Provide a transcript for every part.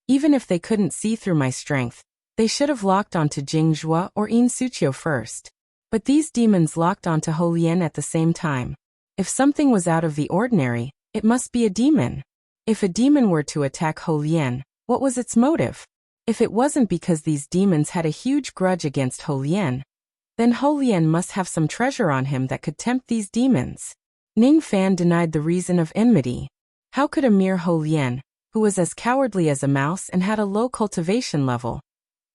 Even if they couldn't see through my strength, they should have locked onto Jingzhua or Yin Suqiu first. But these demons locked onto Hou Lian at the same time. If something was out of the ordinary, it must be a demon. If a demon were to attack Hou Lian, what was its motive? If it wasn't because these demons had a huge grudge against Hou Lian, then Hou Lian must have some treasure on him that could tempt these demons. Ning Fan denied the reason of enmity. How could a mere Hou Lian, who was as cowardly as a mouse and had a low cultivation level,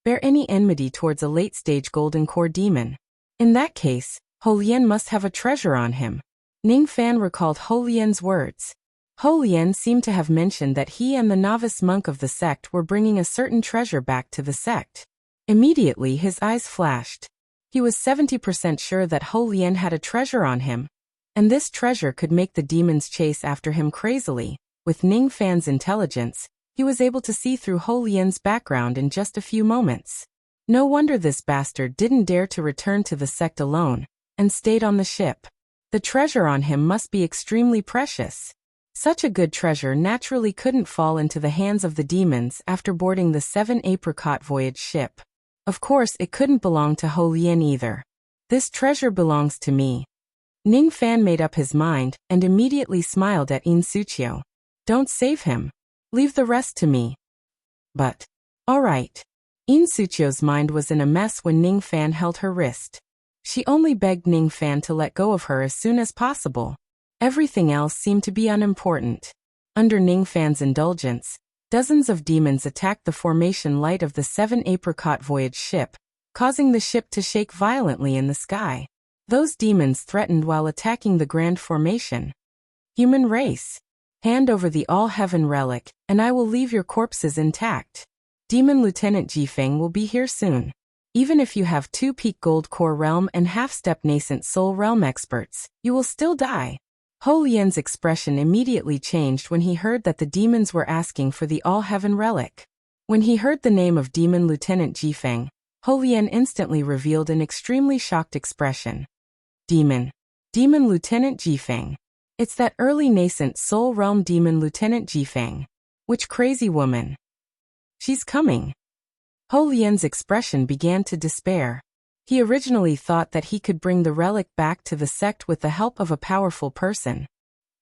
bear any enmity towards a late-stage golden core demon? In that case, Hou Lian must have a treasure on him. Ning Fan recalled Hou Lian's words. Hou Lian seemed to have mentioned that he and the novice monk of the sect were bringing a certain treasure back to the sect. Immediately his eyes flashed. He was 70% sure that Hou Lian had a treasure on him, and this treasure could make the demons chase after him crazily. With Ning Fan's intelligence, he was able to see through Hou Lian's background in just a few moments. No wonder this bastard didn't dare to return to the sect alone, and stayed on the ship. The treasure on him must be extremely precious. Such a good treasure naturally couldn't fall into the hands of the demons after boarding the 7-apricot voyage ship. Of course it couldn't belong to Hou Lian either. This treasure belongs to me. Ning Fan made up his mind, and immediately smiled at Yin Suqiu. Don't save him. Leave the rest to me. But, all right. Yin Suqiu's mind was in a mess when Ning Fan held her wrist. She only begged Ning Fan to let go of her as soon as possible. Everything else seemed to be unimportant. Under Ning Fan's indulgence, dozens of demons attacked the formation light of the 7-apricot voyage ship, causing the ship to shake violently in the sky. Those demons threatened while attacking the grand formation. Human race. Hand over the All-Heaven relic, and I will leave your corpses intact. Demon Lieutenant Jifeng will be here soon. Even if you have 2 peak gold core realm and half-step nascent soul realm experts, you will still die. Hou Lian's expression immediately changed when he heard that the demons were asking for the All-Heaven relic. When he heard the name of Demon Lieutenant Jifeng, Hou Lian instantly revealed an extremely shocked expression. Demon Lieutenant Jifeng. It's that early nascent soul realm Demon Lieutenant Jifeng. Which crazy woman? She's coming. Hou Lian's expression began to despair. He originally thought that he could bring the relic back to the sect with the help of a powerful person.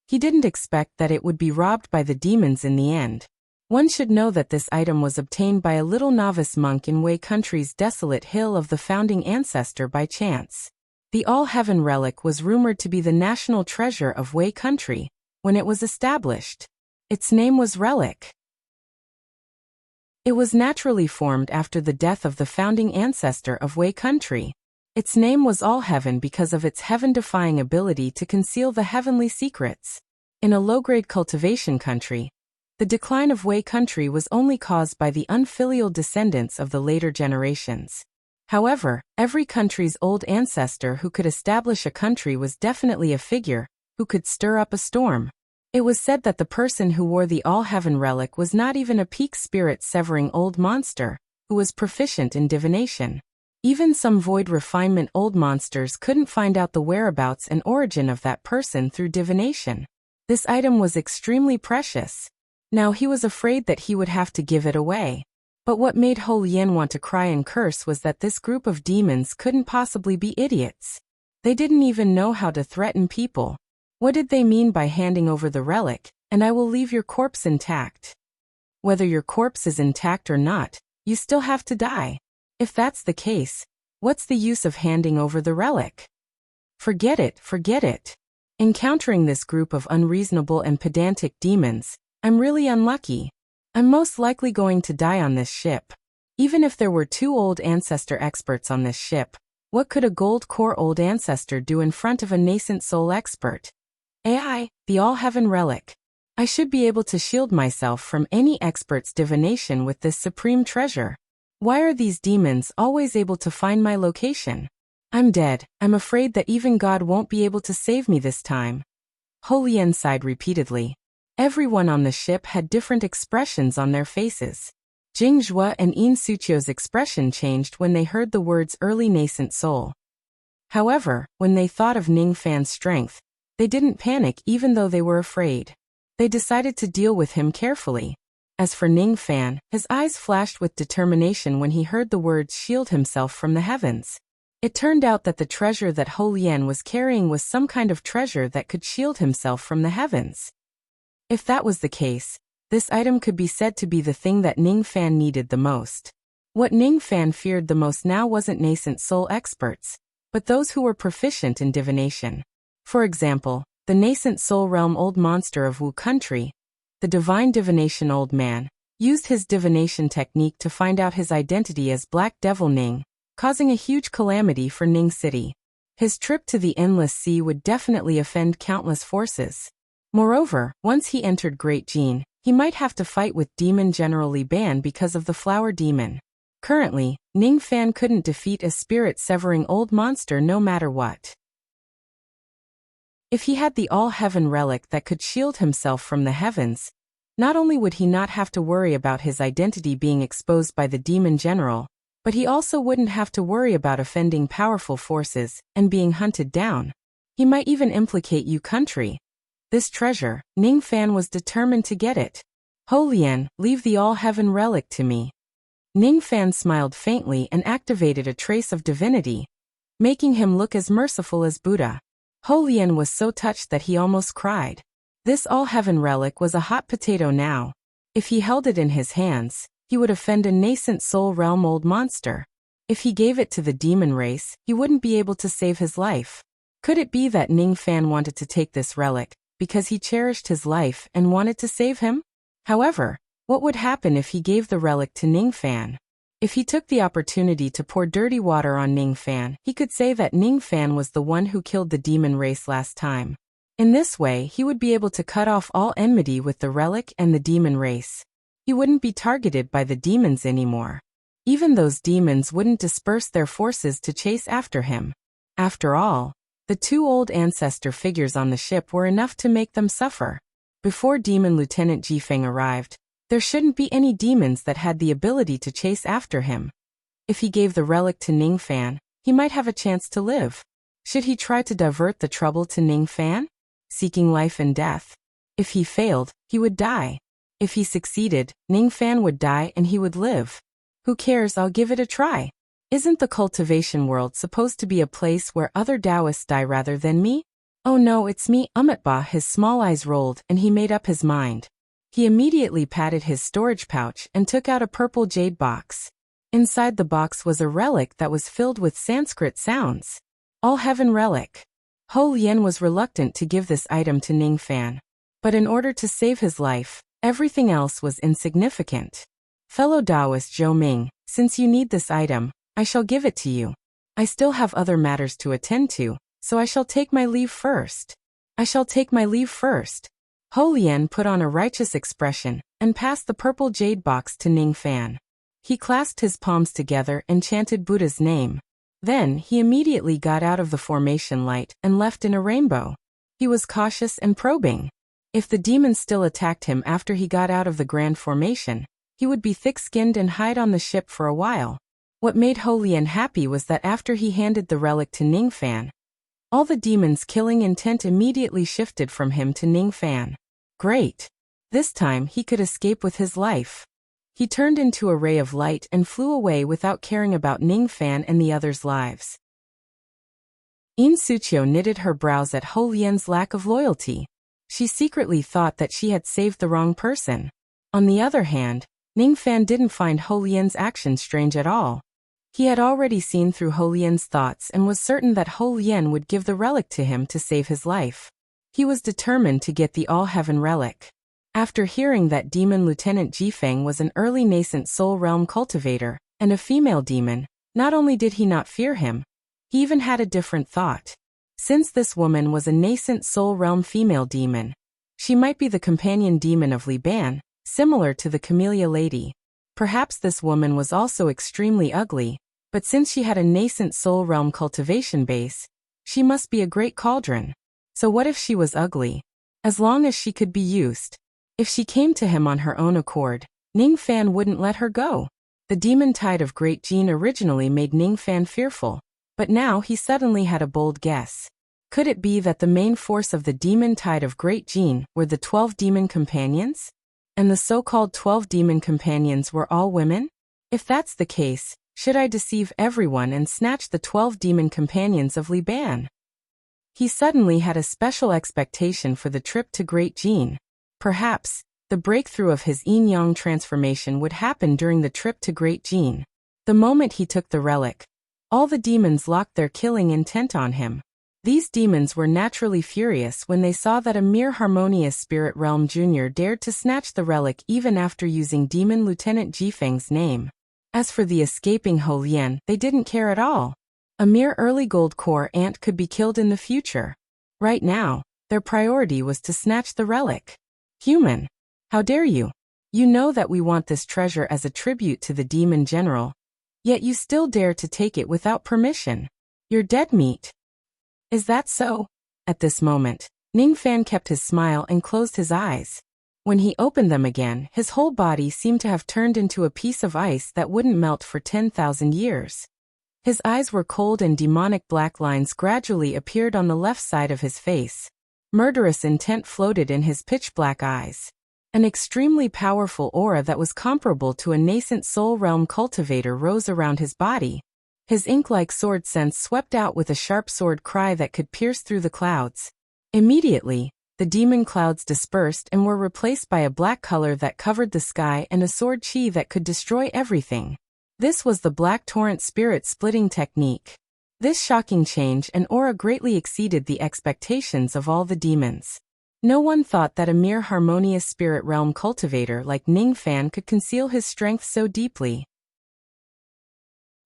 He didn't expect that it would be robbed by the demons in the end. One should know that this item was obtained by a little novice monk in Wei country's desolate hill of the founding ancestor by chance. The All-Heaven relic was rumored to be the national treasure of Wei country when it was established. Its name was Relic. It was naturally formed after the death of the founding ancestor of Wei country. Its name was All-Heaven because of its heaven-defying ability to conceal the heavenly secrets. In a low-grade cultivation country, the decline of Wei country was only caused by the unfilial descendants of the later generations. However, every country's old ancestor who could establish a country was definitely a figure who could stir up a storm. It was said that the person who wore the All-Heaven relic was not even a peak spirit-severing old monster who was proficient in divination. Even some void refinement old monsters couldn't find out the whereabouts and origin of that person through divination. This item was extremely precious. Now he was afraid that he would have to give it away. But what made Hou Lian want to cry and curse was that this group of demons couldn't possibly be idiots. They didn't even know how to threaten people. What did they mean by handing over the relic, and I will leave your corpse intact? Whether your corpse is intact or not, you still have to die. If that's the case, what's the use of handing over the relic? Forget it, forget it. Encountering this group of unreasonable and pedantic demons, I'm really unlucky. I'm most likely going to die on this ship. Even if there were 2 old ancestor experts on this ship, what could a gold core old ancestor do in front of a nascent soul expert? AI, the All-Heaven relic. I should be able to shield myself from any expert's divination with this supreme treasure. Why are these demons always able to find my location? I'm dead. I'm afraid that even God won't be able to save me this time. Hou Lian sighed repeatedly. Everyone on the ship had different expressions on their faces. Jingzhua and Yin Suqiu's expression changed when they heard the words early nascent soul. However, when they thought of Ning Fan's strength, they didn't panic even though they were afraid. They decided to deal with him carefully. As for Ning Fan, his eyes flashed with determination when he heard the words shield himself from the heavens. It turned out that the treasure that Ho Lian was carrying was some kind of treasure that could shield himself from the heavens. If that was the case, this item could be said to be the thing that Ning Fan needed the most. What Ning Fan feared the most now wasn't nascent soul experts, but those who were proficient in divination. For example, the nascent soul realm old monster of Wu country, the divine divination old man, used his divination technique to find out his identity as Black Devil Ning, causing a huge calamity for Ning City. His trip to the Endless Sea would definitely offend countless forces. Moreover, once he entered Great Jin, he might have to fight with Demon General Li Ban because of the Flower Demon. Currently, Ning Fan couldn't defeat a spirit-severing old monster no matter what. If he had the All-Heaven relic that could shield himself from the heavens, not only would he not have to worry about his identity being exposed by the Demon General, but he also wouldn't have to worry about offending powerful forces and being hunted down. He might even implicate Yu country. This treasure, Ning Fan was determined to get it. Ho Lian, leave the All-Heaven relic to me. Ning Fan smiled faintly and activated a trace of divinity, making him look as merciful as Buddha. Ho Lian was so touched that he almost cried. This All-Heaven relic was a hot potato now. If he held it in his hands, he would offend a nascent soul realm old monster. If he gave it to the demon race, he wouldn't be able to save his life. Could it be that Ning Fan wanted to take this relic because he cherished his life and wanted to save him? However, what would happen if he gave the relic to Ning Fan? If he took the opportunity to pour dirty water on Ning Fan, he could say that Ning Fan was the one who killed the demon race last time. In this way, he would be able to cut off all enmity with the relic and the demon race. He wouldn't be targeted by the demons anymore. Even those demons wouldn't disperse their forces to chase after him. After all, the two old ancestor figures on the ship were enough to make them suffer. Before Demon Lieutenant Jifeng arrived, there shouldn't be any demons that had the ability to chase after him. If he gave the relic to Ning Fan, he might have a chance to live. Should he try to divert the trouble to Ning Fan? Seeking life and death. If he failed, he would die. If he succeeded, Ning Fan would die and he would live. Who cares, I'll give it a try. Isn't the cultivation world supposed to be a place where other Taoists die rather than me? Oh no, it's me, Umitba. His small eyes rolled and he made up his mind. He immediately patted his storage pouch and took out a purple jade box. Inside the box was a relic that was filled with Sanskrit sounds. All-Heaven relic. Ho Lian was reluctant to give this item to Ning Fan. But in order to save his life, everything else was insignificant. Fellow Taoist Zhou Ming, since you need this item, I shall give it to you. I still have other matters to attend to, so I shall take my leave first. Ho Lian put on a righteous expression and passed the purple jade box to Ning Fan. He clasped his palms together and chanted Buddha's name. Then he immediately got out of the formation light and left in a rainbow. He was cautious and probing. If the demon still attacked him after he got out of the grand formation, he would be thick-skinned and hide on the ship for a while. What made Ho Lian happy was that after he handed the relic to Ning Fan, all the demon's killing intent immediately shifted from him to Ning Fan. Great! This time he could escape with his life. He turned into a ray of light and flew away without caring about Ning Fan and the others' lives. In Suqiu knitted her brows at Ho Lian's lack of loyalty. She secretly thought that she had saved the wrong person. On the other hand, Ning Fan didn't find Ho Lian's action strange at all. He had already seen through Ho Lian's thoughts and was certain that Ho Lian would give the relic to him to save his life. He was determined to get the All-Heaven relic. After hearing that Demon Lieutenant Jifeng was an early nascent soul realm cultivator and a female demon, not only did he not fear him, he even had a different thought. Since this woman was a nascent soul realm female demon, she might be the companion demon of Li Ban, similar to the Camellia Lady. Perhaps this woman was also extremely ugly, but since she had a nascent soul realm cultivation base, she must be a great cauldron. So what if she was ugly? As long as she could be used. If she came to him on her own accord, Ning Fan wouldn't let her go. The demon tide of Great Jin originally made Ning Fan fearful, but now he suddenly had a bold guess. Could it be that the main force of the demon tide of Great Jin were the 12 demon companions? And the so-called 12 demon companions were all women? If that's the case, should I deceive everyone and snatch the 12 demon companions of Liban? He suddenly had a special expectation for the trip to Great Jin. Perhaps, the breakthrough of his yin-yang transformation would happen during the trip to Great Jin. The moment he took the relic, all the demons locked their killing intent on him. These demons were naturally furious when they saw that a mere harmonious spirit realm junior dared to snatch the relic even after using Demon Lieutenant Jifeng's name. As for the escaping Ho Lian, they didn't care at all. A mere early gold core ant could be killed in the future. Right now, their priority was to snatch the relic. Human! How dare you? You know that we want this treasure as a tribute to the demon general. Yet you still dare to take it without permission. You're dead meat. Is that so? At this moment, Ningfan kept his smile and closed his eyes. When he opened them again, his whole body seemed to have turned into a piece of ice that wouldn't melt for 10,000 years. His eyes were cold and demonic black lines gradually appeared on the left side of his face. Murderous intent floated in his pitch-black eyes. An extremely powerful aura that was comparable to a nascent soul realm cultivator rose around his body. His ink-like sword sense swept out with a sharp sword cry that could pierce through the clouds. Immediately, the demon clouds dispersed and were replaced by a black color that covered the sky and a sword chi that could destroy everything. This was the Black Torrent Spirit Splitting technique. This shocking change and aura greatly exceeded the expectations of all the demons. No one thought that a mere harmonious spirit realm cultivator like Ningfan could conceal his strength so deeply.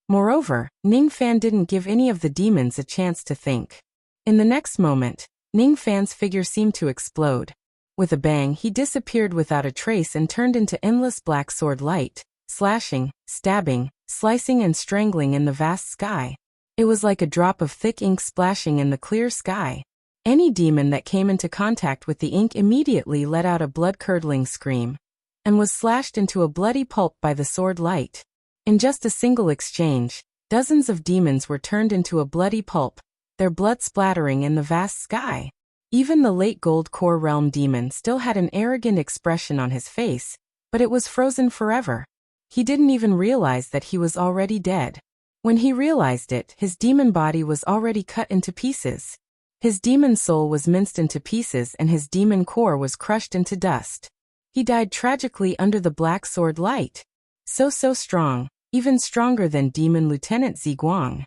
Moreover, Ningfan didn't give any of the demons a chance to think. In the next moment, Ningfan's figure seemed to explode. With a bang, he disappeared without a trace and turned into endless black sword light, slashing, stabbing, slicing and strangling in the vast sky. It was like a drop of thick ink splashing in the clear sky. Any demon that came into contact with the ink immediately let out a blood-curdling scream, and was slashed into a bloody pulp by the sword light. In just a single exchange, dozens of demons were turned into a bloody pulp, their blood splattering in the vast sky. Even the late gold core realm demon still had an arrogant expression on his face, but it was frozen forever. He didn't even realize that he was already dead. When he realized it, his demon body was already cut into pieces. His demon soul was minced into pieces and his demon core was crushed into dust. He died tragically under the black sword light. So strong, even stronger than Demon Lieutenant Ziguang.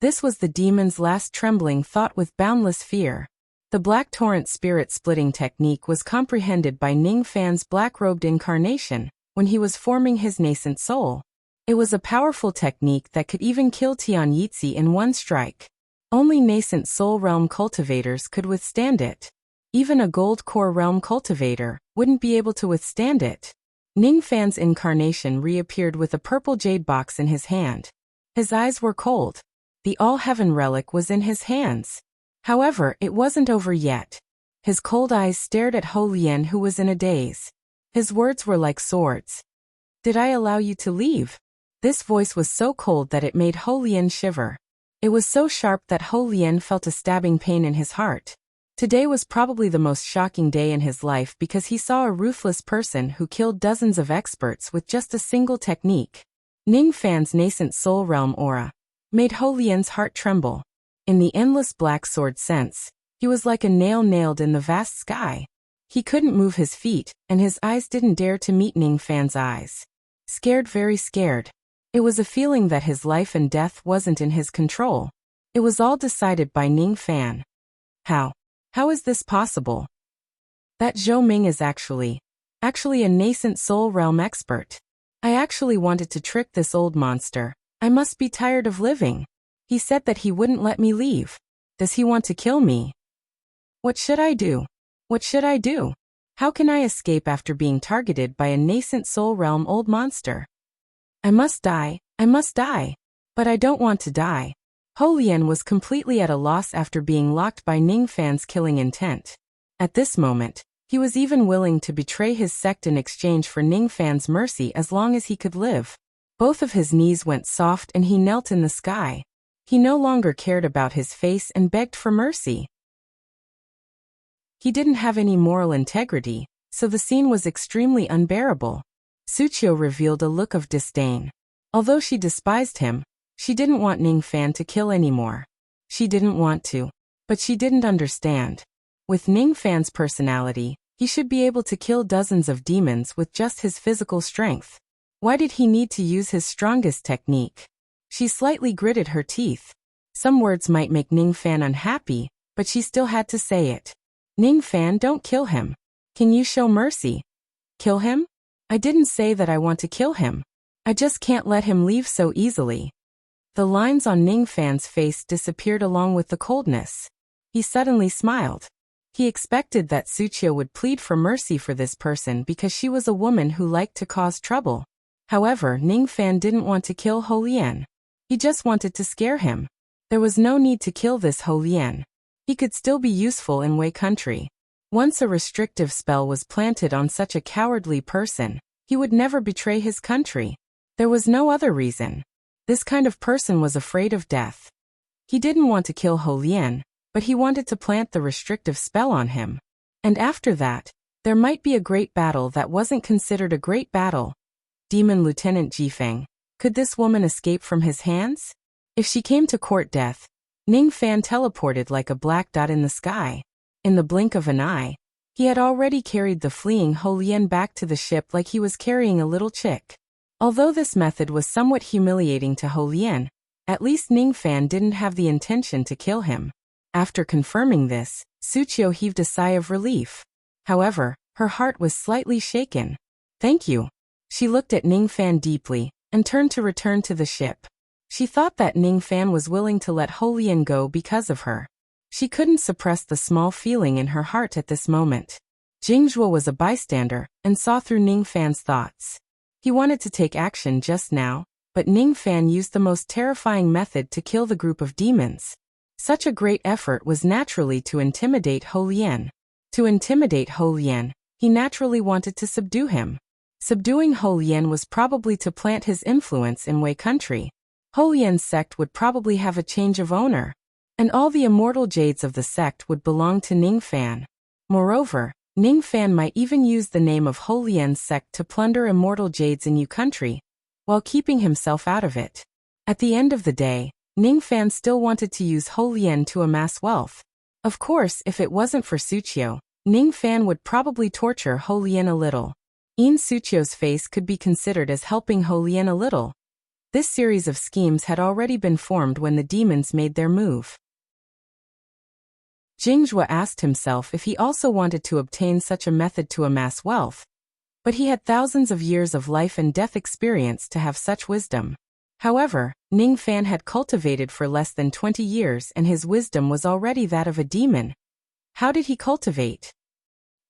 This was the demon's last trembling thought with boundless fear. The Black Torrent Spirit Splitting technique was comprehended by Ningfan's black-robed incarnation when he was forming his nascent soul. It was a powerful technique that could even kill Tian Yitzi in one strike. Only nascent soul realm cultivators could withstand it. Even a gold core realm cultivator wouldn't be able to withstand it. Ningfan's incarnation reappeared with a purple jade box in his hand. His eyes were cold. The All-Heaven relic was in his hands. However, it wasn't over yet. His cold eyes stared at Ho Lian, who was in a daze. His words were like swords. "Did I allow you to leave?" This voice was so cold that it made Ho Lian shiver. It was so sharp that Ho Lian felt a stabbing pain in his heart. Today was probably the most shocking day in his life because he saw a ruthless person who killed dozens of experts with just a single technique. Ningfan's nascent soul realm aura made Ho Lian's heart tremble. In the endless black sword sense, he was like a nail nailed in the vast sky. He couldn't move his feet, and his eyes didn't dare to meet Ningfan's eyes. Scared, very scared. It was a feeling that his life and death wasn't in his control. It was all decided by Ningfan. How is this possible? That Zhou Ming is actually a nascent soul realm expert. I actually wanted to trick this old monster. I must be tired of living. He said that he wouldn't let me leave. Does he want to kill me? What should I do? What should I do? How can I escape after being targeted by a nascent soul realm old monster? I must die. But I don't want to die. Ho Lian was completely at a loss after being locked by Ningfan's killing intent. At this moment, he was even willing to betray his sect in exchange for Ningfan's mercy as long as he could live. Both of his knees went soft and he knelt in the sky. He no longer cared about his face and begged for mercy. He didn't have any moral integrity, so the scene was extremely unbearable. Suqiu revealed a look of disdain. Although she despised him, she didn't want Ningfan to kill anymore. She didn't want to. But she didn't understand. With Ningfan's personality, he should be able to kill dozens of demons with just his physical strength. Why did he need to use his strongest technique? She slightly gritted her teeth. Some words might make Ningfan unhappy, but she still had to say it. Ningfan, don't kill him. Can you show mercy? Kill him? I didn't say that I want to kill him. I just can't let him leave so easily. The lines on Ningfan's face disappeared along with the coldness. He suddenly smiled. He expected that Suqiu would plead for mercy for this person because she was a woman who liked to cause trouble. However, Ningfan didn't want to kill Hou Lian. He just wanted to scare him. There was no need to kill this Hou Lian. He could still be useful in Wei country. Once a restrictive spell was planted on such a cowardly person, he would never betray his country. There was no other reason. This kind of person was afraid of death. He didn't want to kill Hou Lian, but he wanted to plant the restrictive spell on him. And after that, there might be a great battle that wasn't considered a great battle. Demon Lieutenant Jifeng. Could this woman escape from his hands? If she came to court death, Ningfan teleported like a black dot in the sky. In the blink of an eye, he had already carried the fleeing Hou Lian back to the ship like he was carrying a little chick. Although this method was somewhat humiliating to Hou Lian, at least Ningfan didn't have the intention to kill him. After confirming this, Suqiu heaved a sigh of relief. However, her heart was slightly shaken. Thank you. She looked at Ningfan deeply, and turned to return to the ship. She thought that Ningfan was willing to let Hou Lian go because of her. She couldn't suppress the small feeling in her heart at this moment. Jingzhuo was a bystander, and saw through Ningfan's thoughts. He wanted to take action just now, but Ningfan used the most terrifying method to kill the group of demons. Such a great effort was naturally to intimidate Hou Lian. To intimidate Hou Lian, he naturally wanted to subdue him. Subduing Hou Lian was probably to plant his influence in Wei country. Hou Lian's sect would probably have a change of owner, and all the immortal jades of the sect would belong to Ningfan. Moreover, Ningfan might even use the name of Hou Lian's sect to plunder immortal jades in Yu country, while keeping himself out of it. At the end of the day, Ningfan still wanted to use Hou Lian to amass wealth. Of course, if it wasn't for Suqiu, Ningfan would probably torture Hou Lian a little. Yin Suqiu's face could be considered as helping Hou Lian a little. This series of schemes had already been formed when the demons made their move. Jingzhuo asked himself if he also wanted to obtain such a method to amass wealth. But he had thousands of years of life and death experience to have such wisdom. However, Ningfan had cultivated for less than 20 years and his wisdom was already that of a demon. How did he cultivate?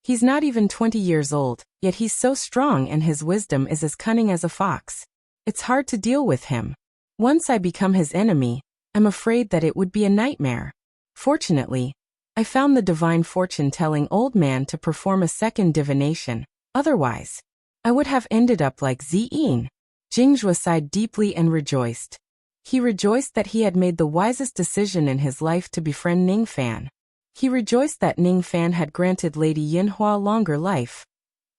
He's not even 20 years old, yet he's so strong and his wisdom is as cunning as a fox. It's hard to deal with him. Once I become his enemy, I'm afraid that it would be a nightmare. Fortunately, I found the divine fortune-telling old man to perform a second divination. Otherwise, I would have ended up like Ziyin. Jingzhuo sighed deeply and rejoiced. He rejoiced that he had made the wisest decision in his life to befriend Ningfan. He rejoiced that Ningfan had granted Lady Yinhua longer life,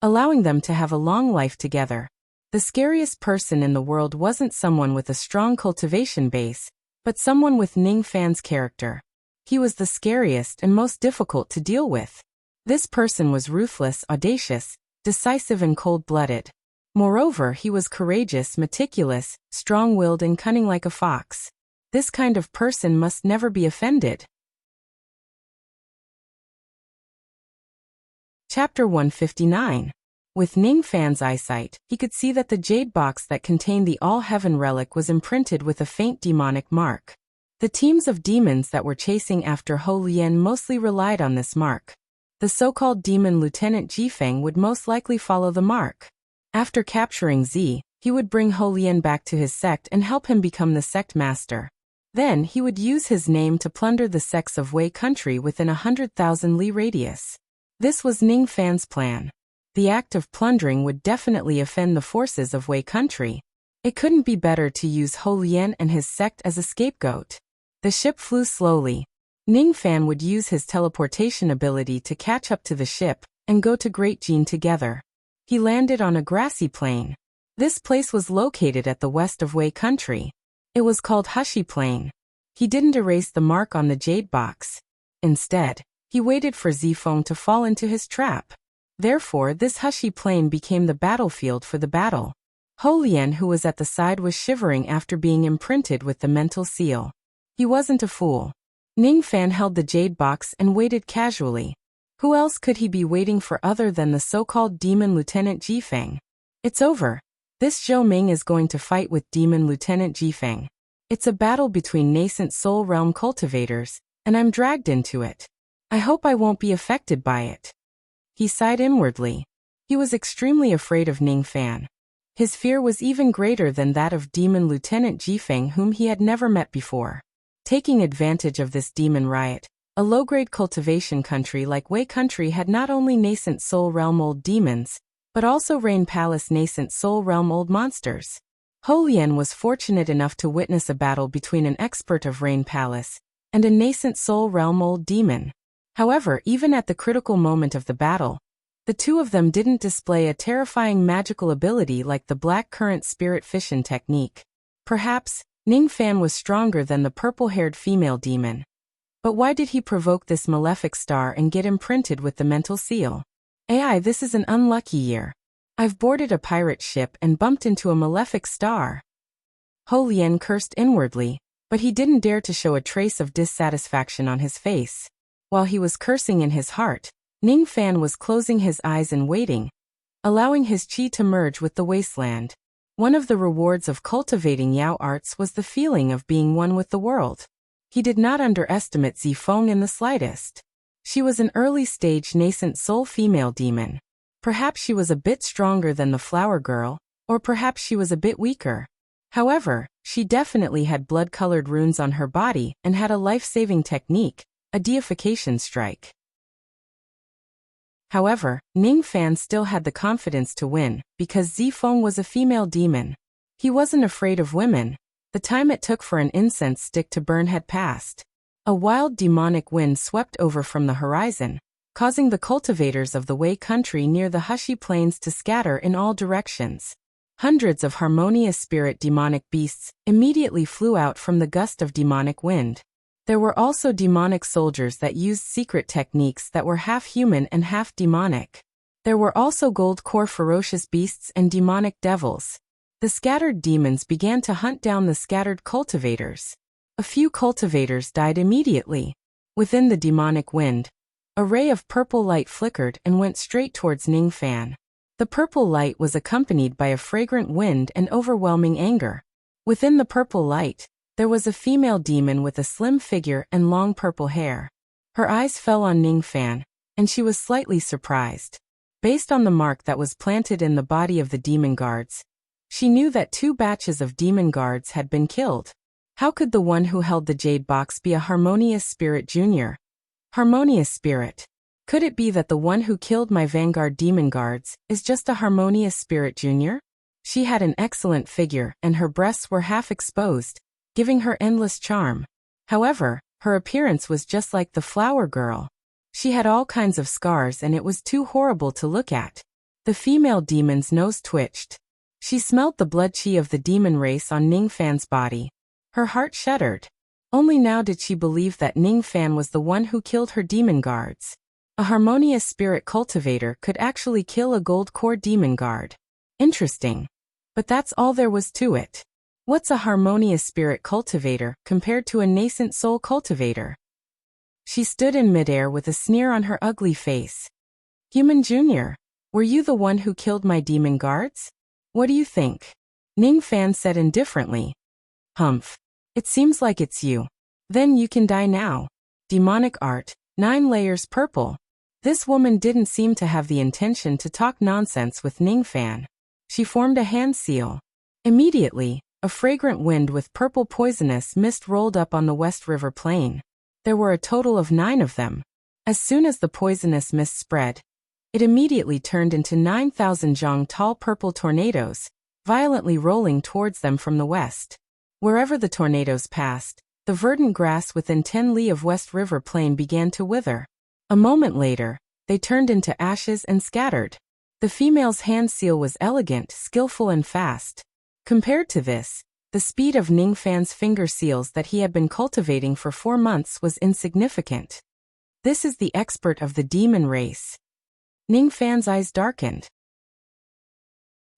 allowing them to have a long life together. The scariest person in the world wasn't someone with a strong cultivation base, but someone with Ningfan's character. He was the scariest and most difficult to deal with. This person was ruthless, audacious, decisive and cold-blooded. Moreover, he was courageous, meticulous, strong-willed and cunning like a fox. This kind of person must never be offended. Chapter 159. With Ningfan's eyesight, he could see that the jade box that contained the All-Heaven relic was imprinted with a faint demonic mark. The teams of demons that were chasing after Hou Lian mostly relied on this mark. The so-called demon Lieutenant Jifeng would most likely follow the mark. After capturing Zi, he would bring Hou Lian back to his sect and help him become the sect master. Then he would use his name to plunder the sects of Wei country within 100,000 li radius. This was Ningfan's plan. The act of plundering would definitely offend the forces of Wei country. It couldn't be better to use Hou Lian and his sect as a scapegoat. The ship flew slowly. Ningfan would use his teleportation ability to catch up to the ship, and go to Great Jin together. He landed on a grassy plain. This place was located at the west of Wei country. It was called Hushy Plain. He didn't erase the mark on the jade box. Instead, he waited for Zifeng to fall into his trap. Therefore, this Hushy Plain became the battlefield for the battle. Ho Lian, who was at the side, was shivering after being imprinted with the mental seal. He wasn't a fool. Ning Fan held the jade box and waited casually. Who else could he be waiting for other than the so-called Demon Lieutenant Jifeng? It's over. This Zhou Ming is going to fight with Demon Lieutenant Jifeng. It's a battle between nascent soul realm cultivators, and I'm dragged into it. I hope I won't be affected by it. He sighed inwardly. He was extremely afraid of Ning Fan. His fear was even greater than that of Demon Lieutenant Jifeng, whom he had never met before. Taking advantage of this demon riot, a low-grade cultivation country like Wei country had not only nascent soul realm old demons, but also Rain Palace nascent soul realm old monsters. Ho Lian was fortunate enough to witness a battle between an expert of Rain Palace and a nascent soul realm old demon. However, even at the critical moment of the battle, the two of them didn't display a terrifying magical ability like the black current spirit fission technique. Perhaps, Ning Fan was stronger than the purple-haired female demon. But why did he provoke this malefic star and get imprinted with the mental seal? AI, this is an unlucky year. I've boarded a pirate ship and bumped into a malefic star. Ho Lian cursed inwardly, but he didn't dare to show a trace of dissatisfaction on his face. While he was cursing in his heart, Ning Fan was closing his eyes and waiting, allowing his chi to merge with the wasteland. One of the rewards of cultivating Yao arts was the feeling of being one with the world. He did not underestimate Zifeng in the slightest. She was an early-stage nascent soul female demon. Perhaps she was a bit stronger than the flower girl, or perhaps she was a bit weaker. However, she definitely had blood-colored runes on her body and had a life-saving technique, a deification strike. However, Ning Fan still had the confidence to win, because Zifeng was a female demon. He wasn't afraid of women. The time it took for an incense stick to burn had passed. A wild demonic wind swept over from the horizon, causing the cultivators of the Wei country near the Hushy Plains to scatter in all directions. Hundreds of harmonious spirit demonic beasts immediately flew out from the gust of demonic wind. There were also demonic soldiers that used secret techniques that were half human and half demonic. There were also gold core ferocious beasts and demonic devils. The scattered demons began to hunt down the scattered cultivators. A few cultivators died immediately. Within the demonic wind, a ray of purple light flickered and went straight towards Ning Fan. The purple light was accompanied by a fragrant wind and overwhelming anger. Within the purple light, there was a female demon with a slim figure and long purple hair. Her eyes fell on Ning Fan, and she was slightly surprised. Based on the mark that was planted in the body of the demon guards, she knew that 2 batches of demon guards had been killed. How could the one who held the jade box be a harmonious spirit junior? Harmonious spirit. Could it be that the one who killed my vanguard demon guards is just a harmonious spirit junior? She had an excellent figure and her breasts were half exposed, giving her endless charm. However, her appearance was just like the flower girl. She had all kinds of scars and it was too horrible to look at. The female demon's nose twitched. She smelled the blood chi of the demon race on Ning Fan's body. Her heart shuddered. Only now did she believe that Ning Fan was the one who killed her demon guards. A harmonious spirit cultivator could actually kill a gold core demon guard. Interesting. But that's all there was to it. What's a harmonious spirit cultivator compared to a nascent soul cultivator? She stood in midair with a sneer on her ugly face. Human Junior, were you the one who killed my demon guards? What do you think? Ning Fan said indifferently. Humph. It seems like it's you. Then you can die now. Demonic art, 9 layers purple. This woman didn't seem to have the intention to talk nonsense with Ning Fan. She formed a hand seal. Immediately, a fragrant wind with purple poisonous mist rolled up on the West River Plain. There were a total of 9 of them. As soon as the poisonous mist spread, it immediately turned into 9,000 zhang tall purple tornadoes, violently rolling towards them from the west. Wherever the tornadoes passed, the verdant grass within 10 li of West River Plain began to wither. A moment later, they turned into ashes and scattered. The female's hand seal was elegant, skillful and fast. Compared to this, the speed of Ningfan's finger seals that he had been cultivating for 4 months was insignificant. This is the expert of the demon race. Ningfan's eyes darkened.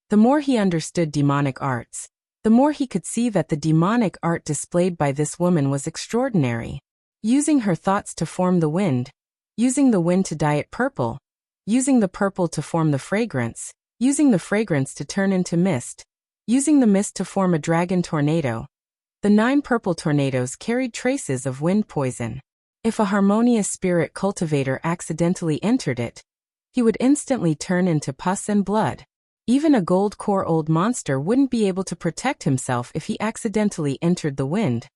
The more he understood demonic arts, the more he could see that the demonic art displayed by this woman was extraordinary. Using her thoughts to form the wind, using the wind to dye it purple, using the purple to form the fragrance, using the fragrance to turn into mist, using the mist to form a dragon tornado. The 9 purple tornadoes carried traces of wind poison. If a harmonious spirit cultivator accidentally entered it, he would instantly turn into pus and blood. Even a gold core old monster wouldn't be able to protect himself if he accidentally entered the wind,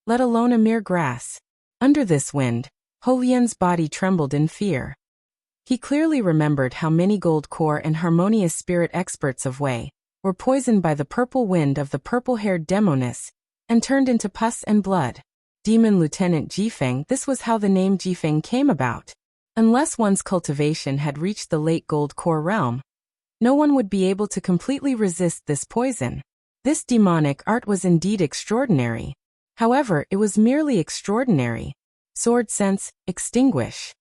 let alone a mere grass. Under this wind, Holian's body trembled in fear. He clearly remembered how many gold core and harmonious spirit experts of Wei were poisoned by the purple wind of the purple-haired demoness and turned into pus and blood. Demon Lieutenant Jifeng. This was how the name Jifeng came about. Unless one's cultivation had reached the late gold core realm, no one would be able to completely resist this poison. This demonic art was indeed extraordinary. However, it was merely extraordinary. Sword sense, extinguish.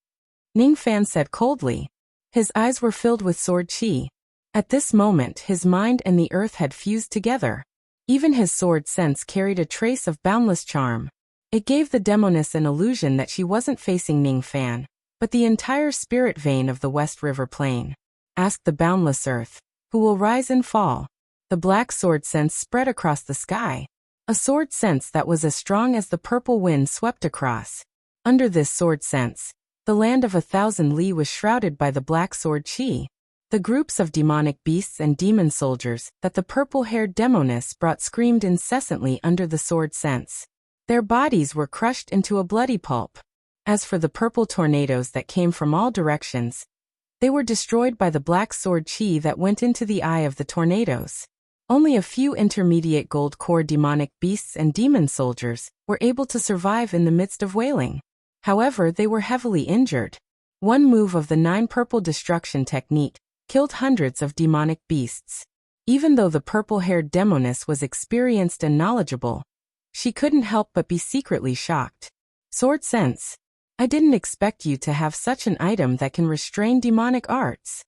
Ningfan said coldly. His eyes were filled with sword qi. At this moment his mind and the earth had fused together. Even his sword sense carried a trace of boundless charm. It gave the demoness an illusion that she wasn't facing Ningfan, but the entire spirit vein of the West River Plain. Ask the boundless earth, who will rise and fall. The black sword sense spread across the sky. A sword sense that was as strong as the purple wind swept across. Under this sword sense, the land of 1,000 li was shrouded by the black sword qi. The groups of demonic beasts and demon soldiers that the purple-haired demoness brought screamed incessantly under the sword sense. Their bodies were crushed into a bloody pulp. As for the purple tornadoes that came from all directions, they were destroyed by the black sword qi that went into the eye of the tornadoes. Only a few intermediate gold core demonic beasts and demon soldiers were able to survive in the midst of wailing. However, they were heavily injured. One move of the 9 purple destruction technique killed hundreds of demonic beasts. Even though the purple-haired demoness was experienced and knowledgeable, she couldn't help but be secretly shocked. Sword sense. I didn't expect you to have such an item that can restrain demonic arts.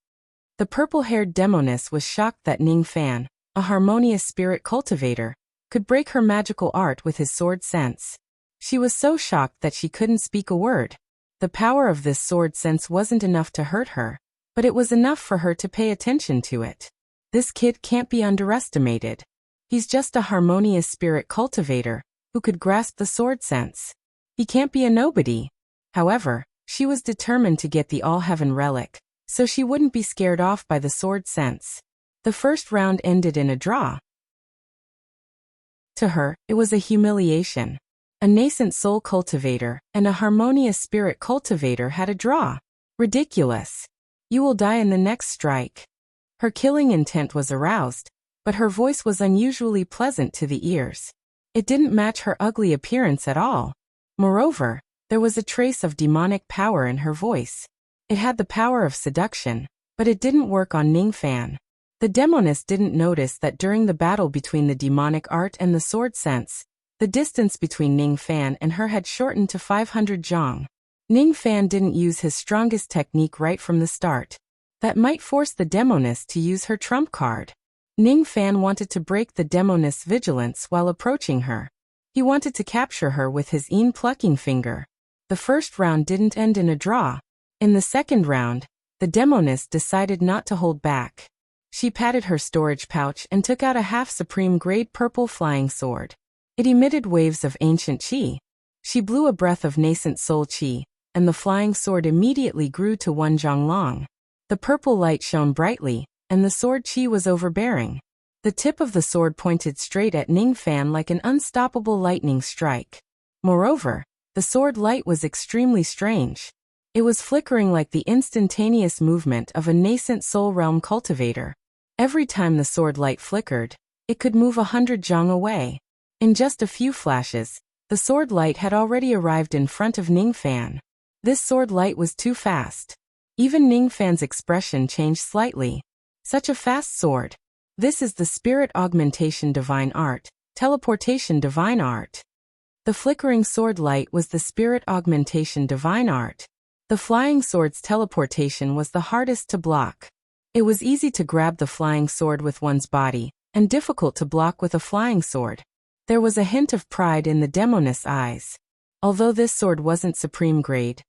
The purple-haired demoness was shocked that Ningfan, a harmonious spirit cultivator, could break her magical art with his sword sense. She was so shocked that she couldn't speak a word. The power of this sword sense wasn't enough to hurt her, but it was enough for her to pay attention to it. This kid can't be underestimated. He's just a harmonious spirit cultivator who could grasp the sword sense. He can't be a nobody. However, she was determined to get the All-Heaven relic, so she wouldn't be scared off by the sword sense. The first round ended in a draw. To her, it was a humiliation. A nascent soul cultivator and a harmonious spirit cultivator had a draw. Ridiculous. You will die in the next strike. Her killing intent was aroused, but her voice was unusually pleasant to the ears. It didn't match her ugly appearance at all. Moreover, there was a trace of demonic power in her voice. It had the power of seduction, but it didn't work on Ningfan. The demoness didn't notice that during the battle between the demonic art and the sword sense, the distance between Ningfan and her had shortened to 500 zhang. Ningfan didn't use his strongest technique right from the start. That might force the demoness to use her trump card. Ningfan wanted to break the demoness' vigilance while approaching her. He wanted to capture her with his plucking finger. The first round didn't end in a draw. In the second round, the demoness decided not to hold back. She patted her storage pouch and took out a half-supreme grade purple flying sword. It emitted waves of ancient qi. She blew a breath of nascent soul qi, and the flying sword immediately grew to 1 zhang long. The purple light shone brightly, and the sword qi was overbearing. The tip of the sword pointed straight at Ningfan like an unstoppable lightning strike. Moreover, the sword light was extremely strange. It was flickering like the instantaneous movement of a nascent soul realm cultivator. Every time the sword light flickered, it could move 100 zhang away. In just a few flashes, the sword light had already arrived in front of Ningfan. This sword light was too fast. Even Ningfan's expression changed slightly. Such a fast sword. This is the spirit augmentation divine art, teleportation divine art. The flickering sword light was the spirit augmentation divine art. The flying sword's teleportation was the hardest to block. It was easy to grab the flying sword with one's body, and difficult to block with a flying sword. There was a hint of pride in the demoness eyes. Although this sword wasn't supreme grade,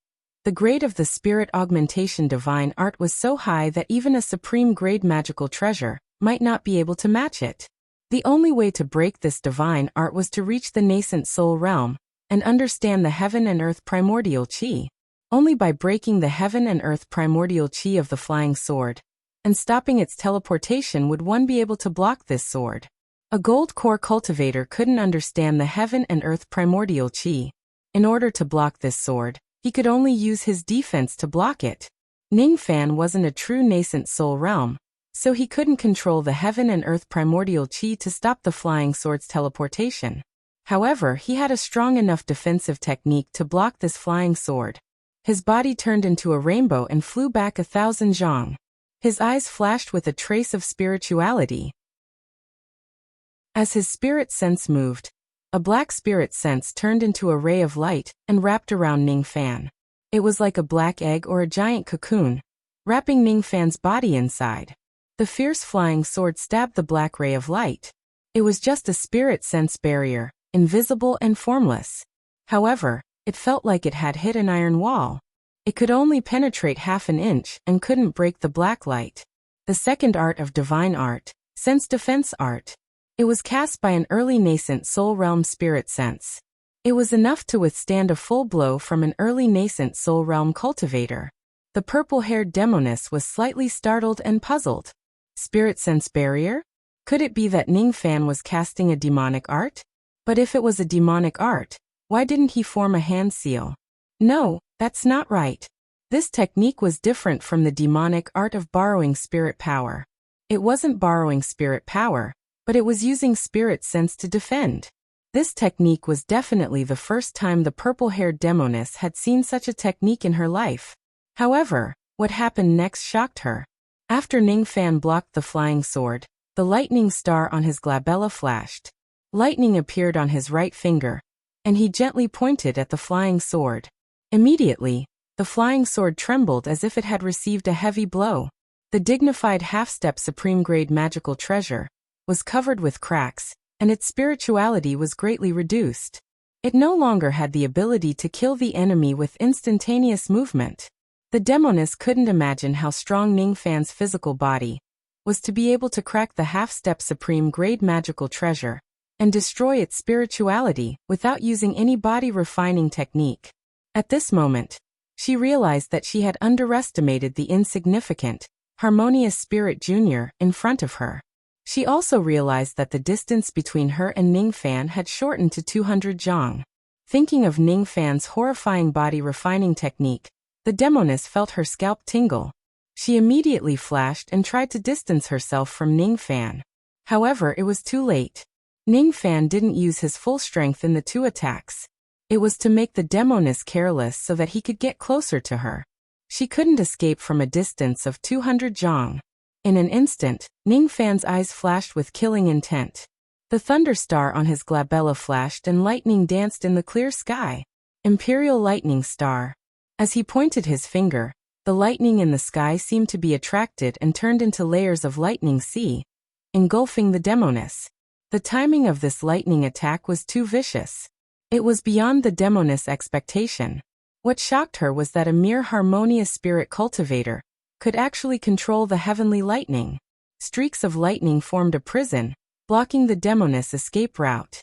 the grade of the spirit augmentation divine art was so high that even a supreme grade magical treasure might not be able to match it. The only way to break this divine art was to reach the nascent soul realm and understand the heaven and earth primordial chi. Only by breaking the heaven and earth primordial chi of the flying sword and stopping its teleportation would one be able to block this sword. A gold core cultivator couldn't understand the heaven and earth primordial chi. In order to block this sword, he could only use his defense to block it. Ningfan wasn't a true nascent soul realm, so he couldn't control the heaven and earth primordial chi to stop the flying sword's teleportation. However, he had a strong enough defensive technique to block this flying sword. His body turned into a rainbow and flew back 1,000 zhang. His eyes flashed with a trace of spirituality. As his spirit sense moved, a black spirit sense turned into a ray of light and wrapped around Ningfan. It was like a black egg or a giant cocoon, wrapping Ningfan's body inside. The fierce flying sword stabbed the black ray of light. It was just a spirit sense barrier, invisible and formless. However, it felt like it had hit an iron wall. It could only penetrate half an inch and couldn't break the black light. The second art of divine art, sense defense art. It was cast by an early nascent soul realm spirit sense. It was enough to withstand a full blow from an early nascent soul realm cultivator. The purple-haired demoness was slightly startled and puzzled. Spirit sense barrier? Could it be that Ningfan was casting a demonic art? But if it was a demonic art, why didn't he form a hand seal? No, that's not right. This technique was different from the demonic art of borrowing spirit power. It wasn't borrowing spirit power, but it was using spirit sense to defend. This technique was definitely the first time the purple-haired demoness had seen such a technique in her life. However, what happened next shocked her. After Ningfan blocked the flying sword, the lightning star on his glabella flashed. Lightning appeared on his right finger, and he gently pointed at the flying sword. Immediately, the flying sword trembled as if it had received a heavy blow. The dignified half-step supreme-grade magical treasure was covered with cracks, and its spirituality was greatly reduced. It no longer had the ability to kill the enemy with instantaneous movement. The demoness couldn't imagine how strong Ningfan's physical body was to be able to crack the half-step supreme-grade magical treasure and destroy its spirituality without using any body-refining technique. At this moment, she realized that she had underestimated the insignificant, harmonious spirit junior in front of her. She also realized that the distance between her and Ningfan had shortened to 200 zhang. Thinking of Ningfan's horrifying body-refining technique, the demoness felt her scalp tingle. She immediately flashed and tried to distance herself from Ningfan. However, it was too late. Ningfan didn't use his full strength in the two attacks. It was to make the demoness careless so that he could get closer to her. She couldn't escape from a distance of 200 zhang. In an instant, Ningfan's eyes flashed with killing intent. The thunder star on his glabella flashed and lightning danced in the clear sky. Imperial lightning star. As he pointed his finger, the lightning in the sky seemed to be attracted and turned into layers of lightning sea, engulfing the demoness. The timing of this lightning attack was too vicious. It was beyond the demoness' expectation. What shocked her was that a mere harmonious spirit cultivator could actually control the heavenly lightning. Streaks of lightning formed a prison, blocking the demoness' escape route.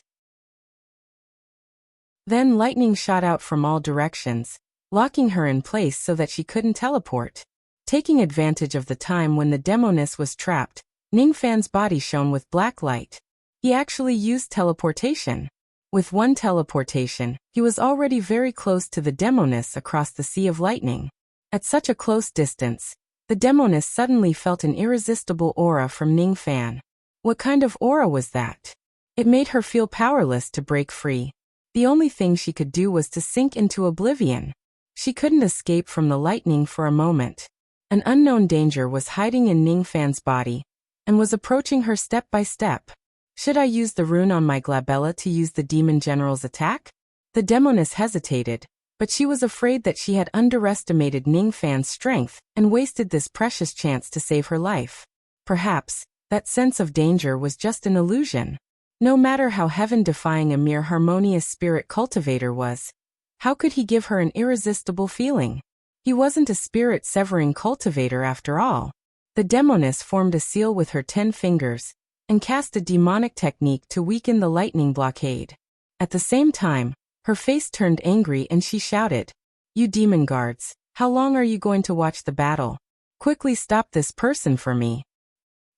Then lightning shot out from all directions, locking her in place so that she couldn't teleport. Taking advantage of the time when the demoness was trapped, Ningfan's body shone with black light. He actually used teleportation. With one teleportation, he was already very close to the demoness across the sea of lightning. At such a close distance, the demoness suddenly felt an irresistible aura from Ningfan. What kind of aura was that? It made her feel powerless to break free. The only thing she could do was to sink into oblivion. She couldn't escape from the lightning for a moment. An unknown danger was hiding in Ningfan's body and was approaching her step by step. Should I use the rune on my glabella to use the demon general's attack? The demoness hesitated, but she was afraid that she had underestimated Ningfan's strength and wasted this precious chance to save her life. Perhaps that sense of danger was just an illusion. No matter how heaven-defying a mere harmonious spirit cultivator was, how could he give her an irresistible feeling? He wasn't a spirit-severing cultivator after all. The demoness formed a seal with her 10 fingers and cast a demonic technique to weaken the lightning blockade. At the same time, her face turned angry and she shouted, "You demon guards, how long are you going to watch the battle? Quickly stop this person for me."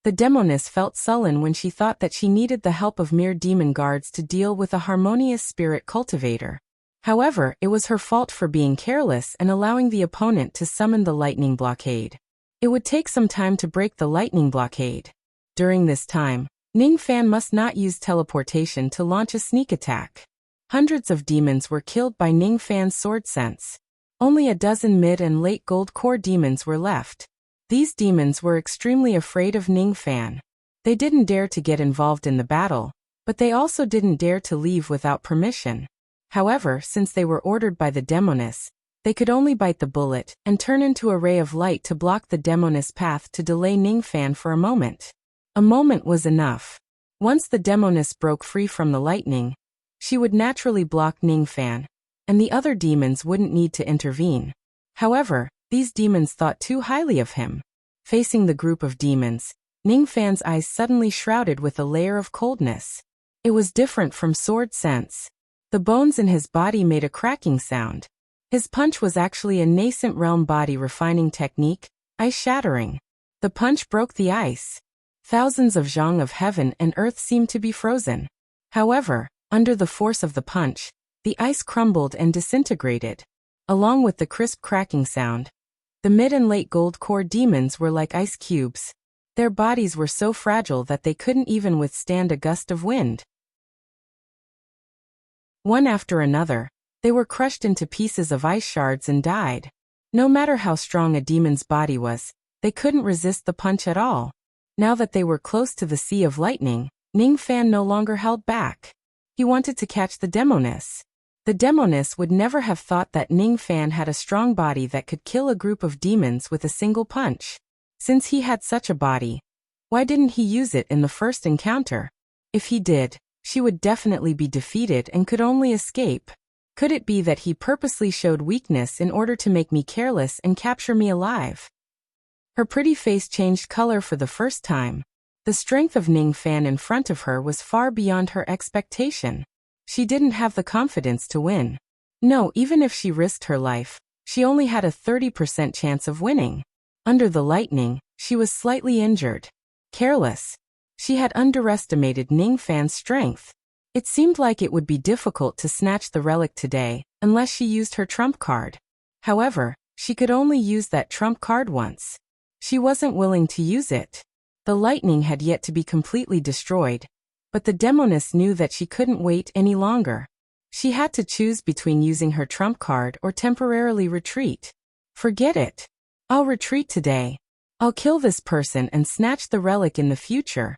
The demoness felt sullen when she thought that she needed the help of mere demon guards to deal with a harmonious spirit cultivator. However, it was her fault for being careless and allowing the opponent to summon the lightning blockade. It would take some time to break the lightning blockade. During this time, Ningfan must not use teleportation to launch a sneak attack. Hundreds of demons were killed by Ningfan's sword sense. Only a dozen mid and late gold core demons were left. These demons were extremely afraid of Ningfan. They didn't dare to get involved in the battle, but they also didn't dare to leave without permission. However, since they were ordered by the demoness, they could only bite the bullet and turn into a ray of light to block the demoness' path to delay Ningfan for a moment. A moment was enough. Once the demoness broke free from the lightning, she would naturally block Ningfan, and the other demons wouldn't need to intervene. However, these demons thought too highly of him. Facing the group of demons, Ningfan's eyes suddenly shrouded with a layer of coldness. It was different from sword sense. The bones in his body made a cracking sound. His punch was actually a nascent realm body refining technique, ice shattering. The punch broke the ice. Thousands of zhang of heaven and earth seemed to be frozen. However, under the force of the punch, the ice crumbled and disintegrated. Along with the crisp cracking sound, the mid and late gold core demons were like ice cubes. Their bodies were so fragile that they couldn't even withstand a gust of wind. One after another, they were crushed into pieces of ice shards and died. No matter how strong a demon's body was, they couldn't resist the punch at all. Now that they were close to the sea of lightning, Ningfan no longer held back. He wanted to catch the demoness. The demoness would never have thought that Ningfan had a strong body that could kill a group of demons with a single punch. Since he had such a body, why didn't he use it in the first encounter? If he did, she would definitely be defeated and could only escape. Could it be that he purposely showed weakness in order to make me careless and capture me alive? Her pretty face changed color for the first time. The strength of Ningfan in front of her was far beyond her expectation. She didn't have the confidence to win. No, even if she risked her life, she only had a 30% chance of winning. Under the lightning, she was slightly injured. Careless. She had underestimated Ningfan's strength. It seemed like it would be difficult to snatch the relic today, unless she used her trump card. However, she could only use that trump card once. She wasn't willing to use it. The lightning had yet to be completely destroyed, but the demoness knew that she couldn't wait any longer. She had to choose between using her trump card or temporarily retreat. Forget it. I'll retreat today. I'll kill this person and snatch the relic in the future.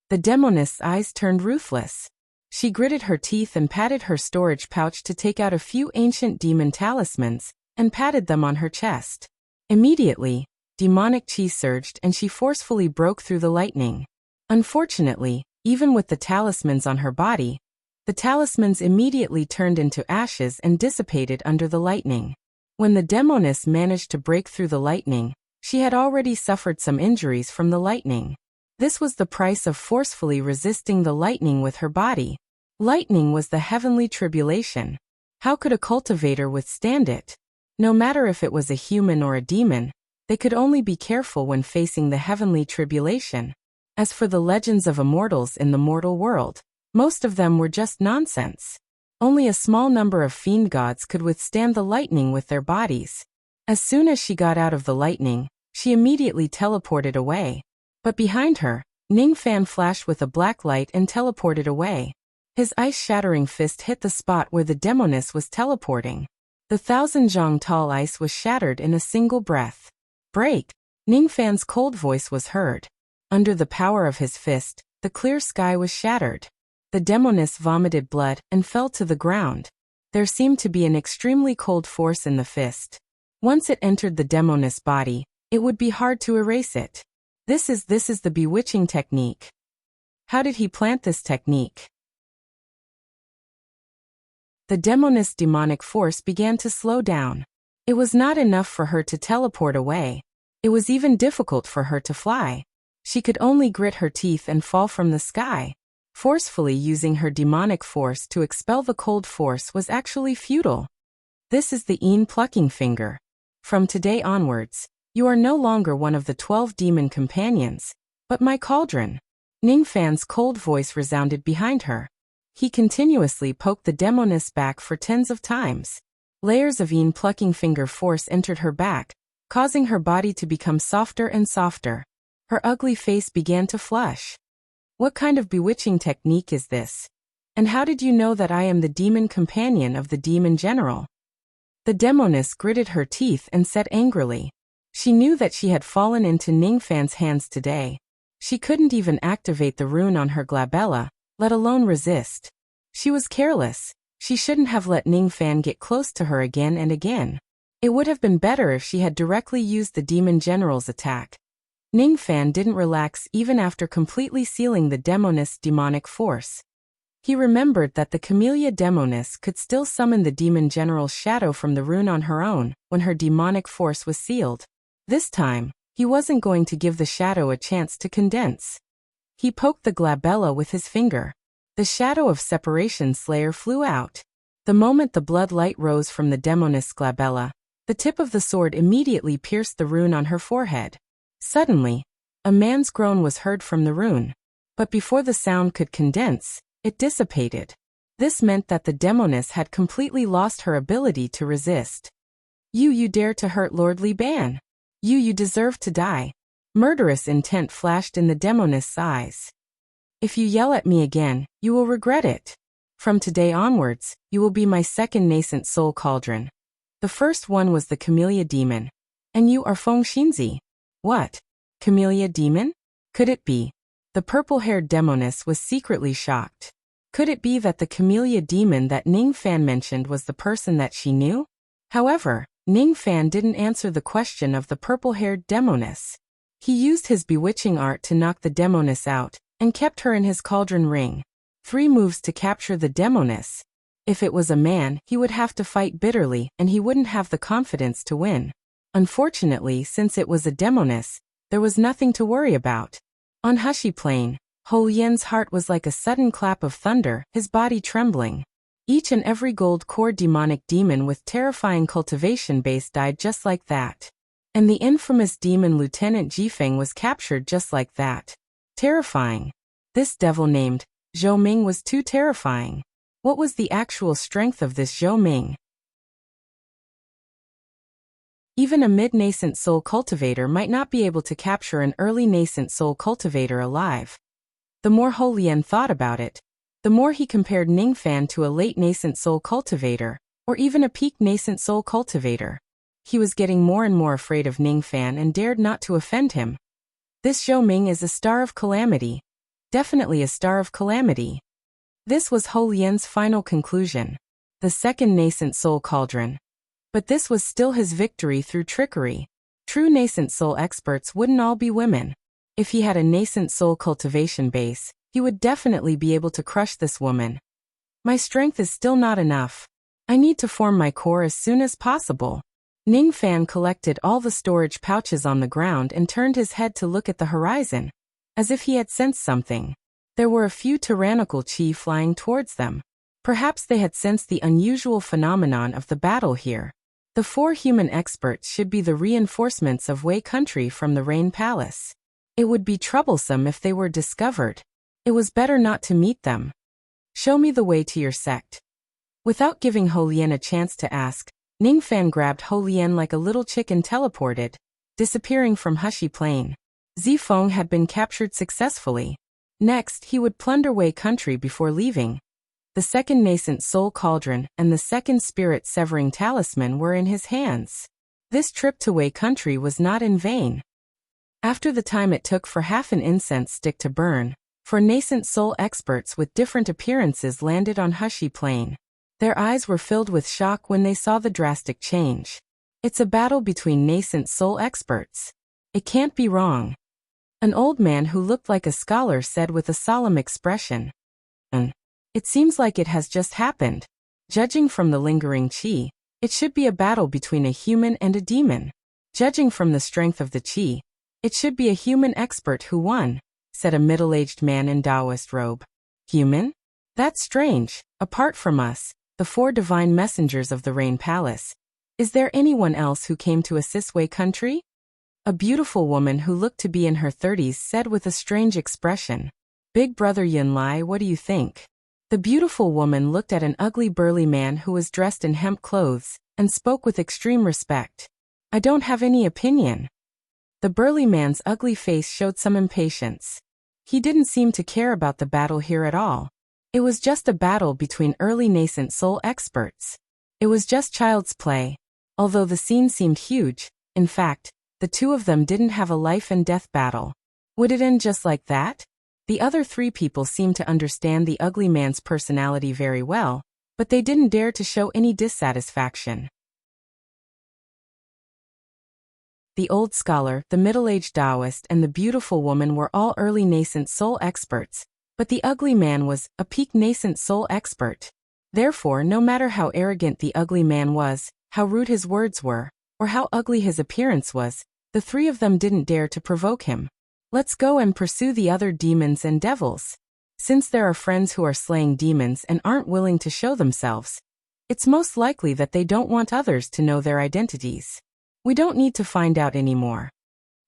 The demoness' eyes turned ruthless. She gritted her teeth and patted her storage pouch to take out a few ancient demon talismans and patted them on her chest. Immediately, demonic chi surged and she forcefully broke through the lightning. Unfortunately, even with the talismans on her body, the talismans immediately turned into ashes and dissipated under the lightning. When the demoness managed to break through the lightning, she had already suffered some injuries from the lightning. This was the price of forcefully resisting the lightning with her body. Lightning was the heavenly tribulation. How could a cultivator withstand it? No matter if it was a human or a demon, they could only be careful when facing the heavenly tribulation. As for the legends of immortals in the mortal world, most of them were just nonsense. Only a small number of fiend gods could withstand the lightning with their bodies. As soon as she got out of the lightning, she immediately teleported away. But behind her, Ningfan flashed with a black light and teleported away. His ice-shattering fist hit the spot where the demoness was teleporting. The 1,000 zhang tall ice was shattered in a single breath. Break! Ningfan's cold voice was heard. Under the power of his fist, the clear sky was shattered. The demoness vomited blood and fell to the ground. There seemed to be an extremely cold force in the fist. Once it entered the demoness body, it would be hard to erase it. This is the bewitching technique. How did he plant this technique? The demoness' demonic force began to slow down. It was not enough for her to teleport away. It was even difficult for her to fly. She could only grit her teeth and fall from the sky. Forcefully using her demonic force to expel the cold force was actually futile. This is the Yin plucking finger. From today onwards, you are no longer one of the 12 demon companions, but my cauldron. Ningfan's cold voice resounded behind her. He continuously poked the demoness back for tens of times. Layers of Yin plucking finger force entered her back, causing her body to become softer and softer. Her ugly face began to flush. What kind of bewitching technique is this? And how did you know that I am the demon companion of the demon general? The demoness gritted her teeth and said angrily. She knew that she had fallen into Ningfan's hands today. She couldn't even activate the rune on her glabella, let alone resist. She was careless. She shouldn't have let Ningfan get close to her again and again. It would have been better if she had directly used the demon general's attack. Ningfan didn't relax even after completely sealing the demoness' demonic force. He remembered that the Camellia demoness could still summon the demon general's shadow from the rune on her own when her demonic force was sealed. This time, he wasn't going to give the shadow a chance to condense. He poked the glabella with his finger. The shadow of Separation Slayer flew out. The moment the blood light rose from the demoness' glabella, the tip of the sword immediately pierced the rune on her forehead. Suddenly, a man's groan was heard from the rune. But before the sound could condense, it dissipated. This meant that the demoness had completely lost her ability to resist. You dare to hurt Lord Li Ban. You deserve to die. Murderous intent flashed in the demoness' eyes. If you yell at me again, you will regret it. From today onwards, you will be my second nascent soul cauldron. The first one was the Camellia demon. And you are Feng Xinzi. What? Camellia demon? Could it be? The purple-haired demoness was secretly shocked. Could it be that the Camellia demon that Ningfan mentioned was the person that she knew? However, Ningfan didn't answer the question of the purple-haired demoness. He used his bewitching art to knock the demoness out, and kept her in his cauldron ring. 3 moves to capture the demoness. If it was a man, he would have to fight bitterly, and he wouldn't have the confidence to win. Unfortunately, since it was a demoness, there was nothing to worry about. On Hushy Plain, Ho Lian's heart was like a sudden clap of thunder, his body trembling. Each and every gold core demonic demon with terrifying cultivation base died just like that. And the infamous demon Lieutenant Jifeng was captured just like that. Terrifying. This devil named Zhou Ming was too terrifying. What was the actual strength of this Zhou Ming? Even a mid-nascent soul cultivator might not be able to capture an early nascent soul cultivator alive. The more Ho Lian thought about it, the more he compared Ningfan to a late nascent soul cultivator, or even a peak nascent soul cultivator. He was getting more and more afraid of Ningfan and dared not to offend him. This Zhou Ming is a star of calamity. Definitely a star of calamity. This was Ho Lian's final conclusion. The second nascent soul cauldron. But this was still his victory through trickery. True nascent soul experts wouldn't all be women. If he had a nascent soul cultivation base, he would definitely be able to crush this woman. My strength is still not enough. I need to form my core as soon as possible. Ningfan collected all the storage pouches on the ground and turned his head to look at the horizon, as if he had sensed something. There were a few tyrannical chi flying towards them. Perhaps they had sensed the unusual phenomenon of the battle here. The 4 human experts should be the reinforcements of Wei country from the Rain Palace. It would be troublesome if they were discovered. It was better not to meet them. Show me the way to your sect. Without giving Ho Lian a chance to ask, Ningfan grabbed Ho Lian like a little chick and teleported, disappearing from Hushy Plain. Zifeng had been captured successfully. Next, he would plunder Wei country before leaving. The second nascent soul cauldron and the second spirit-severing talisman were in his hands. This trip to Wei country was not in vain. After the time it took for half an incense stick to burn, 4 nascent soul experts with different appearances landed on Hushi Plain. Their eyes were filled with shock when they saw the drastic change. It's a battle between nascent soul experts. It can't be wrong. An old man who looked like a scholar said with a solemn expression. It seems like it has just happened. Judging from the lingering qi, it should be a battle between a human and a demon. Judging from the strength of the qi, it should be a human expert who won, said a middle-aged man in Taoist robe. Human? That's strange. Apart from us, the 4 divine messengers of the Rain Palace, is there anyone else who came to assist Wei country? A beautiful woman who looked to be in her 30s said with a strange expression. Big brother Yun Lai, what do you think? The beautiful woman looked at an ugly burly man who was dressed in hemp clothes, and spoke with extreme respect. I don't have any opinion. The burly man's ugly face showed some impatience. He didn't seem to care about the battle here at all. It was just a battle between early nascent soul experts. It was just child's play. Although the scene seemed huge, in fact, the 2 of them didn't have a life and death battle. Would it end just like that? The other 3 people seemed to understand the ugly man's personality very well, but they didn't dare to show any dissatisfaction. The old scholar, the middle-aged Taoist, and the beautiful woman were all early nascent soul experts, but the ugly man was a peak nascent soul expert. Therefore, no matter how arrogant the ugly man was, how rude his words were, or how ugly his appearance was, the 3 of them didn't dare to provoke him. Let's go and pursue the other demons and devils. Since there are friends who are slaying demons and aren't willing to show themselves, it's most likely that they don't want others to know their identities. We don't need to find out anymore.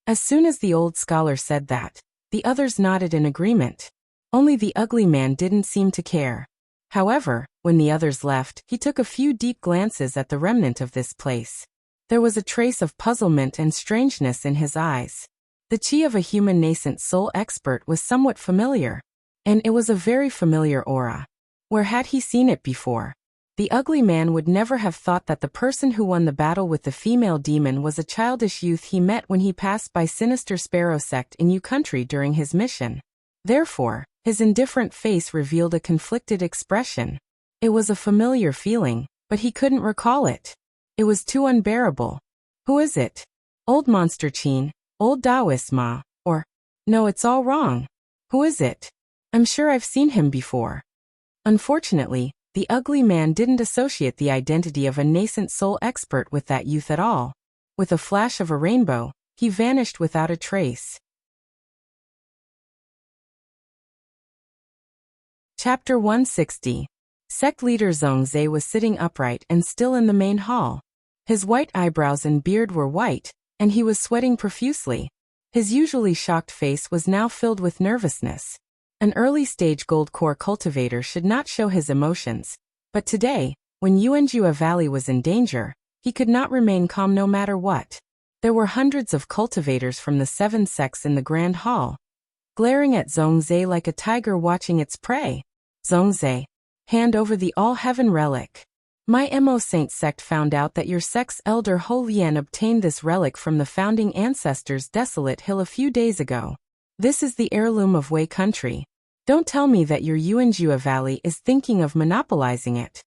As soon as the old scholar said that, the others nodded in agreement. Only the ugly man didn't seem to care. However, when the others left, he took a few deep glances at the remnant of this place. There was a trace of puzzlement and strangeness in his eyes. The qi of a human nascent soul expert was somewhat familiar, and it was a very familiar aura. Where had he seen it before? The ugly man would never have thought that the person who won the battle with the female demon was a childish youth he met when he passed by Sinister Sparrow sect in Yu country during his mission. Therefore, his indifferent face revealed a conflicted expression. It was a familiar feeling, but he couldn't recall it. It was too unbearable. Who is it? Old Monster Chin, Old Taoist Ma, or... No, it's all wrong. Who is it? I'm sure I've seen him before. Unfortunately, the ugly man didn't associate the identity of a nascent soul expert with that youth at all. With a flash of a rainbow, he vanished without a trace. Chapter 160. Sect leader Zhongzhe was sitting upright and still in the main hall. His white eyebrows and beard were white, and he was sweating profusely. His usually shocked face was now filled with nervousness. An early-stage gold core cultivator should not show his emotions, but today, when Yuanjua Valley was in danger, he could not remain calm no matter what. There were hundreds of cultivators from the 7 sects in the Grand Hall, glaring at Zhongzhe like a tiger watching its prey. Zhongzhe, hand over the All-Heaven relic. My Mo Saint sect found out that your sect's elder Ho Lian obtained this relic from the founding ancestors' desolate hill a few days ago. This is the heirloom of Wei country. Don't tell me that your Yuanjua Valley is thinking of monopolizing it.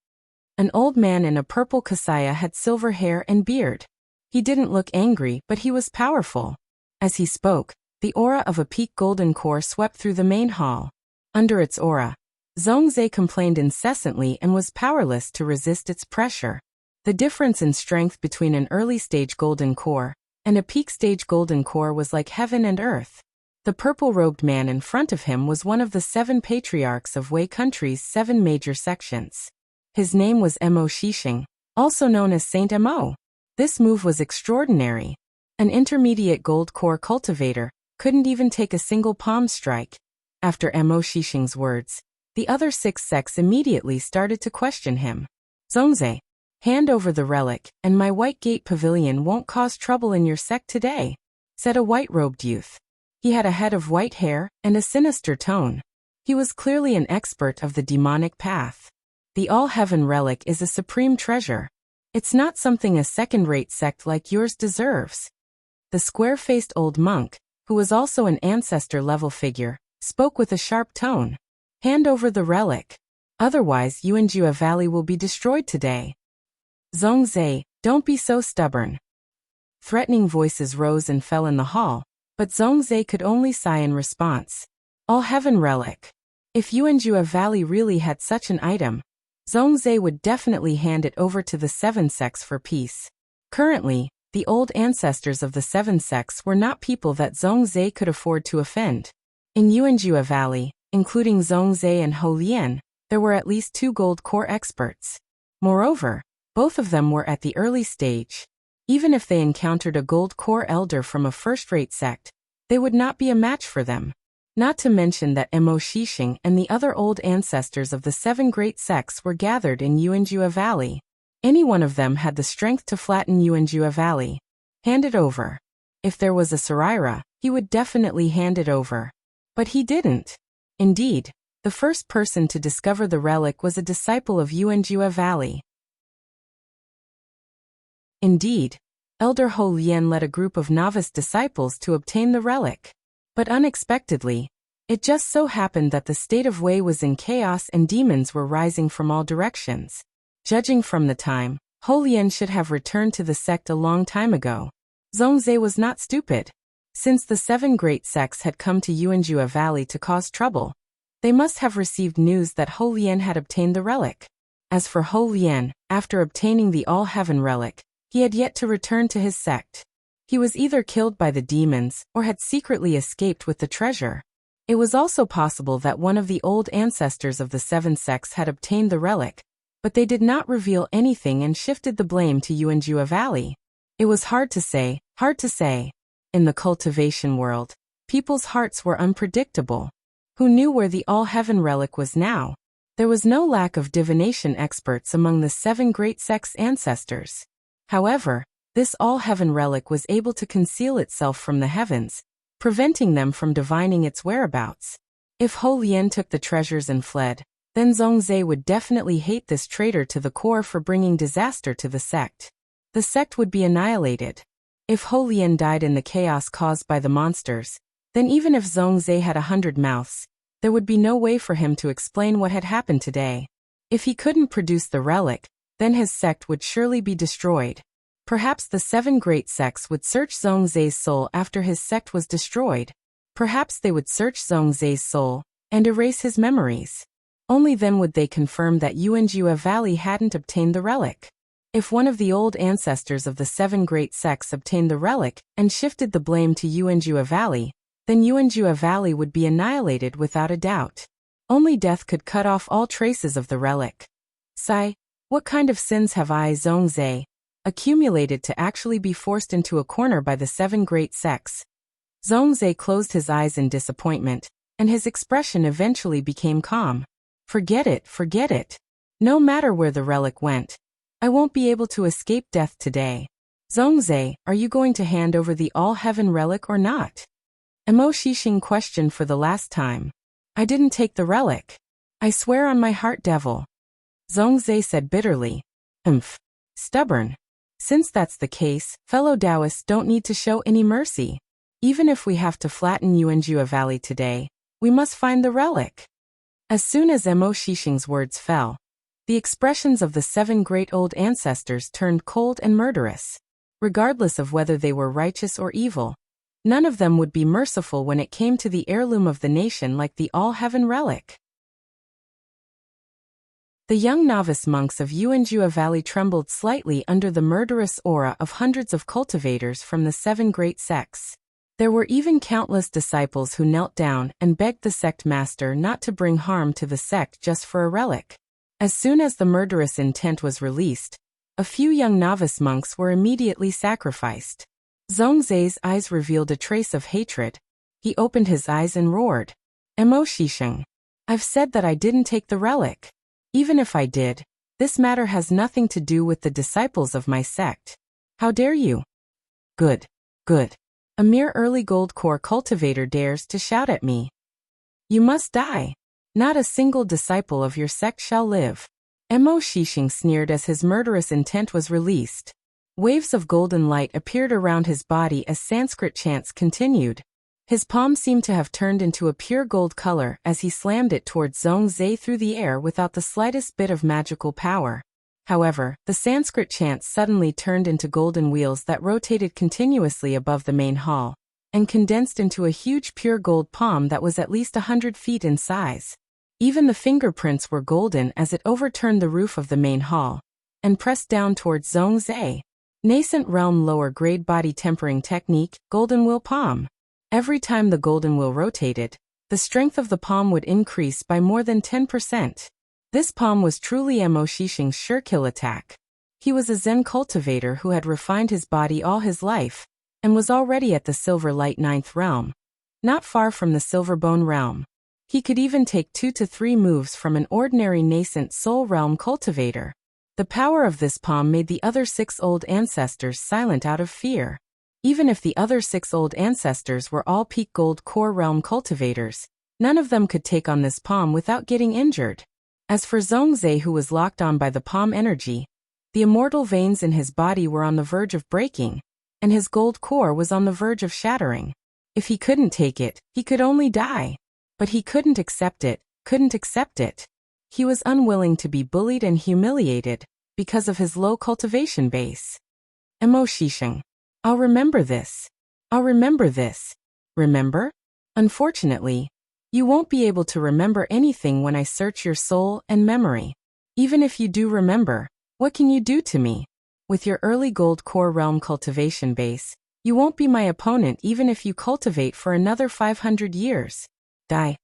An old man in a purple kasaya had silver hair and beard. He didn't look angry, but he was powerful. As he spoke, the aura of a peak golden core swept through the main hall. Under its aura, Zhongzhe complained incessantly and was powerless to resist its pressure. The difference in strength between an early-stage golden core and a peak-stage golden core was like heaven and earth. The purple-robed man in front of him was one of the 7 patriarchs of Wei country's 7 major sections. His name was Mo Shixing, also known as Saint Mo. This move was extraordinary. An intermediate gold core cultivator couldn't even take a single palm strike. After Mo Shixing's words, the other 6 sects immediately started to question him. Zhongzhe, hand over the relic, and my White Gate Pavilion won't cause trouble in your sect today, said a white-robed youth. He had a head of white hair and a sinister tone. He was clearly an expert of the demonic path. The All-Heaven Relic is a supreme treasure. It's not something a second-rate sect like yours deserves. The square-faced old monk, who was also an ancestor-level figure, spoke with a sharp tone. Hand over the relic. Otherwise Yuanjua Valley will be destroyed today. Zhongzhe, don't be so stubborn. Threatening voices rose and fell in the hall, but Zhongzhe could only sigh in response. All-Heaven Relic. If Yuanjua Valley really had such an item, Zhongzhe would definitely hand it over to the seven sects for peace. Currently, the old ancestors of the seven sects were not people that Zhongzhe could afford to offend. In Yuanjua Valley, including Zhongzhe and Hou Lian, there were at least 2 gold core experts. Moreover, both of them were at the early stage. Even if they encountered a gold core elder from a first-rate sect, they would not be a match for them. Not to mention that Mo Shixing and the other old ancestors of the 7 great sects were gathered in Yuanjua Valley. Any one of them had the strength to flatten Yuanjua Valley. Hand it over. If there was a Saraira, he would definitely hand it over. But he didn't. Indeed, the first person to discover the relic was a disciple of Yuanjua Valley. Indeed, Elder Hou Lian led a group of novice disciples to obtain the relic. But unexpectedly, it just so happened that the state of Wei was in chaos and demons were rising from all directions. Judging from the time, Hou Lian should have returned to the sect a long time ago. Zhongzhe was not stupid. Since the 7 great sects had come to Yuanjua Valley to cause trouble, they must have received news that Hou Lian had obtained the relic. As for Hou Lian, after obtaining the All-Heaven Relic, he had yet to return to his sect. He was either killed by the demons or had secretly escaped with the treasure. It was also possible that one of the old ancestors of the 7 sects had obtained the relic, but they did not reveal anything and shifted the blame to Yuanjua Valley. It was hard to say. In the cultivation world, people's hearts were unpredictable. Who knew where the All-Heaven Relic was now? There was no lack of divination experts among the 7 great sects' ancestors. However, this All-Heaven Relic was able to conceal itself from the heavens, preventing them from divining its whereabouts. If Hou Lian took the treasures and fled, then Zhongzhe would definitely hate this traitor to the core for bringing disaster to the sect. The sect would be annihilated. If Hou Lian died in the chaos caused by the monsters, then even if Zhongzhe had 100 mouths, there would be no way for him to explain what had happened today. If he couldn't produce the relic, then his sect would surely be destroyed. Perhaps the 7 great sects would search Zhongzhe's soul after his sect was destroyed. Perhaps they would search Zhongzhe's soul and erase his memories. Only then would they confirm that Yuanjua Valley hadn't obtained the relic. If one of the old ancestors of the 7 great sects obtained the relic and shifted the blame to Yuanjua Valley, then Yuanjua Valley would be annihilated without a doubt. Only death could cut off all traces of the relic. Sigh, what kind of sins have I, Zhongzhe, accumulated to actually be forced into a corner by the 7 great sects? Zhongzhe closed his eyes in disappointment, and his expression eventually became calm. Forget it. No matter where the relic went, I won't be able to escape death today. Zhongzhe, are you going to hand over the All-Heaven Relic or not? Mo Shixing questioned for the last time. I didn't take the relic. I swear on my heart, devil. Zhongzhe said bitterly. Stubborn. Since that's the case, fellow Taoists don't need to show any mercy. Even if we have to flatten Yuanjua Valley today, we must find the relic. As soon as Mo Shixing's words fell, the expressions of the 7 great old ancestors turned cold and murderous. Regardless of whether they were righteous or evil, none of them would be merciful when it came to the heirloom of the nation like the All-Heaven Relic. The young novice monks of Yuanjua Valley trembled slightly under the murderous aura of hundreds of cultivators from the 7 great sects. There were even countless disciples who knelt down and begged the sect master not to bring harm to the sect just for a relic. As soon as the murderous intent was released, a few young novice monks were immediately sacrificed. Zhongzhe's eyes revealed a trace of hatred. He opened his eyes and roared. Mo Shixing, I've said that I didn't take the relic. Even if I did, this matter has nothing to do with the disciples of my sect. How dare you? Good. A mere early gold core cultivator dares to shout at me. You must die. Not a single disciple of your sect shall live. Mo Shishing sneered as his murderous intent was released. Waves of golden light appeared around his body as Sanskrit chants continued. His palm seemed to have turned into a pure gold color as he slammed it towards Zhongzhe through the air without the slightest bit of magical power. However, the Sanskrit chants suddenly turned into golden wheels that rotated continuously above the main hall, and condensed into a huge pure gold palm that was at least 100 feet in size. Even the fingerprints were golden as it overturned the roof of the main hall, and pressed down towards Zhongzhe. Nascent realm lower grade body tempering technique, golden wheel palm. Every time the golden wheel rotated, the strength of the palm would increase by more than 10%. This palm was truly Mo Shishing's sure kill attack. He was a Zen cultivator who had refined his body all his life, and was already at the Silver Light 9th realm, not far from the Silver Bone realm. He could even take 2 to 3 moves from an ordinary nascent soul realm cultivator. The power of this palm made the other 6 old ancestors silent out of fear. Even if the other 6 old ancestors were all peak gold core realm cultivators, none of them could take on this palm without getting injured. As for Zhongzhe, who was locked on by the palm energy, the immortal veins in his body were on the verge of breaking, and his gold core was on the verge of shattering. If he couldn't take it, he could only die. But he couldn't accept it, couldn't accept it. He was unwilling to be bullied and humiliated because of his low cultivation base. Mo Shishing. I'll remember this. I'll remember this. Remember? Unfortunately, you won't be able to remember anything when I search your soul and memory. Even if you do remember, what can you do to me? With your early gold core realm cultivation base, you won't be my opponent even if you cultivate for another 500 years. Die.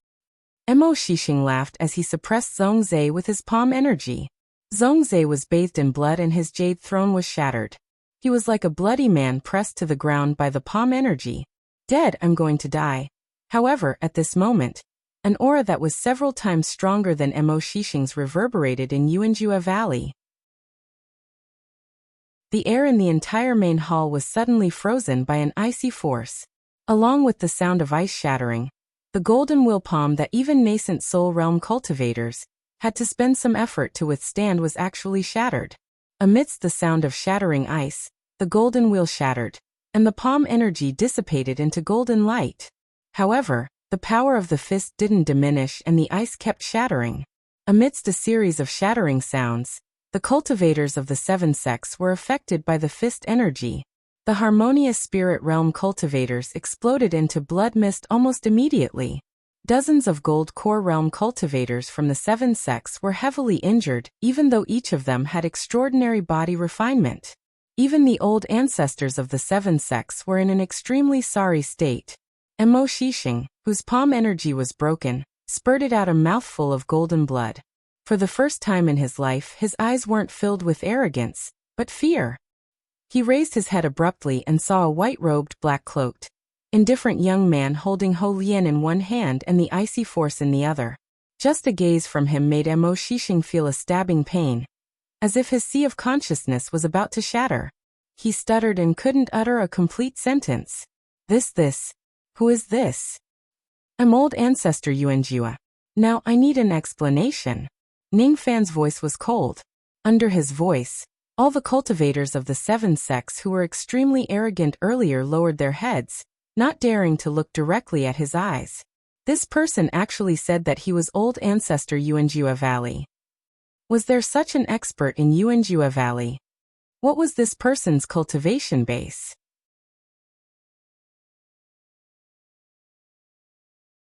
Mo Shishing laughed as he suppressed Zhongzhe with his palm energy. Zhongzhe was bathed in blood and his jade throne was shattered. He was like a bloody man pressed to the ground by the palm energy. Dead, I'm going to die. However, at this moment, an aura that was several times stronger than Mo Shishing's reverberated in Yuanjua Valley. The air in the entire main hall was suddenly frozen by an icy force. Along with the sound of ice shattering, the golden wheel palm that even nascent soul realm cultivators had to spend some effort to withstand was actually shattered. Amidst the sound of shattering ice, the golden wheel shattered, and the palm energy dissipated into golden light. However, the power of the fist didn't diminish and the ice kept shattering. Amidst a series of shattering sounds, the cultivators of the 7 sects were affected by the fist energy. The harmonious spirit realm cultivators exploded into blood mist almost immediately. Dozens of gold core realm cultivators from the 7 sects were heavily injured, even though each of them had extraordinary body refinement. Even the old ancestors of the 7 sects were in an extremely sorry state. Mo Shishing, whose palm energy was broken, spurted out a mouthful of golden blood. For the first time in his life, his eyes weren't filled with arrogance, but fear. He raised his head abruptly and saw a white-robed, black-cloaked, indifferent young man holding Ho Lian in one hand and the icy force in the other. Just a gaze from him made Mo Shishing feel a stabbing pain, as if his sea of consciousness was about to shatter. He stuttered and couldn't utter a complete sentence. Who is this? I'm old ancestor Yuanjua. Now I need an explanation. Ning Fan's voice was cold. Under his voice, all the cultivators of the 7 sects who were extremely arrogant earlier lowered their heads, not daring to look directly at his eyes. This person actually said that he was old ancestor Yuanjua Valley. Was there such an expert in Yuanjua Valley? What was this person's cultivation base?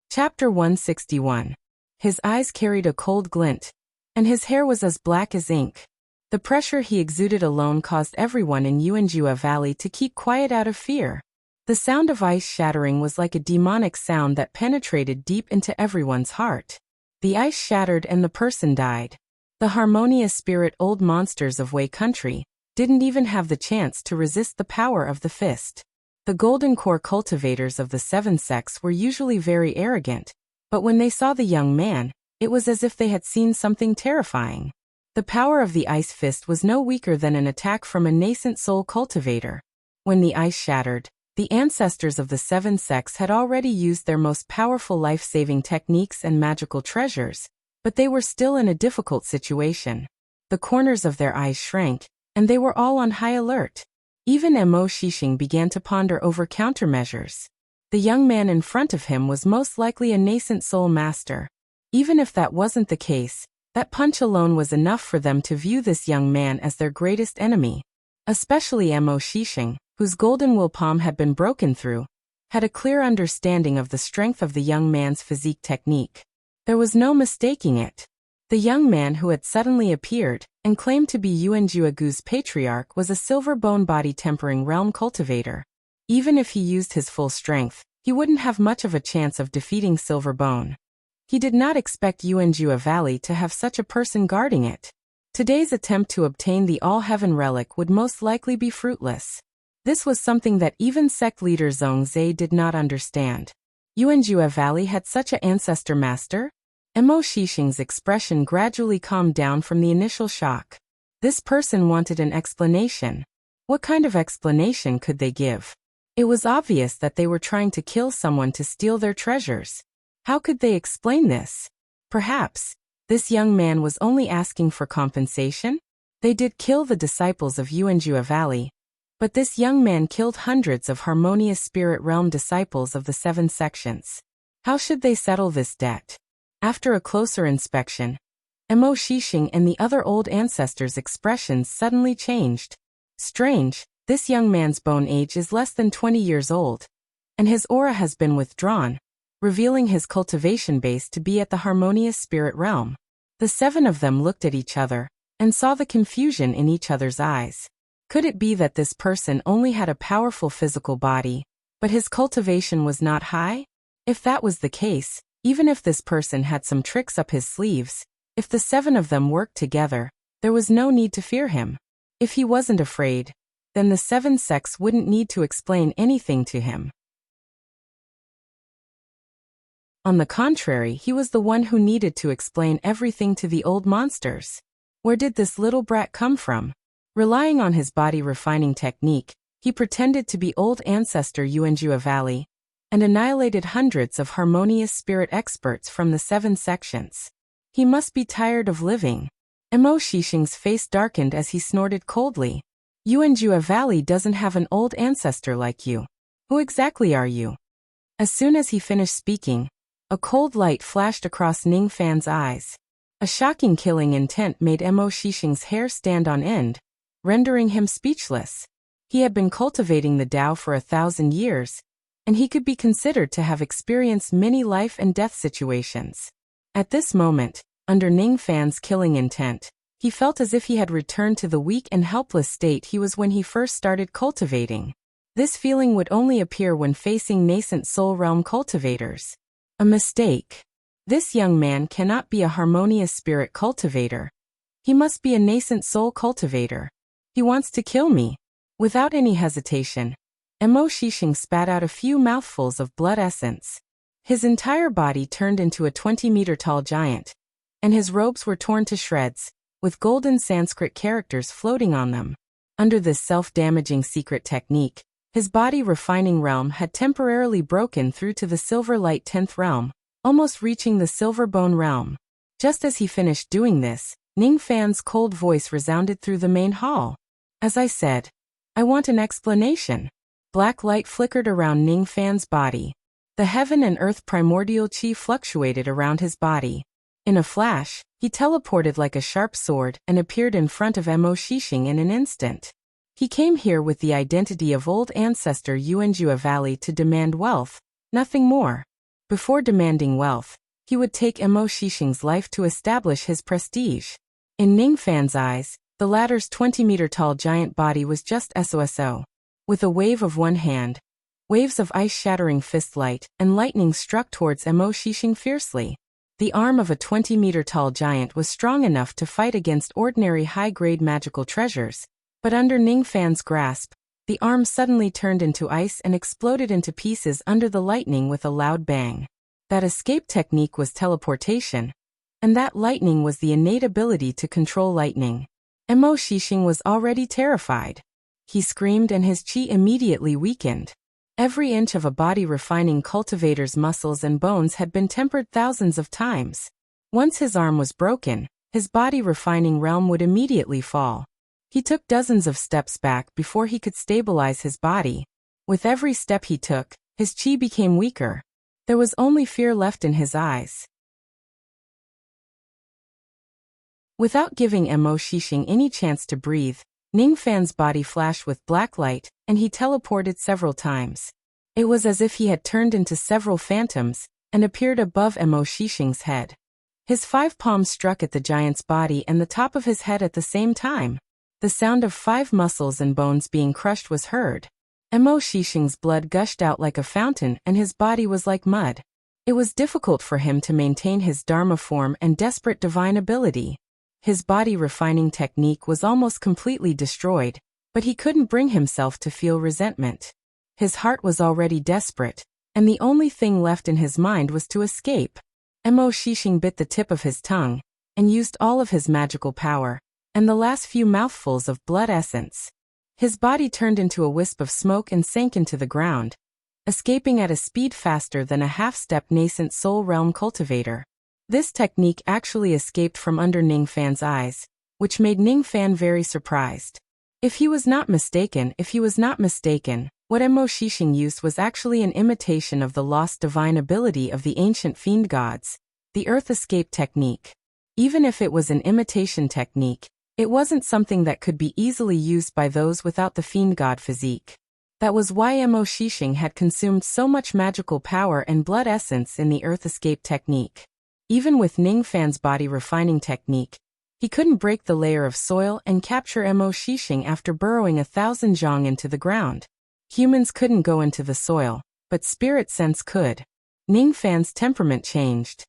Chapter 161. His eyes carried a cold glint, and his hair was as black as ink. The pressure he exuded alone caused everyone in Yuanjua Valley to keep quiet out of fear. The sound of ice shattering was like a demonic sound that penetrated deep into everyone's heart. The ice shattered and the person died. The harmonious spirit old monsters of Wei country didn't even have the chance to resist the power of the fist. The golden core cultivators of the 7 sects were usually very arrogant, but when they saw the young man, it was as if they had seen something terrifying. The power of the ice fist was no weaker than an attack from a nascent soul cultivator. When the ice shattered, The ancestors of the seven sects had already used their most powerful life-saving techniques and magical treasures, but they were still in a difficult situation. The corners of their eyes shrank, and they were all on high alert. Even Mo Shishing began to ponder over countermeasures. The young man in front of him was most likely a nascent soul master. Even if that wasn't the case, that punch alone was enough for them to view this young man as their greatest enemy. Especially Mo Shishing, whose golden will palm had been broken through, had a clear understanding of the strength of the young man's physique technique. There was no mistaking it. The young man who had suddenly appeared and claimed to be Yuanjuagu's patriarch was a silver bone body tempering realm cultivator. Even if he used his full strength, he wouldn't have much of a chance of defeating Silver Bone. He did not expect Yuanjua Valley to have such a person guarding it. Today's attempt to obtain the All-Heaven relic would most likely be fruitless. This was something that even sect leader Zhongzhe did not understand. Yuanjua Valley had such an ancestor master? Mo Shishing's expression gradually calmed down from the initial shock. This person wanted an explanation. What kind of explanation could they give? It was obvious that they were trying to kill someone to steal their treasures. How could they explain this? Perhaps this young man was only asking for compensation? They did kill the disciples of Yuanjua Valley, but this young man killed hundreds of harmonious spirit realm disciples of the seven sections. How should they settle this debt? After a closer inspection, Mo Shishing and the other old ancestors' expressions suddenly changed. Strange. This young man's bone age is less than 20 years old, and his aura has been withdrawn, revealing his cultivation base to be at the harmonious spirit realm. The seven of them looked at each other and saw the confusion in each other's eyes. Could it be that this person only had a powerful physical body, but his cultivation was not high? If that was the case, even if this person had some tricks up his sleeves, if the seven of them worked together, there was no need to fear him. If he wasn't afraid, then the seven sects wouldn't need to explain anything to him. On the contrary, he was the one who needed to explain everything to the old monsters. Where did this little brat come from? Relying on his body refining technique, he pretended to be old ancestor Yuanjua Valley, and annihilated hundreds of harmonious spirit experts from the seven sections. He must be tired of living. Mo Shishing's face darkened as he snorted coldly. Yuanjua Valley doesn't have an old ancestor like you. Who exactly are you? As soon as he finished speaking, a cold light flashed across Ning Fan's eyes. A shocking killing intent made Mo Shishing's hair stand on end, rendering him speechless. He had been cultivating the Tao for 1,000 years, and he could be considered to have experienced many life and death situations. At this moment, under Ning Fan's killing intent, he felt as if he had returned to the weak and helpless state he was when he first started cultivating. This feeling would only appear when facing nascent soul realm cultivators. A mistake. This young man cannot be a harmonious spirit cultivator. He must be a nascent soul cultivator. He wants to kill me. Without any hesitation, Mo Shishing spat out a few mouthfuls of blood essence. His entire body turned into a 20-meter-tall giant, and his robes were torn to shreds, with golden Sanskrit characters floating on them. Under this self-damaging secret technique, his body refining realm had temporarily broken through to the silver light 10th realm, almost reaching the silver bone realm. Just as he finished doing this, Ning Fan's cold voice resounded through the main hall. As I said, I want an explanation. Black light flickered around Ning Fan's body. The heaven and earth primordial chi fluctuated around his body. In a flash, he teleported like a sharp sword and appeared in front of Mo Shishing in an instant. He came here with the identity of old ancestor Yuanjua Valley to demand wealth, nothing more. Before demanding wealth, he would take Mo Shishing's life to establish his prestige. In Ning Fan's eyes, the latter's 20-meter-tall giant body was just SOSO. With a wave of one hand, waves of ice-shattering fist light and lightning struck towards Mo Shishing fiercely. The arm of a 20-meter-tall giant was strong enough to fight against ordinary high-grade magical treasures, but under Ning Fan's grasp, the arm suddenly turned into ice and exploded into pieces under the lightning with a loud bang. That escape technique was teleportation, and that lightning was the innate ability to control lightning. Mo Shishing was already terrified. He screamed and his chi immediately weakened. Every inch of a body-refining cultivator's muscles and bones had been tempered thousands of times. Once his arm was broken, his body-refining realm would immediately fall. He took dozens of steps back before he could stabilize his body. With every step he took, his chi became weaker. There was only fear left in his eyes. Without giving Mo Shishing any chance to breathe, Ning Fan's body flashed with black light, and he teleported several times. It was as if he had turned into several phantoms, and appeared above Mo Shishing's head. His 5 palms struck at the giant's body and the top of his head at the same time. The sound of 5 muscles and bones being crushed was heard. Mo Shishing's blood gushed out like a fountain and his body was like mud. It was difficult for him to maintain his Dharma form and desperate divine ability. His body-refining technique was almost completely destroyed, but he couldn't bring himself to feel resentment. His heart was already desperate, and the only thing left in his mind was to escape. Mo Shishing bit the tip of his tongue, and used all of his magical power, and the last few mouthfuls of blood essence. His body turned into a wisp of smoke and sank into the ground, escaping at a speed faster than a half-step nascent soul realm cultivator. This technique actually escaped from under Ning Fan's eyes, which made Ning Fan very surprised. If he was not mistaken, what Mo Shishing used was actually an imitation of the lost divine ability of the ancient fiend gods, the earth escape technique. Even if it was an imitation technique, it wasn't something that could be easily used by those without the fiend god physique. That was why Mo Shishing had consumed so much magical power and blood essence in the earth escape technique. Even with Ning Fan's body refining technique, he couldn't break the layer of soil and capture Mo Shishing after burrowing 1,000 zhang into the ground. Humans couldn't go into the soil, but spirit sense could. Ning Fan's temperament changed.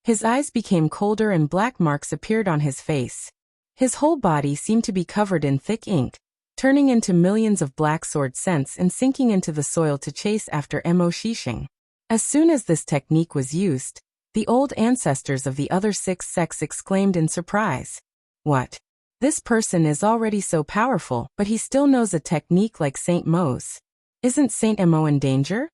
His eyes became colder and black marks appeared on his face. His whole body seemed to be covered in thick ink, turning into millions of black sword scents and sinking into the soil to chase after Mo Shishing. As soon as this technique was used, the old ancestors of the other 6 sects exclaimed in surprise. What? This person is already so powerful, but he still knows a technique like Saint Mo's. Isn't Saint Mo in danger?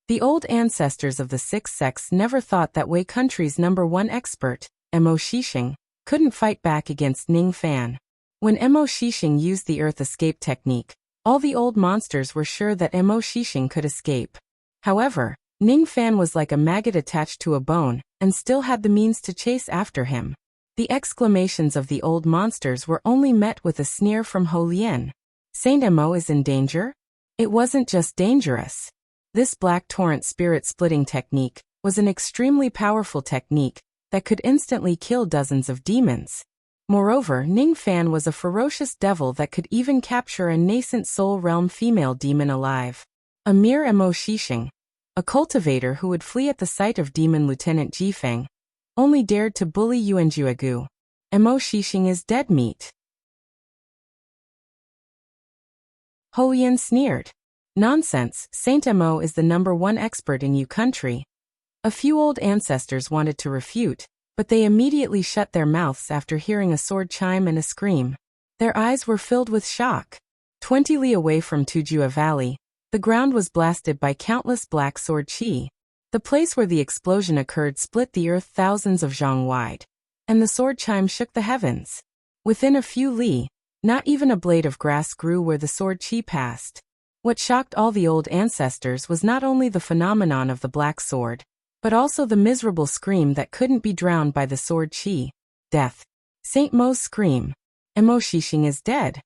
The old ancestors of the 6 sects never thought that Wei country's #1 expert, Mo Shishing, couldn't fight back against Ning Fan. When Mo Shishing used the earth escape technique, all the old monsters were sure that Mo Shishing could escape. However, Ning Fan was like a maggot attached to a bone, and still had the means to chase after him. The exclamations of the old monsters were only met with a sneer from Ho Lian. Saint Mo is in danger? It wasn't just dangerous. This black torrent spirit-splitting technique was an extremely powerful technique that could instantly kill dozens of demons. Moreover, Ning Fan was a ferocious devil that could even capture a nascent soul realm female demon alive. A mere Mo Shishing, a cultivator who would flee at the sight of demon Lieutenant Jifeng, only dared to bully Yuanjuagu. Mo Shishing is dead meat. Ho Lian sneered. Nonsense, Saint Mo is the #1 expert in Yu country. A few old ancestors wanted to refute, but they immediately shut their mouths after hearing a sword chime and a scream. Their eyes were filled with shock. 20 li away from Tujua Valley, the ground was blasted by countless black sword chi. The place where the explosion occurred split the earth thousands of zhang wide, and the sword chime shook the heavens. Within a few li, not even a blade of grass grew where the sword chi passed. What shocked all the old ancestors was not only the phenomenon of the black sword, but also the miserable scream that couldn't be drowned by the sword chi. Death. Saint Mo's scream. Mo Shishing is dead.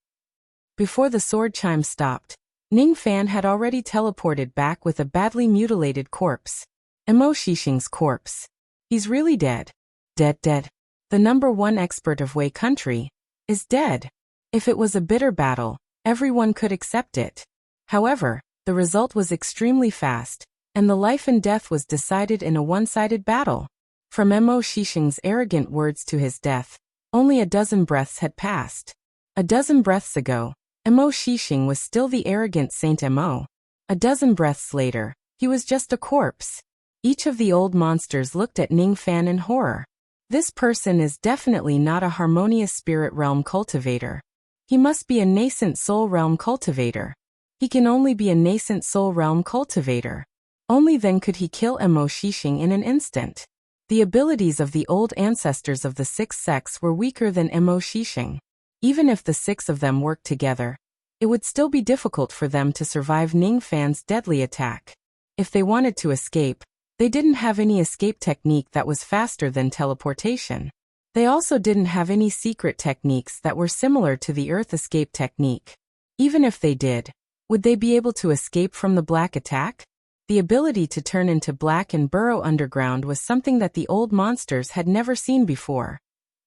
Before the sword chime stopped, Ning Fan had already teleported back with a badly mutilated corpse. Mo Shishing's corpse. He's really dead. Dead. The #1 expert of Wei country is dead. If it was a bitter battle, everyone could accept it. However, the result was extremely fast, and the life and death was decided in a one-sided battle. From Mo Shishing's arrogant words to his death, only a dozen breaths had passed. A dozen breaths ago, Mo Shishing was still the arrogant Saint Mo. A dozen breaths later, he was just a corpse. Each of the old monsters looked at Ning Fan in horror. This person is definitely not a harmonious spirit realm cultivator. He must be a nascent soul realm cultivator. He can only be a nascent soul realm cultivator. Only then could he kill Mo Shishing in an instant. The abilities of the old ancestors of the sixth sex were weaker than Mo Shishing. Even if the six of them worked together, it would still be difficult for them to survive Ning Fan's deadly attack. If they wanted to escape, they didn't have any escape technique that was faster than teleportation. They also didn't have any secret techniques that were similar to the Earth escape technique. Even if they did, would they be able to escape from the black attack? The ability to turn into black and burrow underground was something that the old monsters had never seen before.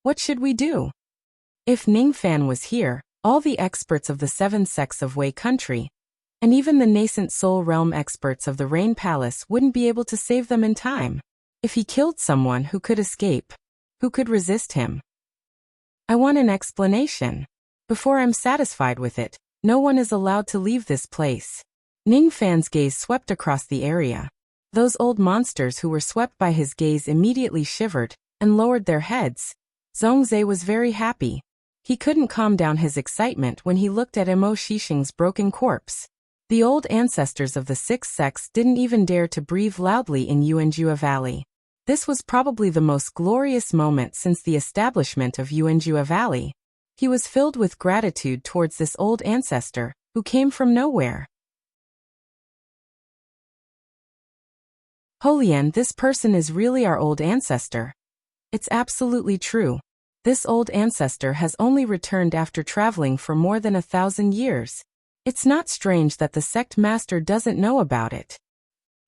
What should we do? If Ning Fan was here, all the experts of the seven sects of Wei country, and even the nascent soul realm experts of the Rain Palace wouldn't be able to save them in time. If he killed someone who could escape, who could resist him? I want an explanation. Before I'm satisfied with it, no one is allowed to leave this place. Ning Fan's gaze swept across the area. Those old monsters who were swept by his gaze immediately shivered and lowered their heads. Zhongzhe was very happy. He couldn't calm down his excitement when he looked at Mo Shishing's broken corpse. The old ancestors of the sixth sex didn't even dare to breathe loudly in Yuanjua Valley. This was probably the most glorious moment since the establishment of Yuanjua Valley. He was filled with gratitude towards this old ancestor, who came from nowhere. Holian, this person is really our old ancestor. It's absolutely true. This old ancestor has only returned after traveling for more than 1,000 years. It's not strange that the sect master doesn't know about it.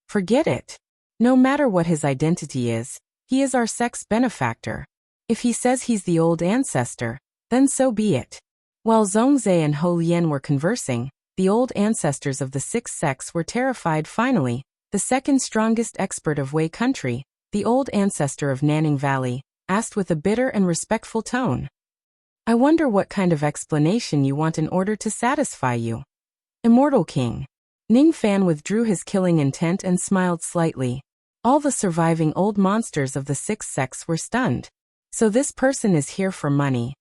Forget it. No matter what his identity is, he is our sect's benefactor. If he says he's the old ancestor, then so be it. While Zhongzhe and Holian were conversing, the old ancestors of the sixth sex were terrified. Finally, the second strongest expert of Wei country, the old ancestor of Nanning Valley, asked with a bitter and respectful tone. I wonder what kind of explanation you want in order to satisfy you. Immortal King. Ning Fan withdrew his killing intent and smiled slightly. All the surviving old monsters of the sixth sex were stunned. So this person is here for money.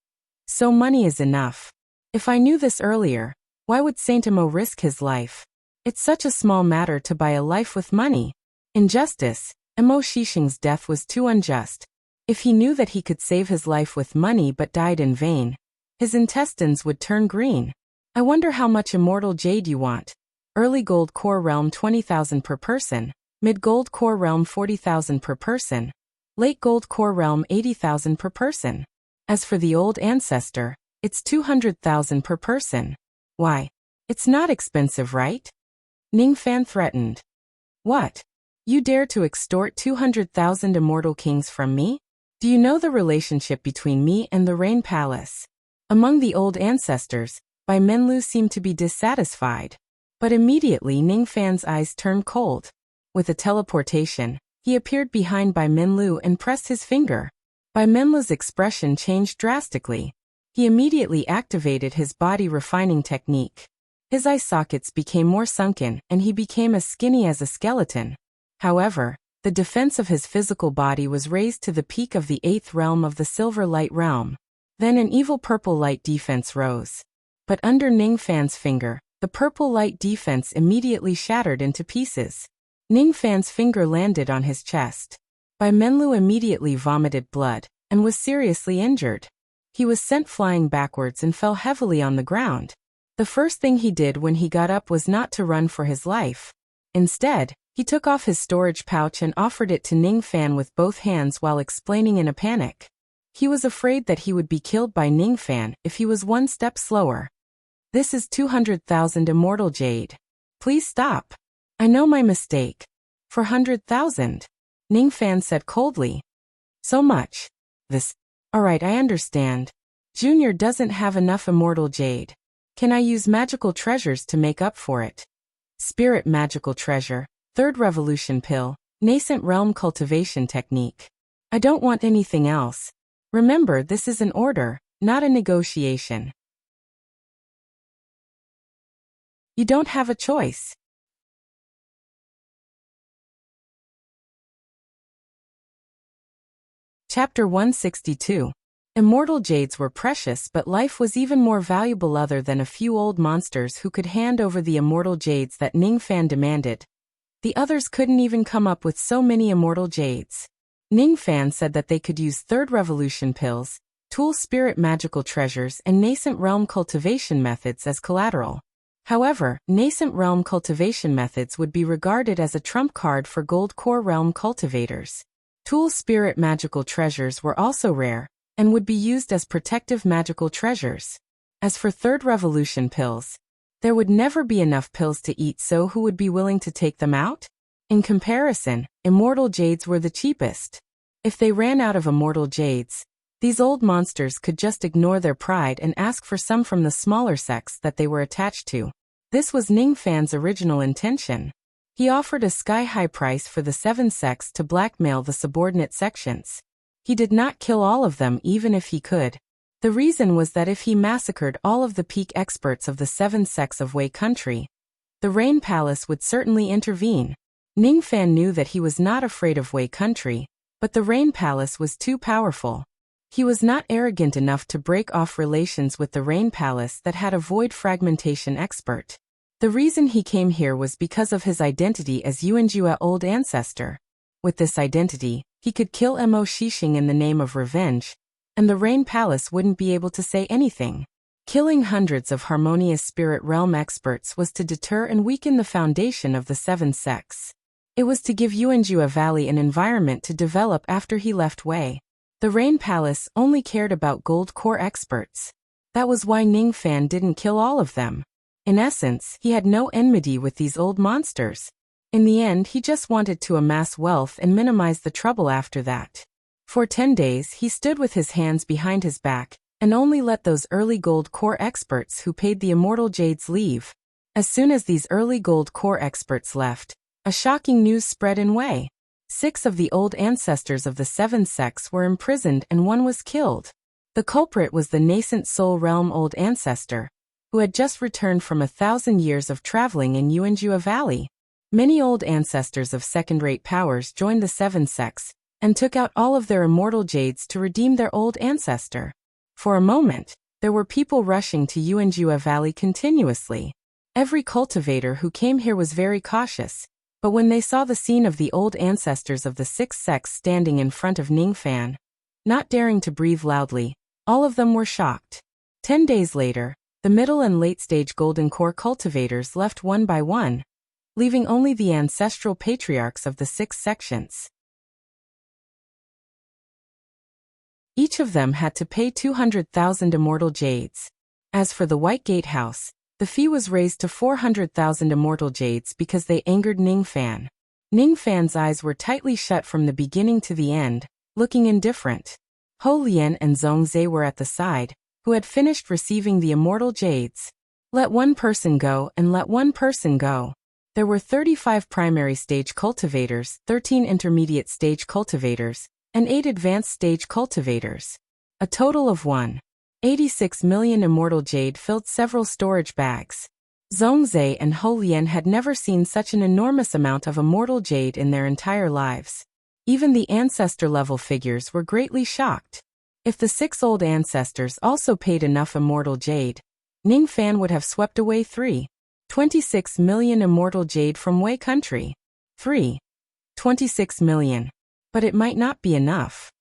So money is enough. If I knew this earlier, why would Saint Mo risk his life? It's such a small matter to buy a life with money. Injustice. Mo Shishing's death was too unjust. If he knew that he could save his life with money but died in vain, his intestines would turn green. I wonder how much immortal jade you want. Early gold core realm 20,000 per person, mid gold core realm 40,000 per person, late gold core realm 80,000 per person. As for the old ancestor, it's 200,000 per person. Why? It's not expensive, right? Ning Fan threatened. What? You dare to extort 200,000 immortal kings from me? Do you know the relationship between me and the Rain Palace? Among the old ancestors, Bai Menlu seemed to be dissatisfied. But immediately Ning Fan's eyes turned cold. With a teleportation, he appeared behind Bai Menlu and pressed his finger. Bai Menlu's expression changed drastically. He immediately activated his body refining technique. His eye sockets became more sunken and he became as skinny as a skeleton. However, the defense of his physical body was raised to the peak of the 8th realm of the Silver Light realm. Then an evil purple light defense rose. But under Ning Fan's finger, the purple light defense immediately shattered into pieces. Ning Fan's finger landed on his chest. Bai Menlu immediately vomited blood and was seriously injured. He was sent flying backwards and fell heavily on the ground. The first thing he did when he got up was not to run for his life. Instead, he took off his storage pouch and offered it to Ning Fan with both hands while explaining in a panic. He was afraid that he would be killed by Ning Fan if he was one step slower. This is 200,000 immortal jade. Please stop. I know my mistake. 400,000. Ning Fan said coldly. So much. This. Alright, I understand. Junior doesn't have enough immortal jade. Can I use magical treasures to make up for it? Spirit magical treasure. Third revolution pill, nascent realm cultivation technique. I don't want anything else. Remember, this is an order, not a negotiation. You don't have a choice. Chapter 162. Immortal jades were precious, but life was even more valuable other than a few old monsters who could hand over the immortal jades that Ningfan demanded. The others couldn't even come up with so many immortal jades. Ningfan said that they could use third revolution pills, tool spirit magical treasures and nascent realm cultivation methods as collateral. However, nascent realm cultivation methods would be regarded as a trump card for gold core realm cultivators. Tool spirit magical treasures were also rare, and would be used as protective magical treasures. As for third revolution pills, there would never be enough pills to eat, so who would be willing to take them out? In comparison, immortal jades were the cheapest. If they ran out of immortal jades, these old monsters could just ignore their pride and ask for some from the smaller sects that they were attached to. This was Ningfan's original intention. He offered a sky-high price for the 7 sects to blackmail the subordinate sections. He did not kill all of them even if he could. The reason was that if he massacred all of the peak experts of the 7 sects of Wei country, the Rain Palace would certainly intervene. Ningfan knew that he was not afraid of Wei country, but the Rain Palace was too powerful. He was not arrogant enough to break off relations with the Rain Palace that had a void fragmentation expert. The reason he came here was because of his identity as Yuanjue old ancestor. With this identity, he could kill Mo Shixing in the name of revenge, and the Rain Palace wouldn't be able to say anything. Killing hundreds of harmonious spirit realm experts was to deter and weaken the foundation of the 7 sects. It was to give Yuanjue Valley an environment to develop after he left Wei. The Rain Palace only cared about gold core experts. That was why Ningfan didn't kill all of them. In essence, he had no enmity with these old monsters. In the end, he just wanted to amass wealth and minimize the trouble after that. For 10 days, he stood with his hands behind his back, and only let those early gold core experts who paid the immortal jades leave. As soon as these early gold core experts left, a shocking news spread in Wei. 6 of the old ancestors of the 7 sects were imprisoned and 1 was killed. The culprit was the nascent soul realm old ancestor, who had just returned from 1,000 years of traveling in Yuanjue Valley. Many old ancestors of second-rate powers joined the 7 sects, and took out all of their immortal jades to redeem their old ancestor. For a moment, there were people rushing to Yuanjue Valley continuously. Every cultivator who came here was very cautious, but when they saw the scene of the old ancestors of the 6 sects standing in front of Ningfan, not daring to breathe loudly, all of them were shocked. 10 days later, the middle and late-stage golden core cultivators left one by one, leaving only the ancestral patriarchs of the 6 sections. Each of them had to pay 200,000 immortal jades. As for the White Gatehouse, the fee was raised to 400,000 immortal jades because they angered Ningfan. Ningfan's eyes were tightly shut from the beginning to the end, looking indifferent. Ho Lian and Zhongzhe were at the side, who had finished receiving the immortal jades. Let one person go and let one person go. There were 35 primary stage cultivators, 13 intermediate stage cultivators, and 8 advanced stage cultivators. A total of 1.86 million immortal jade filled several storage bags. Zhongzhe and Ho Lian had never seen such an enormous amount of immortal jade in their entire lives. Even the ancestor-level figures were greatly shocked. If the 6 old ancestors also paid enough immortal jade, Ningfan would have swept away 3.26 million immortal jade from Wei country. 3.26 million. But it might not be enough.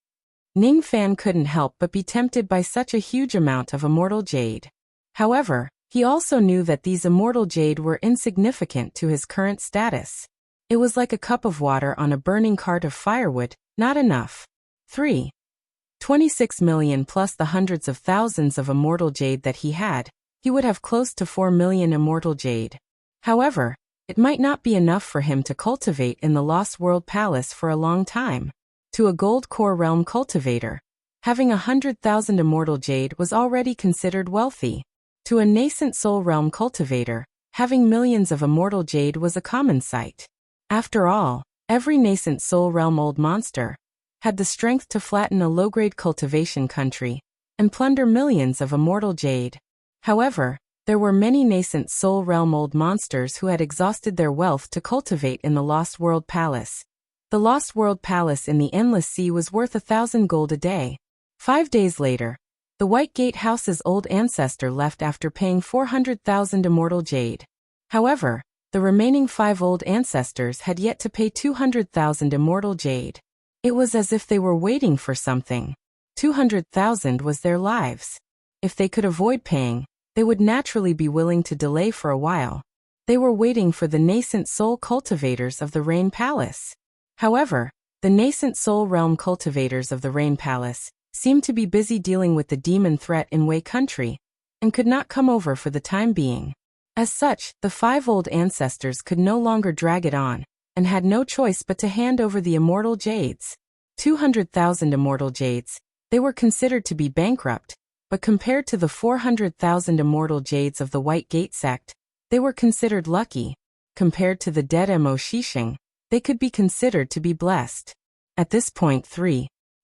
Ningfan couldn't help but be tempted by such a huge amount of immortal jade. However, he also knew that these immortal jade were insignificant to his current status. It was like a cup of water on a burning cart of firewood, not enough. 3.26 million plus the hundreds of thousands of immortal jade that he had, he would have close to 4 million immortal jade. However, it might not be enough for him to cultivate in the Lost World Palace for a long time. To a gold core realm cultivator, having 100,000 immortal jade was already considered wealthy. To a nascent soul realm cultivator, having millions of immortal jade was a common sight. After all, every nascent soul realm old monster had the strength to flatten a low-grade cultivation country and plunder millions of immortal jade. However, there were many nascent soul realm old monsters who had exhausted their wealth to cultivate in the Lost World Palace. The Lost World Palace in the Endless Sea was worth 1,000 gold a day. 5 days later, the White Gate House's old ancestor left after paying 400,000 immortal jade. However, the remaining 5 old ancestors had yet to pay 200,000 immortal jade. It was as if they were waiting for something. 200,000 was their lives. If they could avoid paying, they would naturally be willing to delay for a while. They were waiting for the nascent soul cultivators of the Rain Palace. However, the nascent soul realm cultivators of the Rain Palace seemed to be busy dealing with the demon threat in Wei country, and could not come over for the time being. As such, the 5 old ancestors could no longer drag it on, and had no choice but to hand over the immortal jades. 200,000 immortal jades, they were considered to be bankrupt, but compared to the 400,000 immortal jades of the White Gate sect, they were considered lucky. Compared to the dead Mo Shishing, they could be considered to be blessed. At this point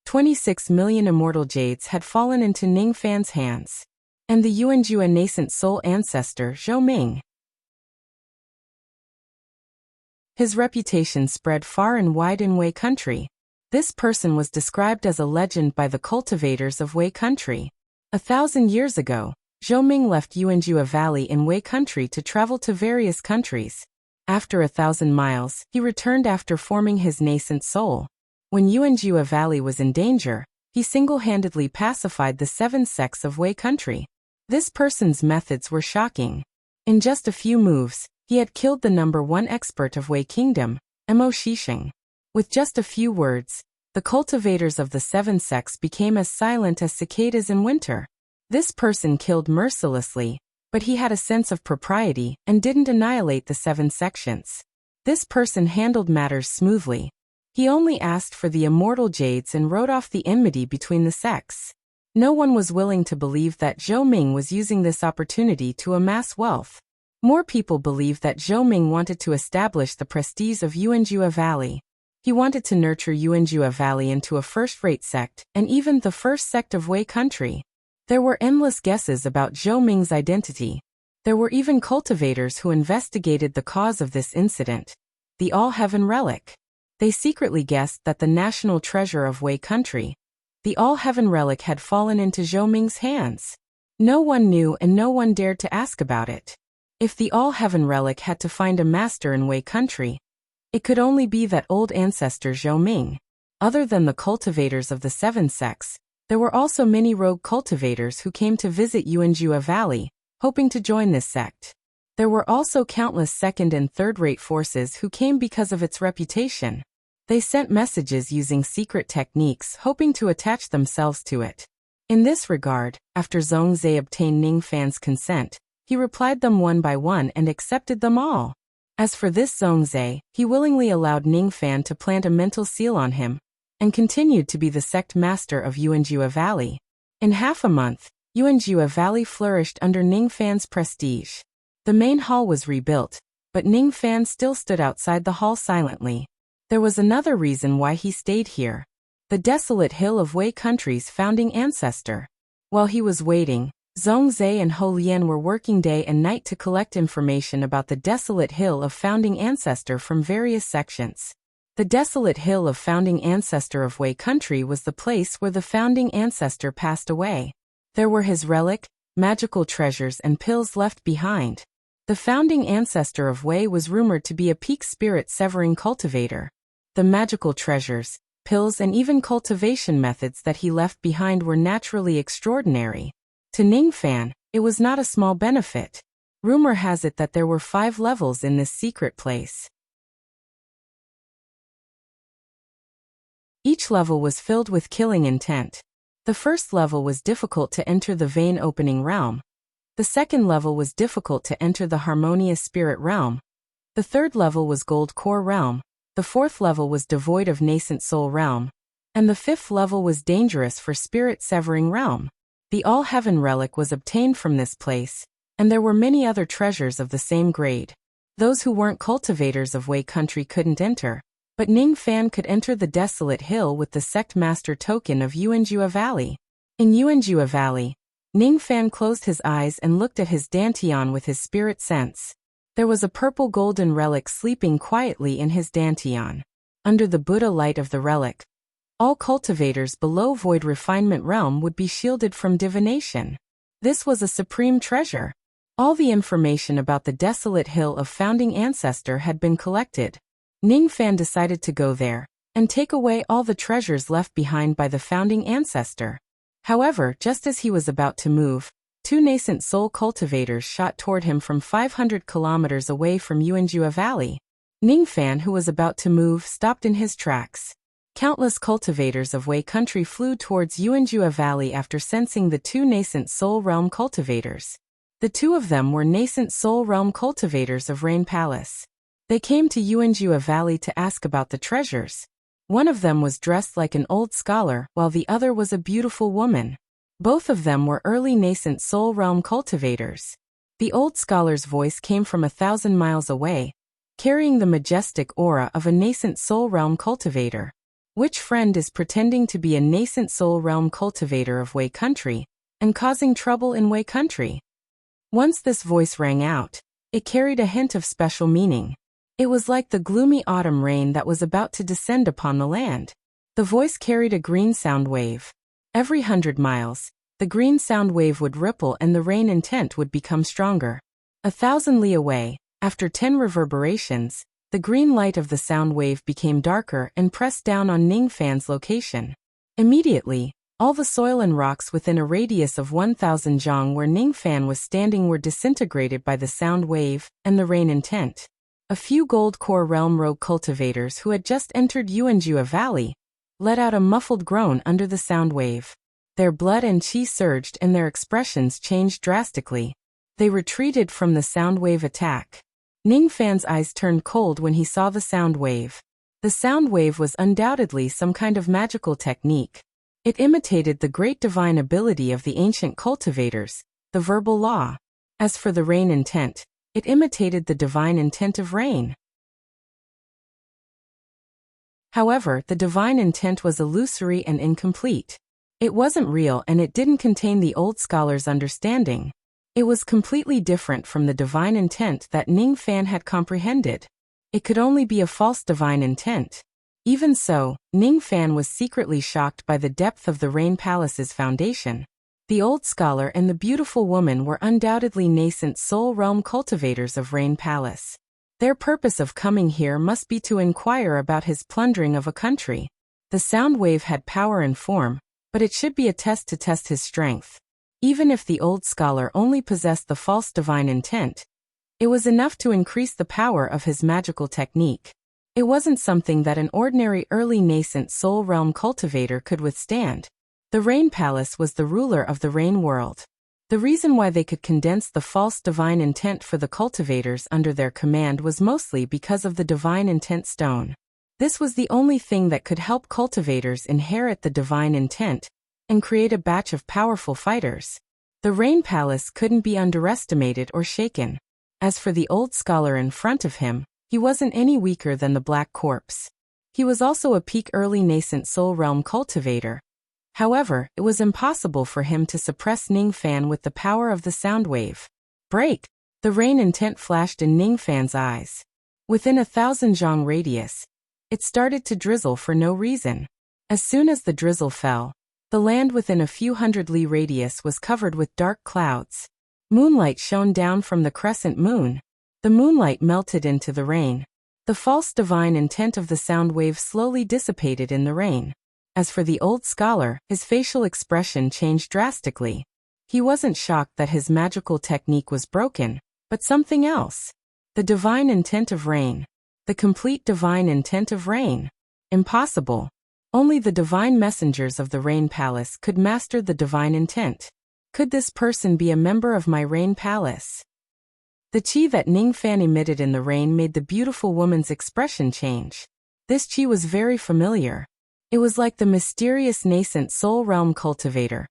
26 million immortal jades had fallen into Ning Fan's hands. And the Yuanjua nascent soul ancestor Zhou Ming. His reputation spread far and wide in Wei country. This person was described as a legend by the cultivators of Wei country. 1,000 years ago, Zhou Ming left Yuanjua Valley in Wei country to travel to various countries. After 1,000 miles, he returned after forming his nascent soul. When Yuanjua Valley was in danger, he single-handedly pacified the 7 sects of Wei country. This person's methods were shocking. In just a few moves, he had killed the #1 expert of Wei Kingdom, Mo Shishing. With just a few words, the cultivators of the 7 sects became as silent as cicadas in winter. This person killed mercilessly, but he had a sense of propriety and didn't annihilate the 7 sections. This person handled matters smoothly. He only asked for the immortal jades and wrote off the enmity between the sects. No one was willing to believe that Zhou Ming was using this opportunity to amass wealth. More people believed that Zhou Ming wanted to establish the prestige of Yuanjua Valley. He wanted to nurture Yuanjua Valley into a first-rate sect, and even the first sect of Wei country. There were endless guesses about Zhou Ming's identity. There were even cultivators who investigated the cause of this incident. The All-Heaven Relic. They secretly guessed that the national treasure of Wei country, the All-Heaven Relic, had fallen into Zhou Ming's hands. No one knew and no one dared to ask about it. If the All-Heaven Relic had to find a master in Wei country, it could only be that old ancestor Zhou Ming. Other than the cultivators of the 7 sects, there were also many rogue cultivators who came to visit Yuanjua Valley, hoping to join this sect. There were also countless second- and third-rate forces who came because of its reputation. They sent messages using secret techniques, hoping to attach themselves to it. In this regard, after Zhongzhe obtained Ning Fan's consent, he replied them one by one and accepted them all. As for this Zhongzhe, he willingly allowed Ning Fan to plant a mental seal on him, and continued to be the sect master of Yuanjua Valley. In half a month, Yuanjua Valley flourished under Ning Fan's prestige. The main hall was rebuilt, but Ning Fan still stood outside the hall silently. There was another reason why he stayed here. The desolate hill of Wei country's founding ancestor. While he was waiting, Zhongzhe and Hou Lian were working day and night to collect information about the desolate hill of founding ancestor from various sections. The desolate hill of founding ancestor of Wei country was the place where the founding ancestor passed away. There were his relic, magical treasures and pills left behind. The founding ancestor of Wei was rumored to be a peak spirit severing cultivator. The magical treasures, pills and even cultivation methods that he left behind were naturally extraordinary. To Ning Fan, it was not a small benefit. Rumor has it that there were 5 levels in this secret place. Each level was filled with killing intent. The first level was difficult to enter the vein opening realm. The second level was difficult to enter the harmonious spirit realm. The third level was gold core realm. The fourth level was devoid of nascent soul realm. And the fifth level was dangerous for spirit severing realm. The All-Heaven Relic was obtained from this place, and there were many other treasures of the same grade. Those who weren't cultivators of Wei country couldn't enter, but Ning Fan could enter the desolate hill with the sect master token of Yuanjua Valley. In Yuanjua Valley, Ning Fan closed his eyes and looked at his dantian with his spirit sense. There was a purple golden relic sleeping quietly in his dantian. Under the Buddha light of the relic, All cultivators below Void Refinement Realm would be shielded from divination. This was a supreme treasure. All the information about the desolate hill of Founding Ancestor had been collected. Ningfan decided to go there and take away all the treasures left behind by the Founding Ancestor. However, just as he was about to move, two nascent soul cultivators shot toward him from 500 kilometers away from Yuanjua Valley. Ningfan, who was about to move, stopped in his tracks. Countless cultivators of Wei country flew towards Yuanjua Valley after sensing the two nascent soul realm cultivators. The two of them were nascent soul realm cultivators of Rain Palace. They came to Yuanjua Valley to ask about the treasures. One of them was dressed like an old scholar, while the other was a beautiful woman. Both of them were early nascent soul realm cultivators. The old scholar's voice came from 1,000 miles away, carrying the majestic aura of a nascent soul realm cultivator. Which friend is pretending to be a nascent soul realm cultivator of Wei country and causing trouble in Wei country? Once this voice rang out, it carried a hint of special meaning. It was like the gloomy autumn rain that was about to descend upon the land. The voice carried a green sound wave. Every 100 miles, the green sound wave would ripple and the rain intent would become stronger. 1,000 li away, after 10 reverberations, the green light of the sound wave became darker and pressed down on Ningfan's location. Immediately, all the soil and rocks within a radius of 1,000 zhang where Ningfan was standing were disintegrated by the sound wave and the rain intent. A few gold core realm rogue cultivators who had just entered Yuanjua Valley let out a muffled groan under the sound wave. Their blood and qi surged and their expressions changed drastically. They retreated from the sound wave attack. Ningfan's eyes turned cold when he saw the sound wave. The sound wave was undoubtedly some kind of magical technique. It imitated the great divine ability of the ancient cultivators, the verbal law. As for the rain intent, it imitated the divine intent of rain. However, the divine intent was illusory and incomplete. It wasn't real and it didn't contain the old scholar's understanding. It was completely different from the divine intent that Ningfan had comprehended. It could only be a false divine intent. Even so, Ningfan was secretly shocked by the depth of the Rain Palace's foundation. The old scholar and the beautiful woman were undoubtedly nascent soul realm cultivators of Rain Palace. Their purpose of coming here must be to inquire about his plundering of a country. The sound wave had power and form, but it should be a test to test his strength. Even if the old scholar only possessed the false divine intent, it was enough to increase the power of his magical technique. It wasn't something that an ordinary early nascent soul realm cultivator could withstand. The Rain Palace was the ruler of the Rain world. The reason why they could condense the false divine intent for the cultivators under their command was mostly because of the divine intent stone. This was the only thing that could help cultivators inherit the divine intent and create a batch of powerful fighters. The Rain Palace couldn't be underestimated or shaken. As for the old scholar in front of him, he wasn't any weaker than the Black Corpse. He was also a peak early nascent soul realm cultivator. However, it was impossible for him to suppress Ningfan with the power of the sound wave. Break! The rain intent flashed in Ningfan's eyes. Within 1,000 zhang radius, it started to drizzle for no reason. As soon as the drizzle fell, the land within a few hundred li radius was covered with dark clouds. Moonlight shone down from the crescent moon. The moonlight melted into the rain. The false divine intent of the sound wave slowly dissipated in the rain. As for the old scholar, his facial expression changed drastically. He wasn't shocked that his magical technique was broken, but something else. The divine intent of rain. The complete divine intent of rain. Impossible. Only the divine messengers of the Rain Palace could master the divine intent. Could this person be a member of my Rain Palace? The qi that Ningfan emitted in the rain made the beautiful woman's expression change. This qi was very familiar. It was like the mysterious nascent soul realm cultivator,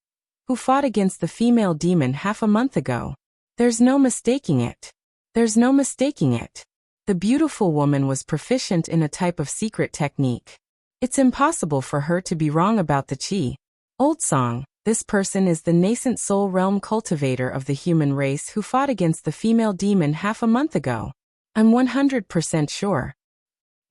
who fought against the female demon half a month ago. There's no mistaking it. There's no mistaking it. The beautiful woman was proficient in a type of secret technique. It's impossible for her to be wrong about the qi. Old song, this person is the nascent soul realm cultivator of the human race who fought against the female demon half a month ago. I'm 100% sure.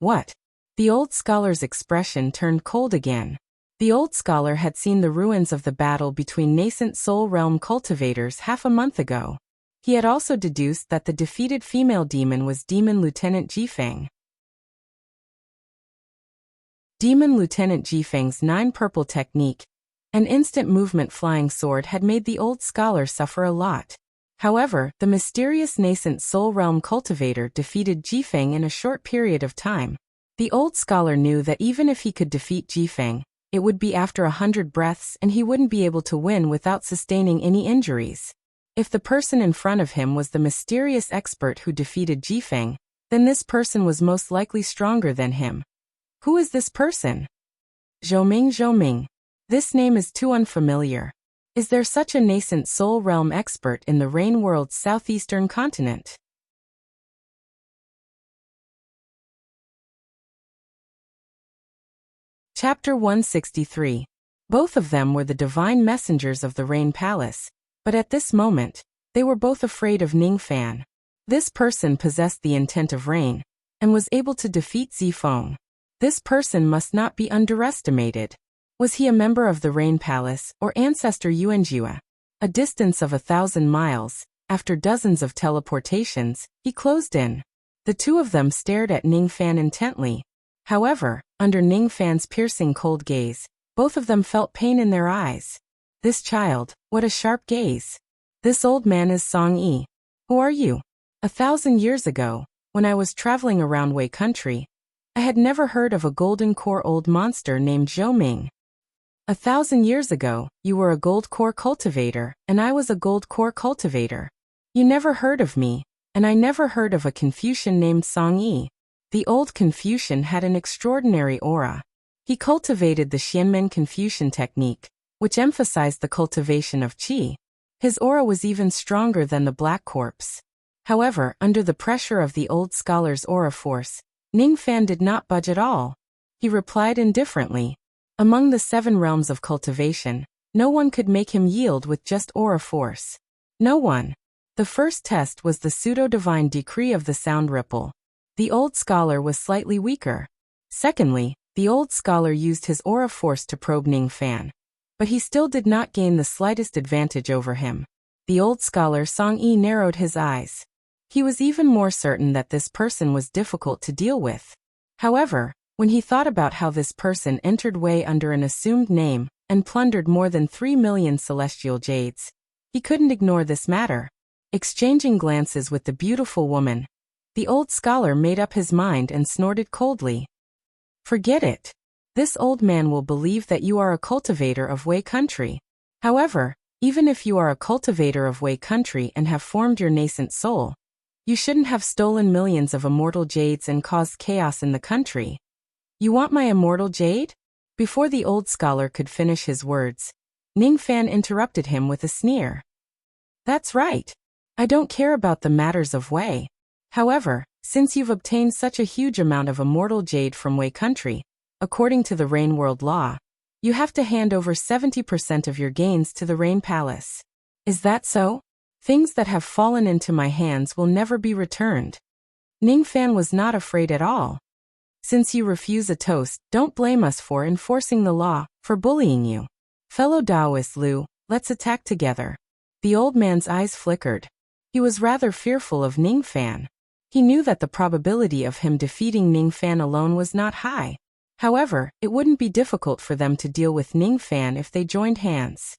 What? The old scholar's expression turned cold again. The old scholar had seen the ruins of the battle between nascent soul realm cultivators half a month ago. He had also deduced that the defeated female demon was Demon Lieutenant Jifeng. Demon Lieutenant Jifeng's 9 purple technique, an instant movement flying sword, had made the old scholar suffer a lot. However, the mysterious nascent soul realm cultivator defeated Jifeng in a short period of time. The old scholar knew that even if he could defeat Jifeng, it would be after 100 breaths and he wouldn't be able to win without sustaining any injuries. If the person in front of him was the mysterious expert who defeated Jifeng, then this person was most likely stronger than him. Who is this person? Zhou Ming. This name is too unfamiliar. Is there such a nascent soul realm expert in the Rain World's southeastern continent? Chapter 163. Both of them were the divine messengers of the Rain Palace, but at this moment, they were both afraid of Ning Fan. This person possessed the intent of rain, and was able to defeat Zifeng. This person must not be underestimated. Was he a member of the Rain Palace or ancestor Yuanjua? A distance of 1,000 miles, after dozens of teleportations, he closed in. The two of them stared at Ning Fan intently. However, under Ning Fan's piercing cold gaze, both of them felt pain in their eyes. This child, what a sharp gaze. This old man is Song Yi. Who are you? 1,000 years ago, when I was traveling around Wei country, I had never heard of a golden core old monster named Zhou Ming. 1,000 years ago, you were a gold core cultivator, and I was a gold core cultivator. You never heard of me, and I never heard of a Confucian named Song Yi. The old Confucian had an extraordinary aura. He cultivated the Xianmen Confucian technique, which emphasized the cultivation of qi. His aura was even stronger than the black corpse. However, under the pressure of the old scholar's aura force, Ning Fan did not budge at all. He replied indifferently. Among the 7 realms of cultivation, no one could make him yield with just aura force. No one. The first test was the pseudo-divine decree of the sound ripple. The old scholar was slightly weaker. Secondly, the old scholar used his aura force to probe Ning Fan, but he still did not gain the slightest advantage over him. The old scholar Song Yi narrowed his eyes. He was even more certain that this person was difficult to deal with. However, when he thought about how this person entered Wei under an assumed name and plundered more than 3 million celestial jades, he couldn't ignore this matter. Exchanging glances with the beautiful woman, the old scholar made up his mind and snorted coldly. Forget it. This old man will believe that you are a cultivator of Wei country. However, even if you are a cultivator of Wei country and have formed your nascent soul, you shouldn't have stolen millions of immortal jades and caused chaos in the country. You want my immortal jade? Before the old scholar could finish his words, Ning Fan interrupted him with a sneer. That's right. I don't care about the matters of Wei. However, since you've obtained such a huge amount of immortal jade from Wei country, according to the Rain World law, you have to hand over 70% of your gains to the Rain Palace. Is that so? Things that have fallen into my hands will never be returned. Ning Fan was not afraid at all. Since you refuse a toast, don't blame us for enforcing the law, for bullying you. Fellow Taoist Liu, let's attack together. The old man's eyes flickered. He was rather fearful of Ning Fan. He knew that the probability of him defeating Ning Fan alone was not high. However, it wouldn't be difficult for them to deal with Ning Fan if they joined hands.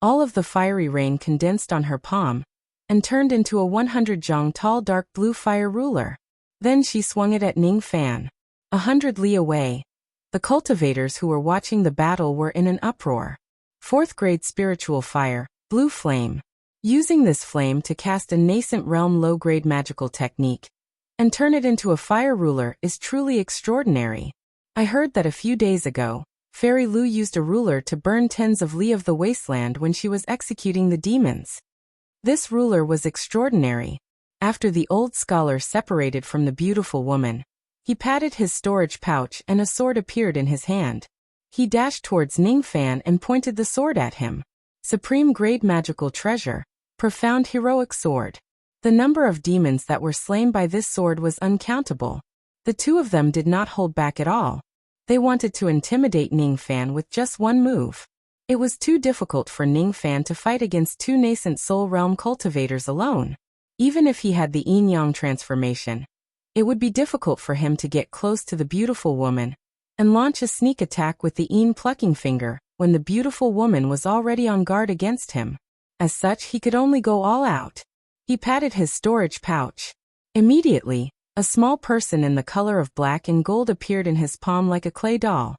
All of the fiery rain condensed on her palm and turned into a 100 zhang tall dark blue fire ruler. Then she swung it at Ning Fan. 100 li away. The cultivators who were watching the battle were in an uproar. 4th grade spiritual fire, blue flame. Using this flame to cast a nascent realm low-grade magical technique and turn it into a fire ruler is truly extraordinary. I heard that a few days ago, Fairy Lu used a ruler to burn tens of li of the wasteland when she was executing the demons. This ruler was extraordinary. After the old scholar separated from the beautiful woman, he patted his storage pouch and a sword appeared in his hand. He dashed towards Ning Fan and pointed the sword at him. Supreme grade magical treasure, profound heroic sword. The number of demons that were slain by this sword was uncountable. The two of them did not hold back at all. They wanted to intimidate Ningfan with just one move. It was too difficult for Ningfan to fight against two nascent soul realm cultivators alone. Even if he had the yin-yang transformation, it would be difficult for him to get close to the beautiful woman and launch a sneak attack with the yin plucking finger when the beautiful woman was already on guard against him. As such, he could only go all out. He patted his storage pouch. Immediately, a small person in the color of black and gold appeared in his palm like a clay doll.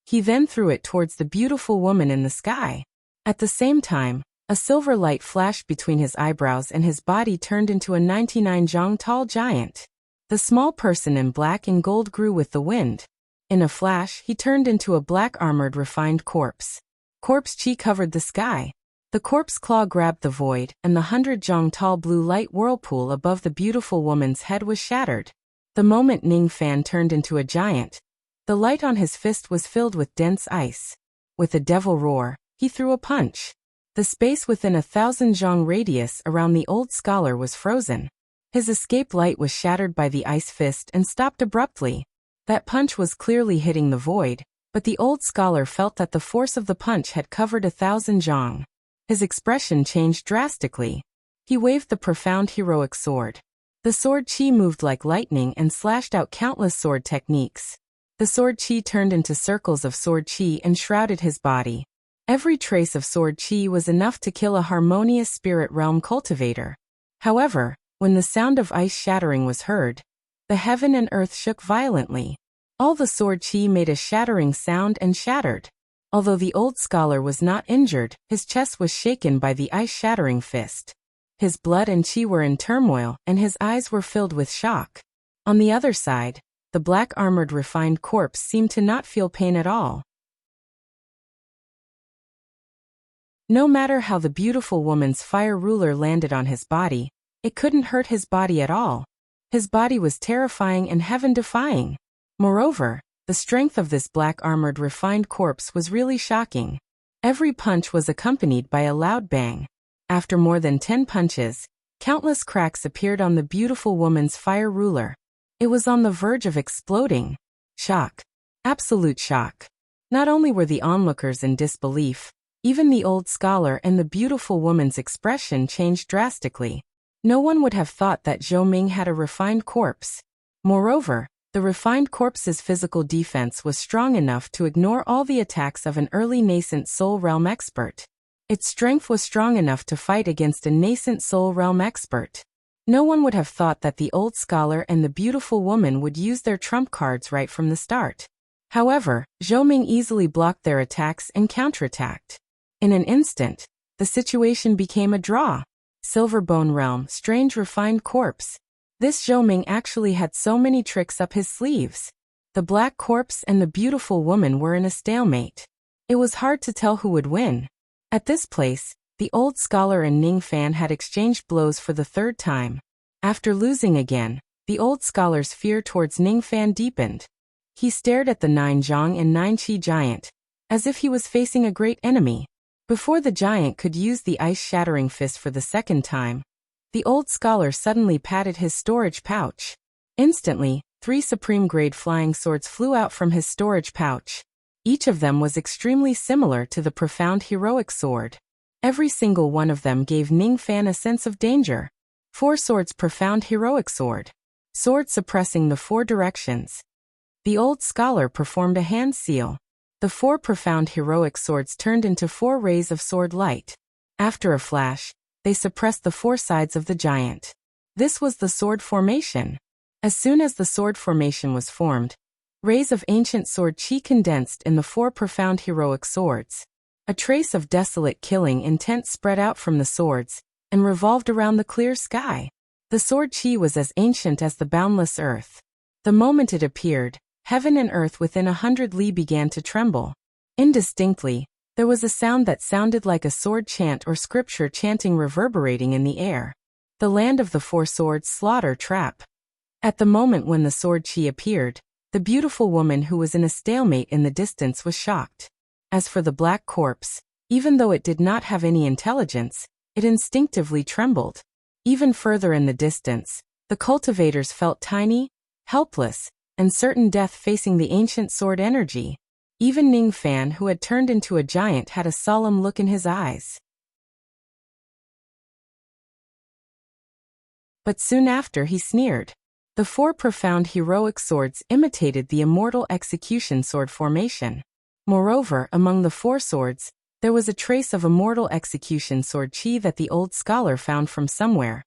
He then threw it towards the beautiful woman in the sky. At the same time, a silver light flashed between his eyebrows and his body turned into a 99 zhang tall giant. The small person in black and gold grew with the wind. In a flash, he turned into a black-armored refined corpse. Corpse chi covered the sky. The corpse claw grabbed the void, and the 100 zhang tall blue light whirlpool above the beautiful woman's head was shattered. The moment Ningfan turned into a giant, the light on his fist was filled with dense ice. With a devil roar, he threw a punch. The space within 1,000 zhang radius around the old scholar was frozen. His escape light was shattered by the ice fist and stopped abruptly. That punch was clearly hitting the void, but the old scholar felt that the force of the punch had covered 1,000 zhang. His expression changed drastically. He waved the profound heroic sword. The sword chi moved like lightning and slashed out countless sword techniques. The sword chi turned into circles of sword chi and shrouded his body. Every trace of sword chi was enough to kill a harmonious spirit realm cultivator. However, when the sound of ice shattering was heard, the heaven and earth shook violently. All the sword chi made a shattering sound and shattered. Although the old scholar was not injured, his chest was shaken by the ice-shattering fist. His blood and chi were in turmoil, and his eyes were filled with shock. On the other side, the black-armored refined corpse seemed to not feel pain at all. No matter how the beautiful woman's fire ruler landed on his body, it couldn't hurt his body at all. His body was terrifying and heaven-defying. Moreover, the strength of this black-armored refined corpse was really shocking. Every punch was accompanied by a loud bang. After more than 10 punches, countless cracks appeared on the beautiful woman's fire ruler. It was on the verge of exploding. Shock. Absolute shock. Not only were the onlookers in disbelief, even the old scholar and the beautiful woman's expression changed drastically. No one would have thought that Zhou Ming had a refined corpse. Moreover, the refined corpse's physical defense was strong enough to ignore all the attacks of an early nascent soul realm expert. Its strength was strong enough to fight against a nascent soul realm expert. No one would have thought that the old scholar and the beautiful woman would use their trump cards right from the start. However, Zhou Ming easily blocked their attacks and counterattacked. In an instant, the situation became a draw. Silverbone realm, strange refined corpse. This Zhou Ming actually had so many tricks up his sleeves. The black corpse and the beautiful woman were in a stalemate. It was hard to tell who would win. At this place, the old scholar and Ningfan had exchanged blows for the third time. After losing again, the old scholar's fear towards Ningfan deepened. He stared at the 9 zhang and 9 qi giant, as if he was facing a great enemy. Before the giant could use the ice-shattering fist for the second time, the old scholar suddenly patted his storage pouch. Instantly, 3 supreme-grade flying swords flew out from his storage pouch. Each of them was extremely similar to the profound heroic sword. Every single one of them gave Ningfan a sense of danger. 4 swords profound heroic sword. Sword suppressing the 4 directions. The old scholar performed a hand seal. The 4 profound heroic swords turned into 4 rays of sword light. After a flash, they suppressed the 4 sides of the giant. This was the sword formation. As soon as the sword formation was formed, rays of ancient sword chi condensed in the 4 profound heroic swords. A trace of desolate killing intent spread out from the swords, and revolved around the clear sky. The sword chi was as ancient as the boundless earth. The moment it appeared, heaven and earth within 100 li began to tremble. Indistinctly, there was a sound that sounded like a sword chant or scripture chanting reverberating in the air. The land of the 4 swords slaughter trap. At the moment when the sword chi appeared, the beautiful woman who was in a stalemate in the distance was shocked. As for the black corpse, even though it did not have any intelligence, it instinctively trembled. Even further in the distance, the cultivators felt tiny, helpless, and certain death facing the ancient sword energy. Even Ning Fan, who had turned into a giant, had a solemn look in his eyes. But soon after he sneered. The 4 profound heroic swords imitated the immortal execution sword formation. Moreover, among the 4 swords, there was a trace of immortal execution sword chi that the old scholar found from somewhere.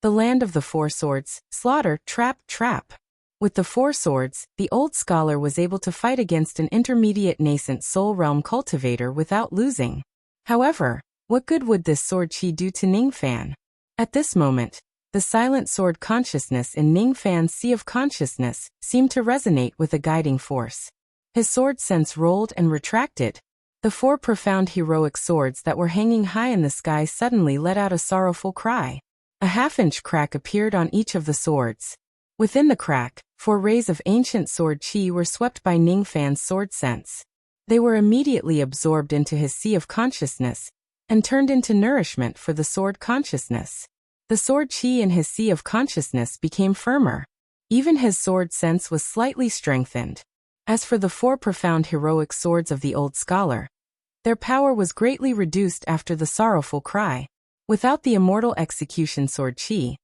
The land of the 4 swords, slaughter, trap, trap. With the 4 swords, the old scholar was able to fight against an intermediate nascent soul realm cultivator without losing. However, what good would this sword chi do to Ning Fan? At this moment, the silent sword consciousness in Ning Fan's sea of consciousness seemed to resonate with a guiding force. His sword sense rolled and retracted. The 4 profound heroic swords that were hanging high in the sky suddenly let out a sorrowful cry. A half-inch crack appeared on each of the swords. Within the crack, 4 rays of ancient sword chi were swept by Ning Fan's sword sense. They were immediately absorbed into his sea of consciousness and turned into nourishment for the sword consciousness. The sword chi in his sea of consciousness became firmer. Even his sword sense was slightly strengthened. As for the 4 profound heroic swords of the old scholar, their power was greatly reduced after the sorrowful cry. Without the immortal execution sword chi,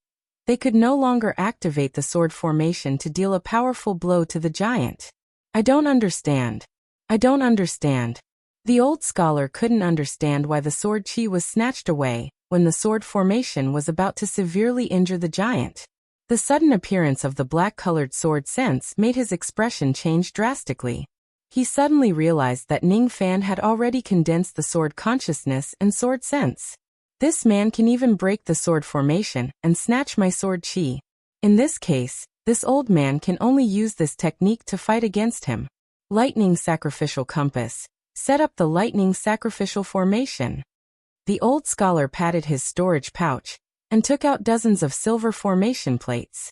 they could no longer activate the sword formation to deal a powerful blow to the giant. I don't understand. I don't understand. The old scholar couldn't understand why the sword chi was snatched away when the sword formation was about to severely injure the giant. The sudden appearance of the black-colored sword sense made his expression change drastically. He suddenly realized that Ning Fan had already condensed the sword consciousness and sword sense. This man can even break the sword formation and snatch my sword chi. In this case, this old man can only use this technique to fight against him. Lightning sacrificial compass. Set up the lightning sacrificial formation. The old scholar patted his storage pouch and took out dozens of silver formation plates.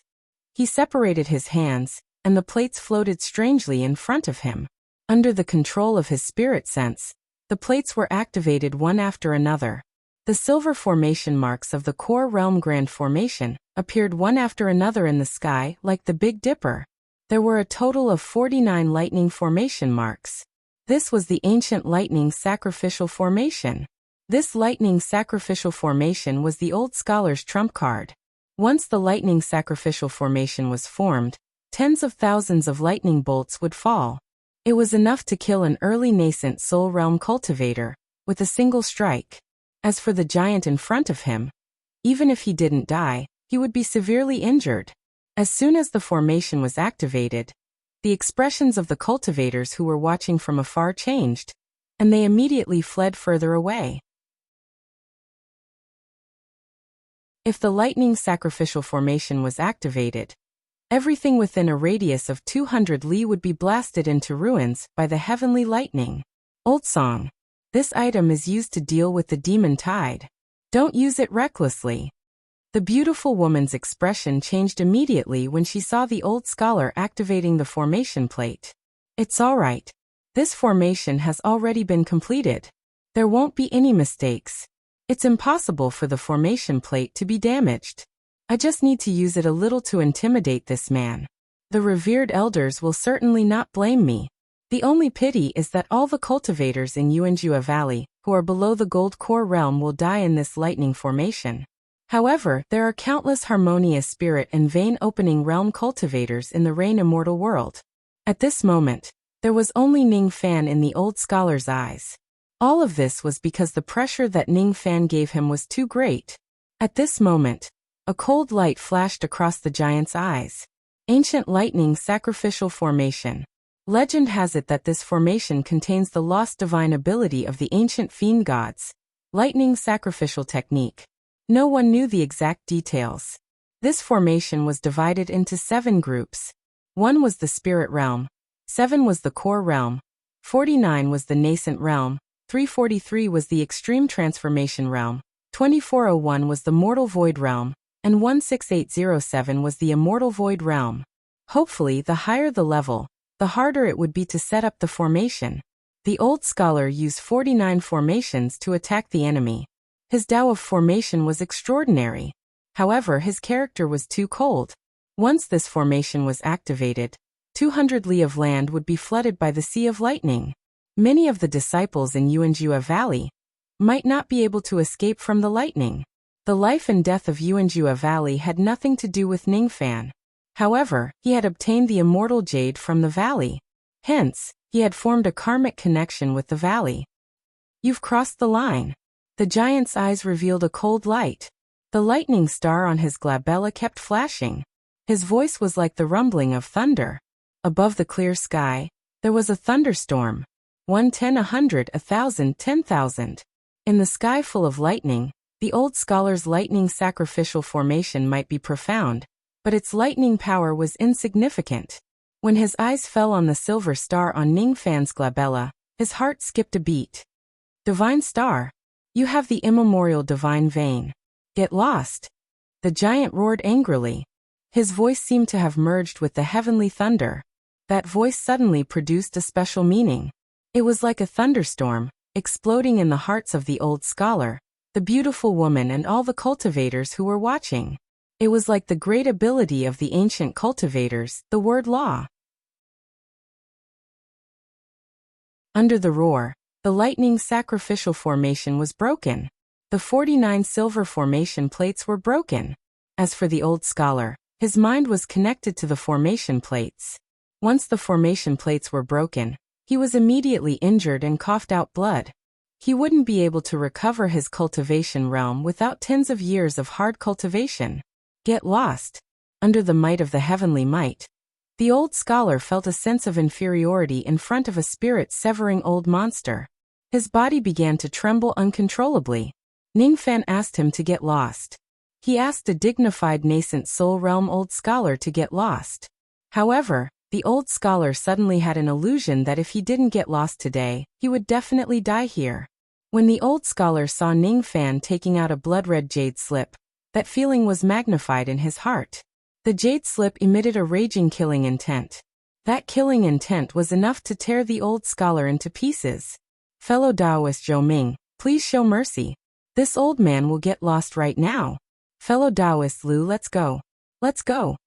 He separated his hands, and the plates floated strangely in front of him. Under the control of his spirit sense, the plates were activated one after another. The silver formation marks of the core realm grand formation appeared one after another in the sky like the Big Dipper. There were a total of 49 lightning formation marks. This was the ancient lightning sacrificial formation. This lightning sacrificial formation was the old scholar's trump card. Once the lightning sacrificial formation was formed, tens of thousands of lightning bolts would fall. It was enough to kill an early nascent soul realm cultivator with a single strike. As for the giant in front of him, even if he didn't die, he would be severely injured. As soon as the formation was activated, the expressions of the cultivators who were watching from afar changed, and they immediately fled further away. If the lightning sacrificial formation was activated, everything within a radius of 200 li would be blasted into ruins by the heavenly lightning. Old song. This item is used to deal with the demon tide. Don't use it recklessly. The beautiful woman's expression changed immediately when she saw the old scholar activating the formation plate. It's all right. This formation has already been completed. There won't be any mistakes. It's impossible for the formation plate to be damaged. I just need to use it a little to intimidate this man. The revered elders will certainly not blame me. The only pity is that all the cultivators in Yuanjua Valley, who are below the gold core realm, will die in this lightning formation. However, there are countless harmonious spirit and vein opening realm cultivators in the Rain Immortal world. At this moment, there was only Ning Fan in the old scholar's eyes. All of this was because the pressure that Ning Fan gave him was too great. At this moment, a cold light flashed across the giant's eyes. Ancient lightning sacrificial formation. Legend has it that this formation contains the lost divine ability of the ancient fiend gods. Lightning sacrificial technique. No one knew the exact details. This formation was divided into 7 groups. 1 was the spirit realm. 7 was the core realm. 49 was the nascent realm. 343 was the extreme transformation realm. 2401 was the mortal void realm. And 16807 was the immortal void realm. Hopefully, the higher the level, the harder it would be to set up the formation. The old scholar used 49 formations to attack the enemy. His Tao of formation was extraordinary. However, his character was too cold. Once this formation was activated, 200 li of land would be flooded by the Sea of Lightning. Many of the disciples in Yuanjua Valley might not be able to escape from the lightning. The life and death of Yuanjua Valley had nothing to do with Ningfan. However, he had obtained the immortal jade from the valley. Hence, he had formed a karmic connection with the valley. You've crossed the line. The giant's eyes revealed a cold light. The lightning star on his glabella kept flashing. His voice was like the rumbling of thunder. Above the clear sky, there was a thunderstorm. 1, 10, 100, 1,000, 10,000. In the sky full of lightning, the old scholar's lightning sacrificial formation might be profound, but its lightning power was insignificant. When his eyes fell on the silver star on Ningfan's glabella, his heart skipped a beat. Divine star, you have the immemorial divine vein. Get lost. The giant roared angrily. His voice seemed to have merged with the heavenly thunder. That voice suddenly produced a special meaning. It was like a thunderstorm, exploding in the hearts of the old scholar, the beautiful woman and all the cultivators who were watching. It was like the great ability of the ancient cultivators, the word law. Under the roar, the lightning sacrificial formation was broken. The 49 silver formation plates were broken. As for the old scholar, his mind was connected to the formation plates. Once the formation plates were broken, he was immediately injured and coughed out blood. He wouldn't be able to recover his cultivation realm without tens of years of hard cultivation. Get lost. Under the might of the heavenly might, the old scholar felt a sense of inferiority in front of a spirit-severing old monster. His body began to tremble uncontrollably. Ningfan asked him to get lost. He asked a dignified nascent soul realm old scholar to get lost. However, the old scholar suddenly had an illusion that if he didn't get lost today, he would definitely die here. When the old scholar saw Ningfan taking out a blood-red jade slip, that feeling was magnified in his heart. The jade slip emitted a raging killing intent. That killing intent was enough to tear the old scholar into pieces. Fellow Taoist Zhou Ming, please show mercy. This old man will get lost right now. Fellow Taoist Lu, let's go. Let's go.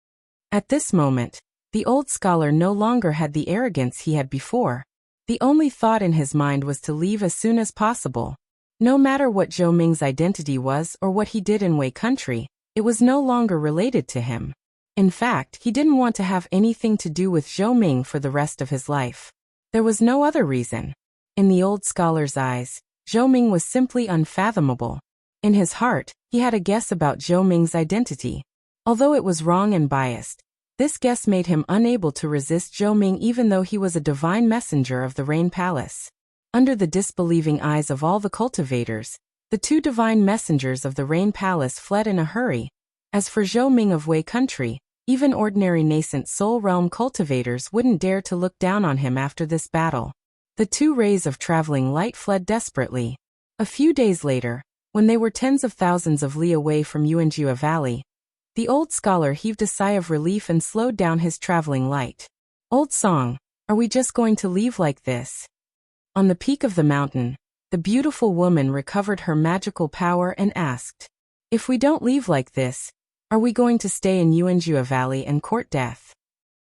At this moment, the old scholar no longer had the arrogance he had before. The only thought in his mind was to leave as soon as possible. No matter what Zhou Ming's identity was or what he did in Wei country, it was no longer related to him. In fact, he didn't want to have anything to do with Zhou Ming for the rest of his life. There was no other reason. In the old scholar's eyes, Zhou Ming was simply unfathomable. In his heart, he had a guess about Zhou Ming's identity. Although it was wrong and biased, this guess made him unable to resist Zhou Ming even though he was a divine messenger of the Rain Palace. Under the disbelieving eyes of all the cultivators, the two divine messengers of the Rain Palace fled in a hurry. As for Zhou Ming of Wei country, even ordinary nascent soul realm cultivators wouldn't dare to look down on him after this battle. The two rays of traveling light fled desperately. A few days later, when they were tens of thousands of li away from Yuanjua Valley, the old scholar heaved a sigh of relief and slowed down his traveling light. Old song, are we just going to leave like this? On the peak of the mountain, the beautiful woman recovered her magical power and asked, if we don't leave like this, are we going to stay in Yuanjua Valley and court death?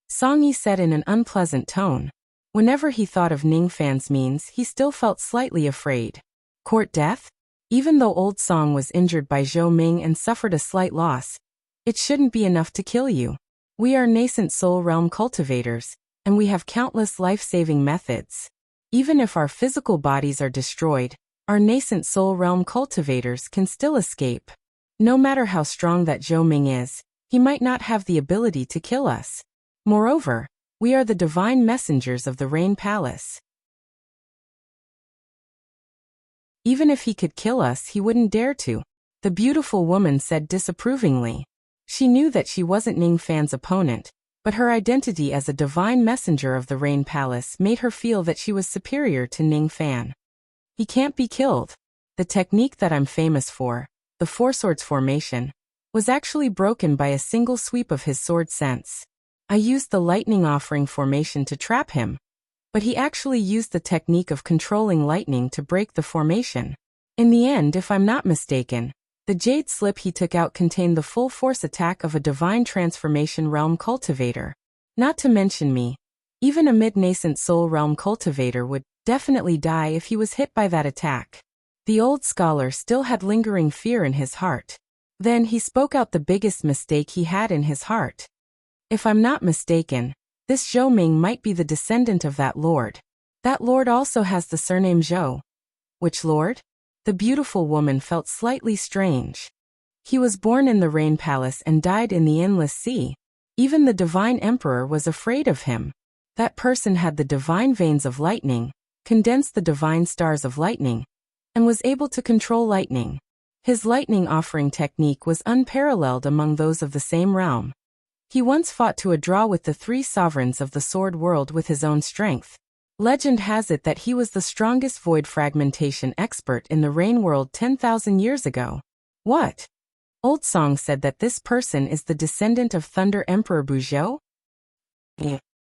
Song Yi said in an unpleasant tone. Whenever he thought of Ningfan's means, he still felt slightly afraid. Court death? Even though Old Song was injured by Zhou Ming and suffered a slight loss, it shouldn't be enough to kill you. We are nascent soul realm cultivators, and we have countless life-saving methods. Even if our physical bodies are destroyed, our nascent soul realm cultivators can still escape. No matter how strong that Zhou Ming is, he might not have the ability to kill us. Moreover, we are the divine messengers of the Rain Palace. Even if he could kill us, he wouldn't dare to, the beautiful woman said disapprovingly. She knew that she wasn't Ningfan's opponent, but her identity as a divine messenger of the Rain Palace made her feel that she was superior to Ningfan. He can't be killed. The technique that I'm famous for, the Four Swords formation, was actually broken by a single sweep of his sword sense. I used the lightning offering formation to trap him, but he actually used the technique of controlling lightning to break the formation. In the end, if I'm not mistaken, the jade slip he took out contained the full force attack of a divine transformation realm cultivator. Not to mention me. Even a mid-nascent soul realm cultivator would definitely die if he was hit by that attack. The old scholar still had lingering fear in his heart. Then he spoke out the biggest mistake he had in his heart. If I'm not mistaken, this Zhou Ming might be the descendant of that lord. That lord also has the surname Zhou. Which lord? The beautiful woman felt slightly strange. He was born in the Rain Palace and died in the Endless Sea. Even the Divine Emperor was afraid of him. That person had the divine veins of lightning, condensed the divine stars of lightning, and was able to control lightning. His lightning offering technique was unparalleled among those of the same realm. He once fought to a draw with the 3 sovereigns of the sword world with his own strength. Legend has it that he was the strongest void fragmentation expert in the Rain world 10,000 years ago. What? Old Song said that this person is the descendant of Thunder Emperor Buzhou?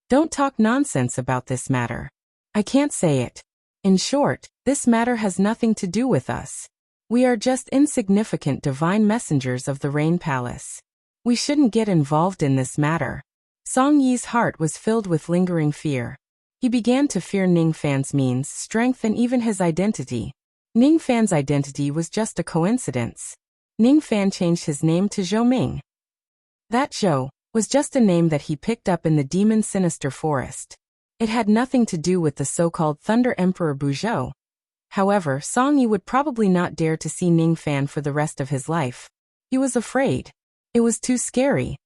Don't talk nonsense about this matter. I can't say it. In short, this matter has nothing to do with us. We are just insignificant divine messengers of the Rain Palace. We shouldn't get involved in this matter. Song Yi's heart was filled with lingering fear. He began to fear Ning Fan's means, strength, and even his identity. Ning Fan's identity was just a coincidence. Ning Fan changed his name to Zhou Ming. That Zhou was just a name that he picked up in the demon sinister forest. It had nothing to do with the so-called Thunder Emperor Buzhou. However, Song Yi would probably not dare to see Ning Fan for the rest of his life. He was afraid. It was too scary.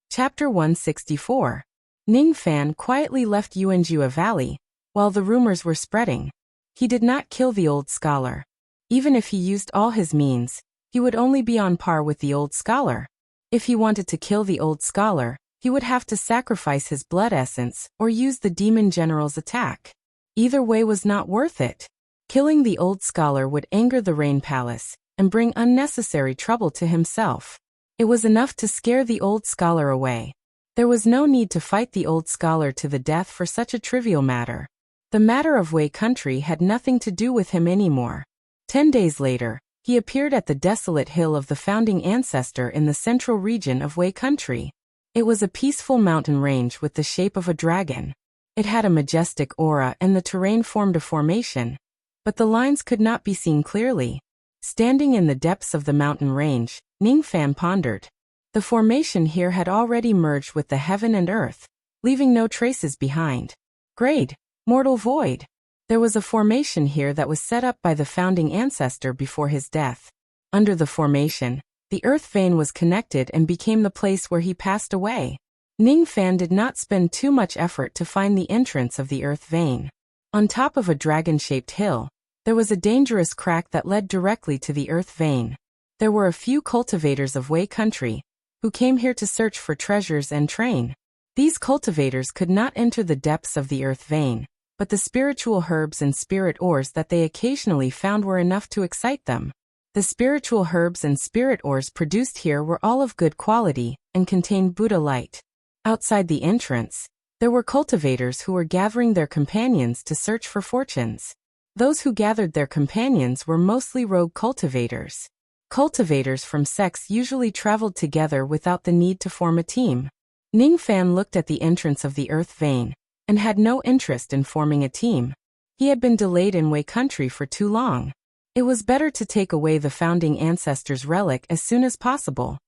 Chapter 164. Ning Fan quietly left Yuanjua Valley, while the rumors were spreading. He did not kill the old scholar. Even if he used all his means, he would only be on par with the old scholar. If he wanted to kill the old scholar, he would have to sacrifice his blood essence or use the demon general's attack. Either way was not worth it. Killing the old scholar would anger the Rain Palace and bring unnecessary trouble to himself. It was enough to scare the old scholar away. There was no need to fight the old scholar to the death for such a trivial matter. The matter of Wei country had nothing to do with him anymore. 10 days later, he appeared at the desolate hill of the founding ancestor in the central region of Wei country. It was a peaceful mountain range with the shape of a dragon. It had a majestic aura and the terrain formed a formation, but the lines could not be seen clearly. Standing in the depths of the mountain range, Ning Fan pondered. The formation here had already merged with the heaven and earth, leaving no traces behind. Grade, mortal void. There was a formation here that was set up by the founding ancestor before his death. Under the formation, the earth vein was connected and became the place where he passed away. Ning Fan did not spend too much effort to find the entrance of the earth vein. On top of a dragon-shaped hill, there was a dangerous crack that led directly to the earth vein. There were a few cultivators of Wei country, who came here to search for treasures and train. These cultivators could not enter the depths of the earth vein, but the spiritual herbs and spirit ores that they occasionally found were enough to excite them. The spiritual herbs and spirit ores produced here were all of good quality and contained Buddha light. Outside the entrance, there were cultivators who were gathering their companions to search for fortunes. Those who gathered their companions were mostly rogue cultivators. Cultivators from sects usually traveled together without the need to form a team. Ning Fan looked at the entrance of the earth vein and had no interest in forming a team. He had been delayed in Wei country for too long. It was better to take away the founding ancestor's relic as soon as possible.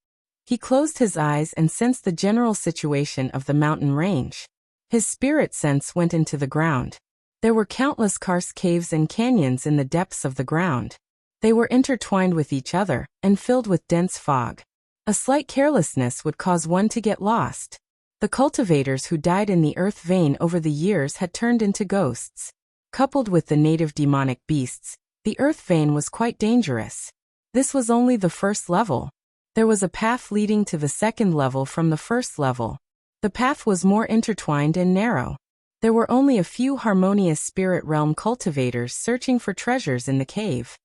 He closed his eyes and sensed the general situation of the mountain range. His spirit sense went into the ground. There were countless karst caves and canyons in the depths of the ground. They were intertwined with each other and filled with dense fog. A slight carelessness would cause one to get lost. The cultivators who died in the earth vein over the years had turned into ghosts. Coupled with the native demonic beasts, the earth vein was quite dangerous. This was only the first level. There was a path leading to the second level from the first level. The path was more intertwined and narrow. There were only a few harmonious spirit realm cultivators searching for treasures in the cave.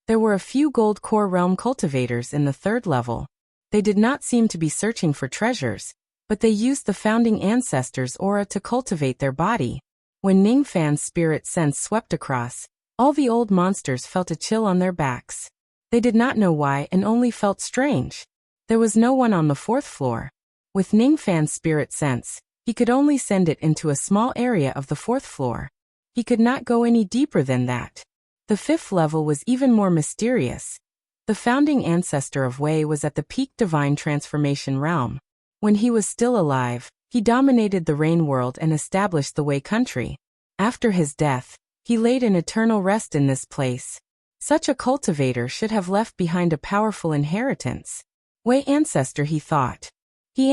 There were a few gold core realm cultivators in the third level. They did not seem to be searching for treasures, but they used the founding ancestors' aura to cultivate their body. When Ning Fan's spirit sense swept across, all the old monsters felt a chill on their backs. They did not know why and only felt strange. There was no one on the 4th floor. With Ning Fan's spirit sense, he could only send it into a small area of the 4th floor. He could not go any deeper than that. The 5th level was even more mysterious. The founding ancestor of Wei was at the peak divine transformation realm. When he was still alive, he dominated the Rain world and established the Wei country. After his death, he laid in eternal rest in this place. Such a cultivator should have left behind a powerful inheritance. Wei ancestor, he thought. He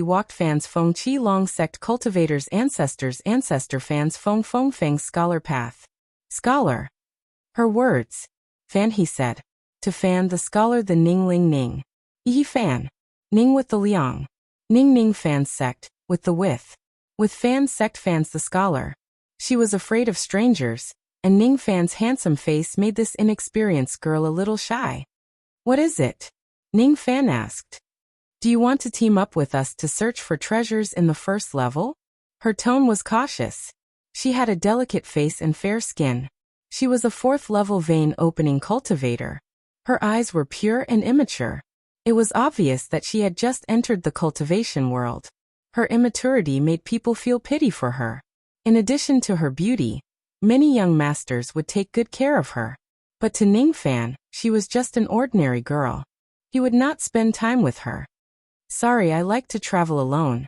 walked fans Feng Qi Long sect cultivators ancestors ancestor fans Feng Feng Feng scholar path. Scholar. Her words. Fan, he said. To Fan the scholar the Ning Ling Ning. Yi Fan. Ning with the Liang. Ning Ning Fan's sect, with the with. With Fan's sect Fan's the scholar. She was afraid of strangers, and Ning Fan's handsome face made this inexperienced girl a little shy. What is it? Ning Fan asked. Do you want to team up with us to search for treasures in the 1st level? Her tone was cautious. She had a delicate face and fair skin. She was a 4th level vein opening cultivator. Her eyes were pure and immature. It was obvious that she had just entered the cultivation world. Her immaturity made people feel pity for her. In addition to her beauty, many young masters would take good care of her. But to Ning Fan, she was just an ordinary girl. He would not spend time with her. Sorry, I like to travel alone.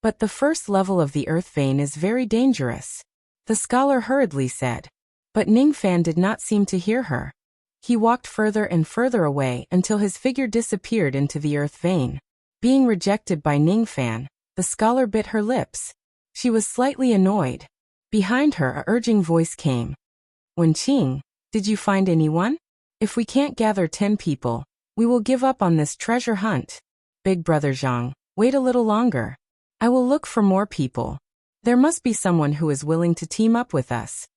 But the 1st level of the Earth vein is very dangerous, the scholar hurriedly said. But Ning Fan did not seem to hear her. He walked further and further away until his figure disappeared into the Earth vein. Being rejected by Ning Fan, the scholar bit her lips. She was slightly annoyed. Behind her a urging voice came. Wen Qing, did you find anyone? If we can't gather 10 people, we will give up on this treasure hunt. Big brother Zhang, wait a little longer. I will look for more people. There must be someone who is willing to team up with us.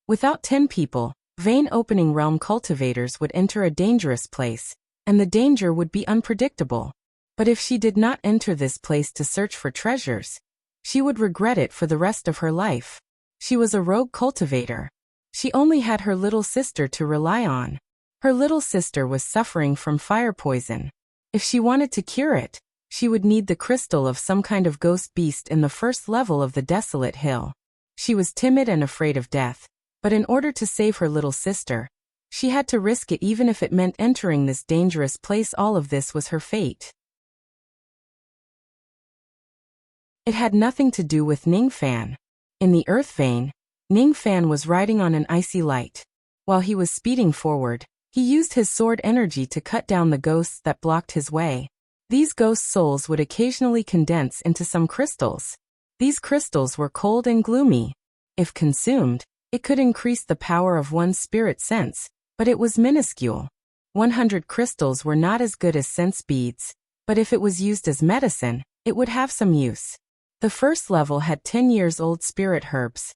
Without 10 people, vein opening realm cultivators would enter a dangerous place, and the danger would be unpredictable. But if she did not enter this place to search for treasures, she would regret it for the rest of her life. She was a rogue cultivator. She only had her little sister to rely on. Her little sister was suffering from fire poison. If she wanted to cure it, she would need the crystal of some kind of ghost beast in the 1st level of the desolate hill. She was timid and afraid of death, but in order to save her little sister, she had to risk it even if it meant entering this dangerous place. All of this was her fate. It had nothing to do with Ning Fan. In the Earth vein, Ning Fan was riding on an icy light. While he was speeding forward, he used his sword energy to cut down the ghosts that blocked his way. These ghost souls would occasionally condense into some crystals. These crystals were cold and gloomy. If consumed, it could increase the power of one's spirit sense, but it was minuscule. 100 crystals were not as good as sense beads, but if it was used as medicine, it would have some use. The 1st level had 10 years old spirit herbs.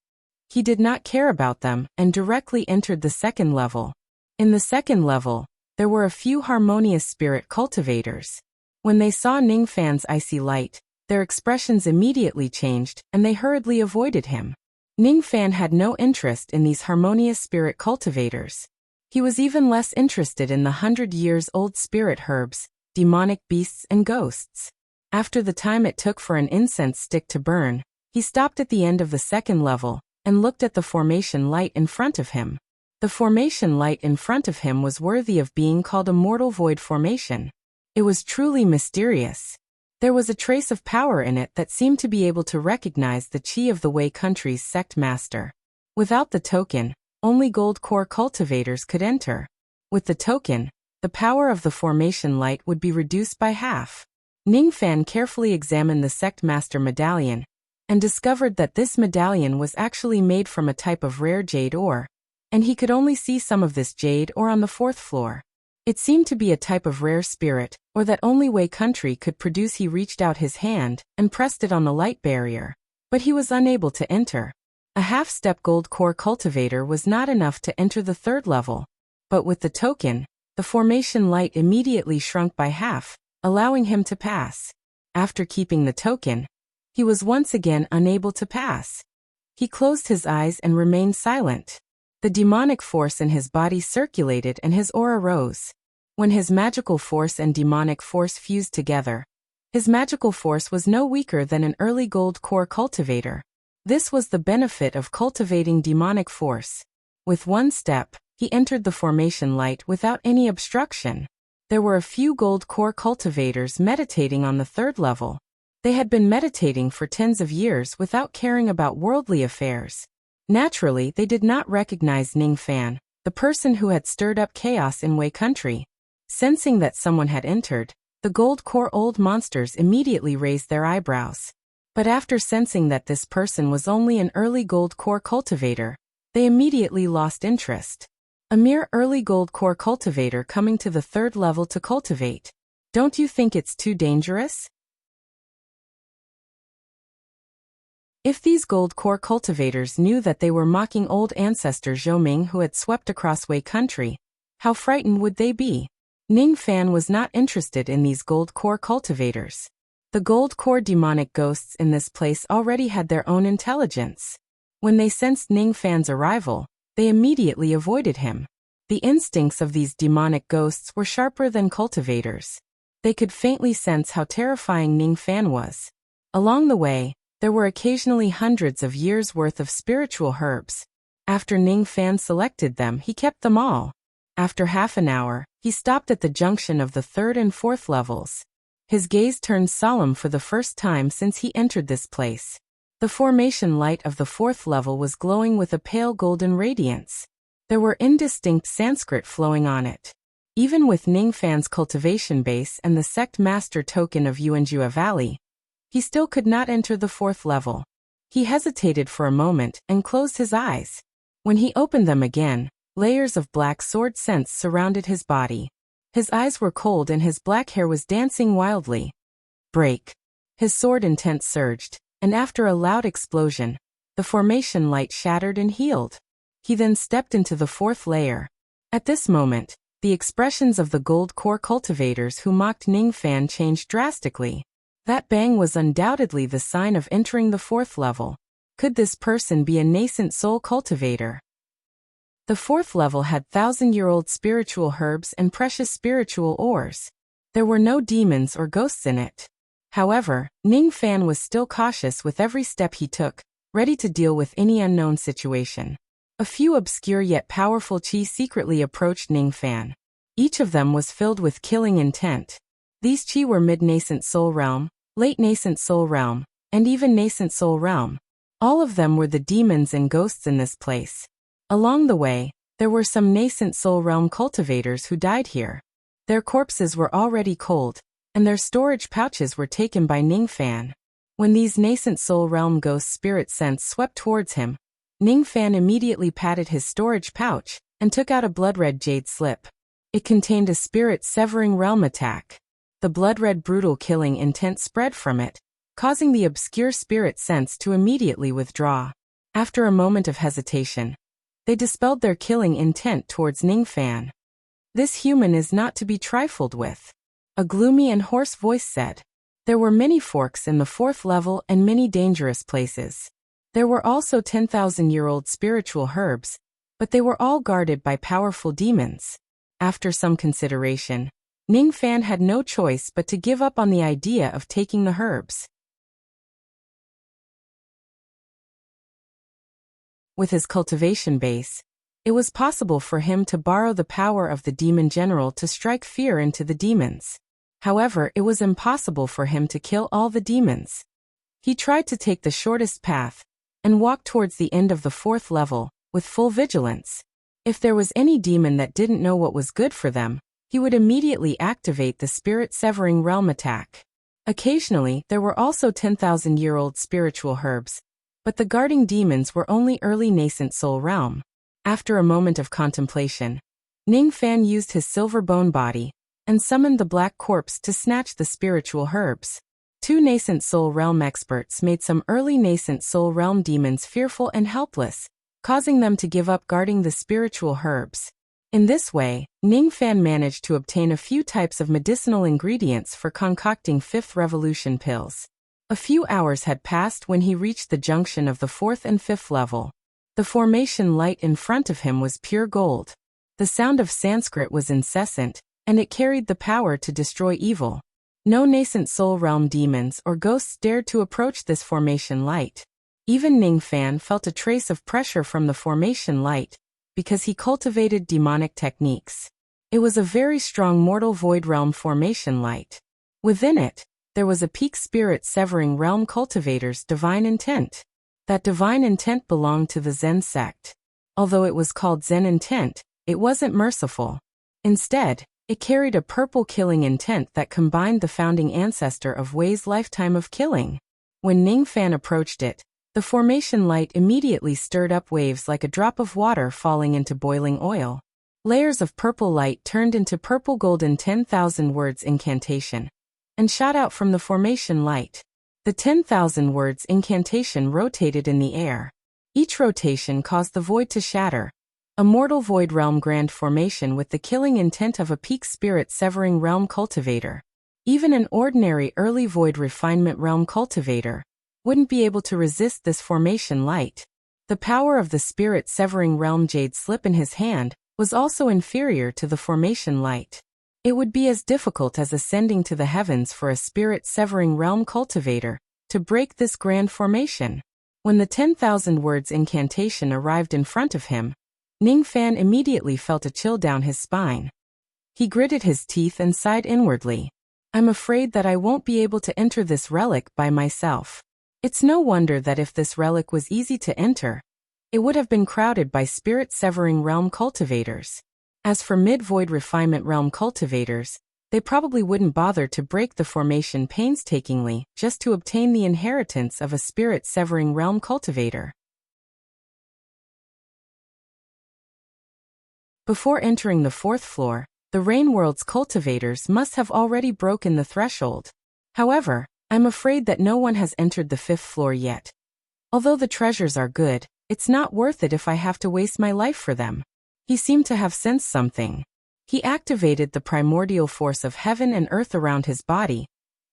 He did not care about them and directly entered the 2nd level. In the 2nd level, there were a few harmonious spirit cultivators. When they saw Ning Fan's icy light, their expressions immediately changed and they hurriedly avoided him. Ning Fan had no interest in these harmonious spirit cultivators. He was even less interested in the 100-years-old spirit herbs, demonic beasts and ghosts. After the time it took for an incense stick to burn, he stopped at the end of the 2nd level and looked at the formation light in front of him. The formation light in front of him was worthy of being called a mortal void formation. It was truly mysterious. There was a trace of power in it that seemed to be able to recognize the chi of the Wei country's sect master. Without the token, only gold core cultivators could enter. With the token, the power of the formation light would be reduced by half. Ning Fan carefully examined the sect master medallion and discovered that this medallion was actually made from a type of rare jade ore, and he could only see some of this jade ore on the 4th floor. It seemed to be a type of rare spirit, or that only Wei country could produce. He reached out his hand and pressed it on the light barrier, but he was unable to enter. A half-step gold core cultivator was not enough to enter the 3rd level, but with the token, the formation light immediately shrunk by half, allowing him to pass. After keeping the token, he was once again unable to pass. He closed his eyes and remained silent. The demonic force in his body circulated and his aura rose. When his magical force and demonic force fused together, his magical force was no weaker than an early gold core cultivator. This was the benefit of cultivating demonic force. With one step, he entered the formation light without any obstruction. There were a few gold core cultivators meditating on the third level. They had been meditating for tens of years without caring about worldly affairs. Naturally, they did not recognize Ning Fan, the person who had stirred up chaos in Wei country. Sensing that someone had entered, the gold core old monsters immediately raised their eyebrows. But after sensing that this person was only an early gold core cultivator, they immediately lost interest. A mere early gold core cultivator coming to the third level to cultivate. Don't you think it's too dangerous? If these gold core cultivators knew that they were mocking old ancestor Zhou Ming who had swept across Wei country, how frightened would they be? Ning Fan was not interested in these gold core cultivators. The gold core demonic ghosts in this place already had their own intelligence. When they sensed Ning Fan's arrival, they immediately avoided him. The instincts of these demonic ghosts were sharper than cultivators. They could faintly sense how terrifying Ning Fan was. Along the way, there were occasionally hundreds of years' worth of spiritual herbs. After Ning Fan selected them, he kept them all. After half an hour, he stopped at the junction of the third and fourth levels. His gaze turned solemn for the first time since he entered this place. The formation light of the fourth level was glowing with a pale golden radiance. There were indistinct Sanskrit flowing on it. Even with Ning Fan's cultivation base and the sect master token of Yuanjua Valley, he still could not enter the fourth level. He hesitated for a moment and closed his eyes. When he opened them again, layers of black sword scents surrounded his body. His eyes were cold and his black hair was dancing wildly. Break. His sword intent surged, and after a loud explosion, the formation light shattered and healed. He then stepped into the fourth layer. At this moment, the expressions of the gold core cultivators who mocked Ning Fan changed drastically. That bang was undoubtedly the sign of entering the fourth level. Could this person be a nascent soul cultivator? The fourth level had thousand-year-old spiritual herbs and precious spiritual ores. There were no demons or ghosts in it. However, Ning Fan was still cautious with every step he took, ready to deal with any unknown situation. A few obscure yet powerful qi secretly approached Ning Fan. Each of them was filled with killing intent. These qi were mid-nascent soul realm, late nascent soul realm, and even nascent soul realm. All of them were the demons and ghosts in this place. Along the way, there were some nascent soul realm cultivators who died here. Their corpses were already cold, and their storage pouches were taken by Ning Fan. When these nascent soul realm ghost spirit scents swept towards him, Ning Fan immediately patted his storage pouch and took out a blood-red jade slip. It contained a spirit-severing realm attack. The blood-red brutal killing intent spread from it, causing the obscure spirit scents to immediately withdraw. After a moment of hesitation, they dispelled their killing intent towards Ning Fan. This human is not to be trifled with. A gloomy and hoarse voice said. There were many forks in the fourth level and many dangerous places. There were also 10,000-year-old spiritual herbs, but they were all guarded by powerful demons. After some consideration, Ning Fan had no choice but to give up on the idea of taking the herbs. With his cultivation base, it was possible for him to borrow the power of the demon general to strike fear into the demons. However, it was impossible for him to kill all the demons. He tried to take the shortest path and walk towards the end of the fourth level with full vigilance. If there was any demon that didn't know what was good for them, he would immediately activate the spirit-severing realm attack. Occasionally, there were also 10,000-year-old spiritual herbs, but the guarding demons were only early nascent soul realm. After a moment of contemplation, Ning Fan used his silver bone body and summoned the black corpse to snatch the spiritual herbs. Two nascent soul realm experts made some early nascent soul realm demons fearful and helpless, causing them to give up guarding the spiritual herbs. In this way, Ning Fan managed to obtain a few types of medicinal ingredients for concocting fifth revolution pills. A few hours had passed when he reached the junction of the 4th and 5th level. The formation light in front of him was pure gold. The sound of Sanskrit was incessant, and it carried the power to destroy evil. No nascent soul realm demons or ghosts dared to approach this formation light. Even Ning Fan felt a trace of pressure from the formation light, because he cultivated demonic techniques. It was a very strong mortal void realm formation light. Within it, there was a peak spirit severing realm cultivator's divine intent. That divine intent belonged to the Zen sect. Although it was called Zen intent, it wasn't merciful. Instead, it carried a purple killing intent that combined the founding ancestor of Wei's lifetime of killing. When Ning Fan approached it, the formation light immediately stirred up waves like a drop of water falling into boiling oil. Layers of purple light turned into purple golden 10,000 words incantation and shot out from the formation light. The 10,000 words incantation rotated in the air. Each rotation caused the void to shatter. A mortal void realm grand formation with the killing intent of a peak spirit severing realm cultivator. Even an ordinary early void refinement realm cultivator wouldn't be able to resist this formation light. The power of the spirit severing realm jade slip in his hand was also inferior to the formation light. It would be as difficult as ascending to the heavens for a spirit severing realm cultivator to break this grand formation. When the 10,000 words incantation arrived in front of him, Ning Fan immediately felt a chill down his spine. He gritted his teeth and sighed inwardly. I'm afraid that I won't be able to enter this relic by myself. It's no wonder that if this relic was easy to enter, it would have been crowded by spirit-severing realm cultivators. As for mid-void refinement realm cultivators, they probably wouldn't bother to break the formation painstakingly just to obtain the inheritance of a spirit-severing realm cultivator. Before entering the 4th floor, the Rain World's cultivators must have already broken the threshold. However, I'm afraid that no one has entered the 5th floor yet. Although the treasures are good, it's not worth it if I have to waste my life for them. He seemed to have sensed something. He activated the primordial force of heaven and earth around his body,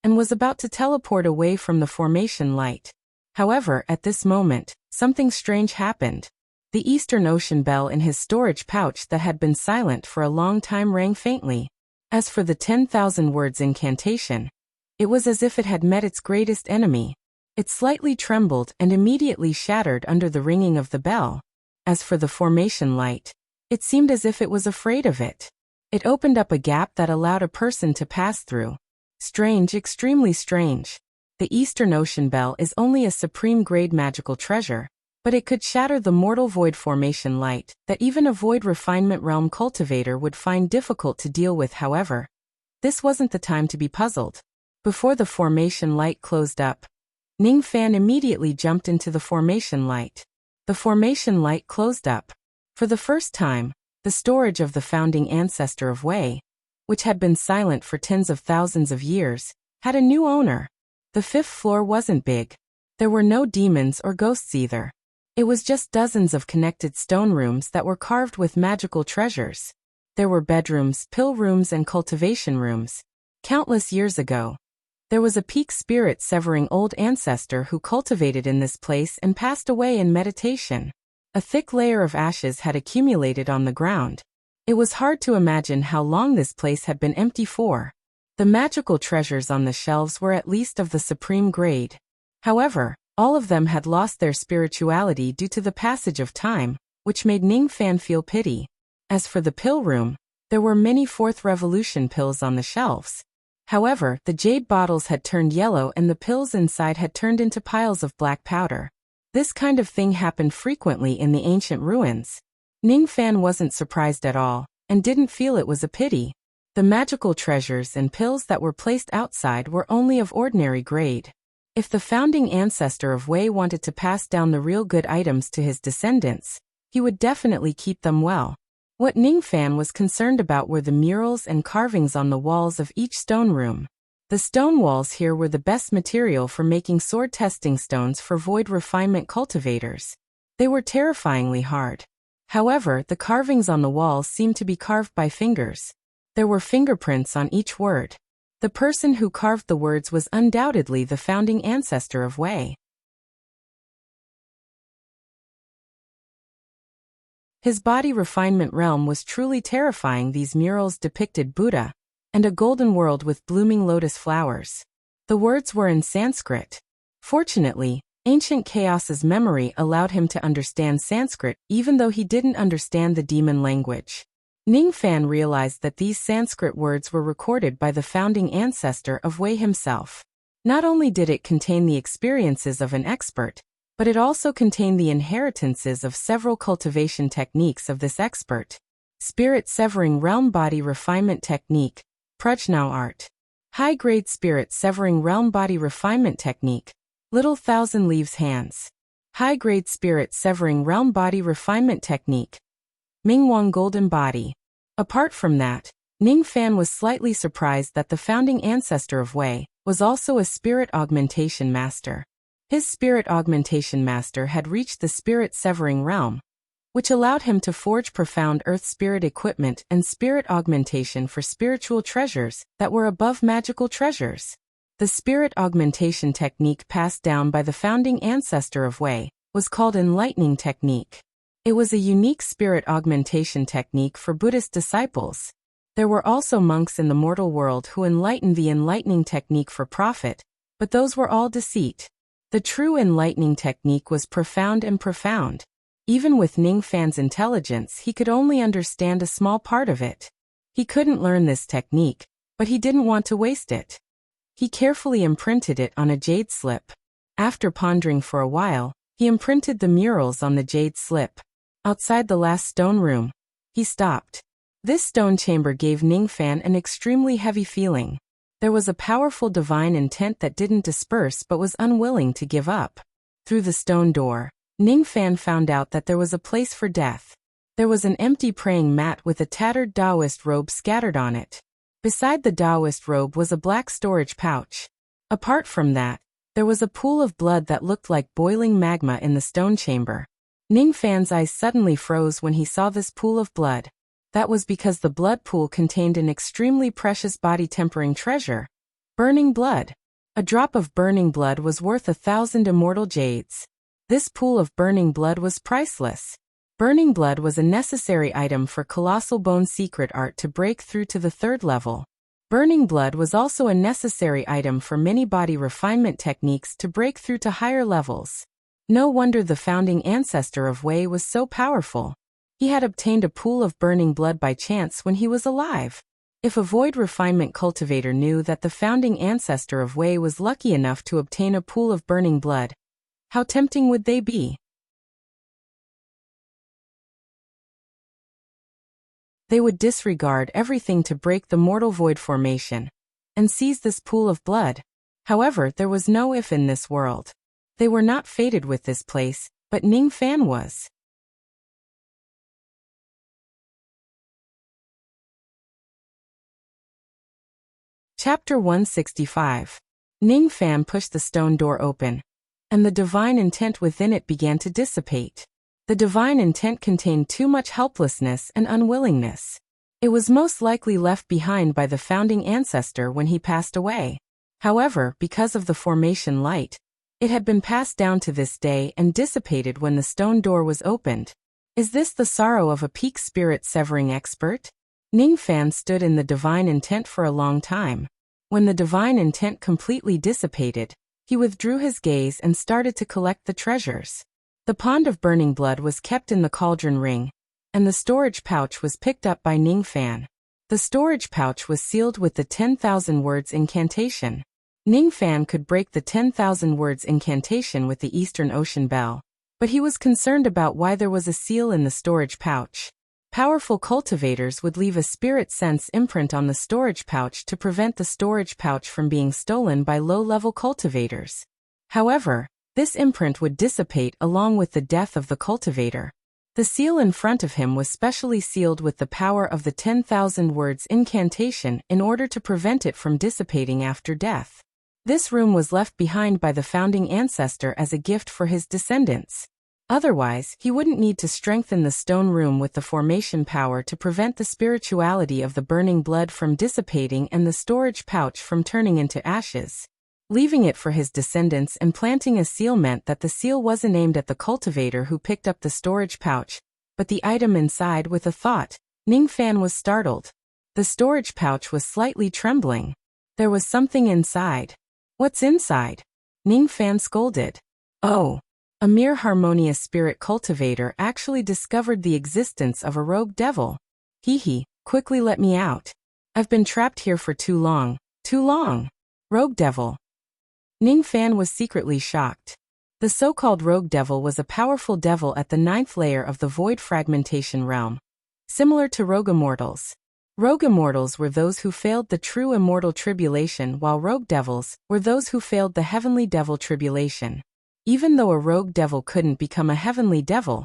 and was about to teleport away from the formation light. However, at this moment, something strange happened. The Eastern Ocean bell in his storage pouch that had been silent for a long time rang faintly. As for the 10,000 words incantation, it was as if it had met its greatest enemy. It slightly trembled and immediately shattered under the ringing of the bell. As for the formation light, it seemed as if it was afraid of it. It opened up a gap that allowed a person to pass through. Strange, extremely strange. The Eastern Ocean bell is only a supreme grade magical treasure, but it could shatter the mortal void formation light that even a void refinement realm cultivator would find difficult to deal with. However, this wasn't the time to be puzzled. Before the formation light closed up, Ning Fan immediately jumped into the formation light. The formation light closed up. For the first time, the storage of the founding ancestor of Wei, which had been silent for tens of thousands of years, had a new owner. The 5th floor wasn't big. There were no demons or ghosts either. It was just dozens of connected stone rooms that were carved with magical treasures. There were bedrooms, pill rooms, and cultivation rooms. Countless years ago, there was a peak spirit severing old ancestor who cultivated in this place and passed away in meditation. A thick layer of ashes had accumulated on the ground. It was hard to imagine how long this place had been empty for. The magical treasures on the shelves were at least of the supreme grade. However, all of them had lost their spirituality due to the passage of time, which made Ning Fan feel pity. As for the pill room, there were many 4th Revolution pills on the shelves. However, the jade bottles had turned yellow and the pills inside had turned into piles of black powder. This kind of thing happened frequently in the ancient ruins. Ning Fan wasn't surprised at all, and didn't feel it was a pity. The magical treasures and pills that were placed outside were only of ordinary grade. If the founding ancestor of Wei wanted to pass down the real good items to his descendants, he would definitely keep them well. What Ning Fan was concerned about were the murals and carvings on the walls of each stone room. The stone walls here were the best material for making sword testing stones for void refinement cultivators. They were terrifyingly hard. However, the carvings on the walls seemed to be carved by fingers. There were fingerprints on each word. The person who carved the words was undoubtedly the founding ancestor of Wei. His body refinement realm was truly terrifying. These murals depicted Buddha and a golden world with blooming lotus flowers. The words were in Sanskrit. Fortunately, Ancient Chaos's memory allowed him to understand Sanskrit even though he didn't understand the demon language. Ningfan realized that these Sanskrit words were recorded by the founding ancestor of Wei himself. Not only did it contain the experiences of an expert, but it also contained the inheritances of several cultivation techniques of this expert. Spirit Severing Realm Body Refinement Technique, Prajna Art. High-grade Spirit Severing Realm Body Refinement Technique, Little Thousand Leaves Hands. High-grade Spirit Severing Realm Body Refinement Technique, Mingwang Golden Body. Apart from that, Ningfan was slightly surprised that the founding ancestor of Wei was also a spirit augmentation master. His spirit augmentation master had reached the spirit severing realm, which allowed him to forge profound earth spirit equipment and spirit augmentation for spiritual treasures that were above magical treasures. The spirit augmentation technique passed down by the founding ancestor of Wei was called Enlightening Technique. It was a unique spirit augmentation technique for Buddhist disciples. There were also monks in the mortal world who enlightened the enlightening technique for profit, but those were all deceit. The true enlightening technique was profound and profound. Even with Ningfan's intelligence, he could only understand a small part of it. He couldn't learn this technique, but he didn't want to waste it. He carefully imprinted it on a jade slip. After pondering for a while, he imprinted the murals on the jade slip. Outside the last stone room, he stopped. This stone chamber gave Ningfan an extremely heavy feeling. There was a powerful divine intent that didn't disperse but was unwilling to give up. Through the stone door, Ningfan found out that there was a place for death. There was an empty praying mat with a tattered Taoist robe scattered on it. Beside the Taoist robe was a black storage pouch. Apart from that, there was a pool of blood that looked like boiling magma in the stone chamber. Ningfan's eyes suddenly froze when he saw this pool of blood. That was because the blood pool contained an extremely precious body-tempering treasure. Burning blood. A drop of burning blood was worth 1,000 immortal jades. This pool of burning blood was priceless. Burning blood was a necessary item for Colossal Bone secret art to break through to the 3rd level. Burning blood was also a necessary item for many body refinement techniques to break through to higher levels. No wonder the founding ancestor of Wei was so powerful. He had obtained a pool of burning blood by chance when he was alive. If a void refinement cultivator knew that the founding ancestor of Wei was lucky enough to obtain a pool of burning blood, how tempting would they be? They would disregard everything to break the mortal void formation and seize this pool of blood. However, there was no if in this world. They were not fated with this place, but Ningfan was. Chapter 165. Ningfan pushed the stone door open, and the divine intent within it began to dissipate. The divine intent contained too much helplessness and unwillingness. It was most likely left behind by the founding ancestor when he passed away. However, because of the formation light, it had been passed down to this day and dissipated when the stone door was opened. Is this the sorrow of a peak spirit severing expert? Ningfan stood in the divine intent for a long time. When the divine intent completely dissipated, he withdrew his gaze and started to collect the treasures. The pond of burning blood was kept in the cauldron ring, and the storage pouch was picked up by Ningfan. The storage pouch was sealed with the 10,000 words incantation. Ningfan could break the 10,000 words incantation with the Eastern Ocean Bell, but he was concerned about why there was a seal in the storage pouch. Powerful cultivators would leave a spirit sense imprint on the storage pouch to prevent the storage pouch from being stolen by low-level cultivators. However, this imprint would dissipate along with the death of the cultivator. The seal in front of him was specially sealed with the power of the 10,000 words incantation in order to prevent it from dissipating after death. This room was left behind by the founding ancestor as a gift for his descendants. Otherwise, he wouldn't need to strengthen the stone room with the formation power to prevent the spirituality of the burning blood from dissipating and the storage pouch from turning into ashes. Leaving it for his descendants and planting a seal meant that the seal wasn't aimed at the cultivator who picked up the storage pouch, but the item inside. With a thought, Ning Fan was startled. The storage pouch was slightly trembling. There was something inside. "What's inside?" Ning Fan scolded. "Oh. A mere harmonious spirit cultivator actually discovered the existence of a rogue devil. Hee, quickly let me out. I've been trapped here for too long. Too long. Rogue devil." Ning Fan was secretly shocked. The so-called rogue devil was a powerful devil at the 9th layer of the void fragmentation realm. Similar to rogue immortals. Rogue immortals were those who failed the true immortal tribulation, while rogue devils were those who failed the heavenly devil tribulation. Even though a rogue devil couldn't become a heavenly devil,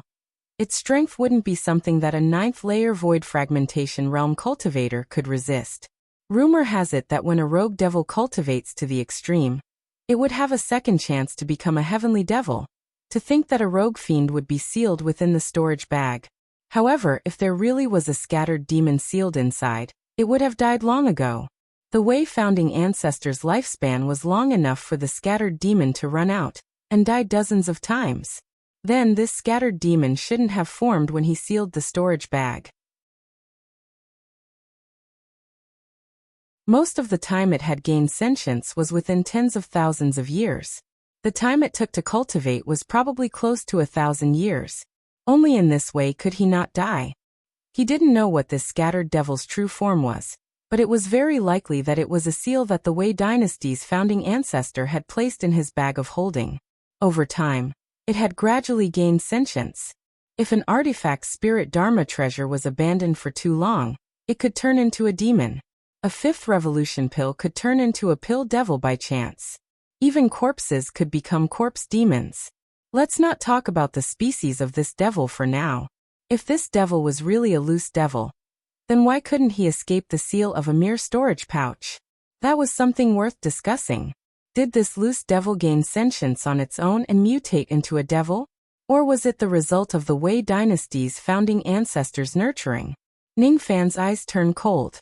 its strength wouldn't be something that a 9th layer void fragmentation realm cultivator could resist. Rumor has it that when a rogue devil cultivates to the extreme, it would have a second chance to become a heavenly devil. To think that a rogue fiend would be sealed within the storage bag. However, if there really was a scattered demon sealed inside, it would have died long ago. The Wei founding ancestor's lifespan was long enough for the scattered demon to run out and died dozens of times. Then this scattered demon shouldn't have formed when he sealed the storage bag. Most of the time it had gained sentience was within tens of thousands of years. The time it took to cultivate was probably close to 1,000 years. Only in this way could he not die. He didn't know what this scattered devil's true form was, but it was very likely that it was a seal that the Wei dynasty's founding ancestor had placed in his bag of holding. Over time, it had gradually gained sentience. If an artifact spirit dharma treasure was abandoned for too long, it could turn into a demon. A 5th revolution pill could turn into a pill devil by chance. Even corpses could become corpse demons. Let's not talk about the species of this devil for now. If this devil was really a loose devil, then why couldn't he escape the seal of a mere storage pouch? That was something worth discussing. Did this loose devil gain sentience on its own and mutate into a devil? Or was it the result of the Wei dynasty's founding ancestors' nurturing? Ning Fan's eyes turned cold.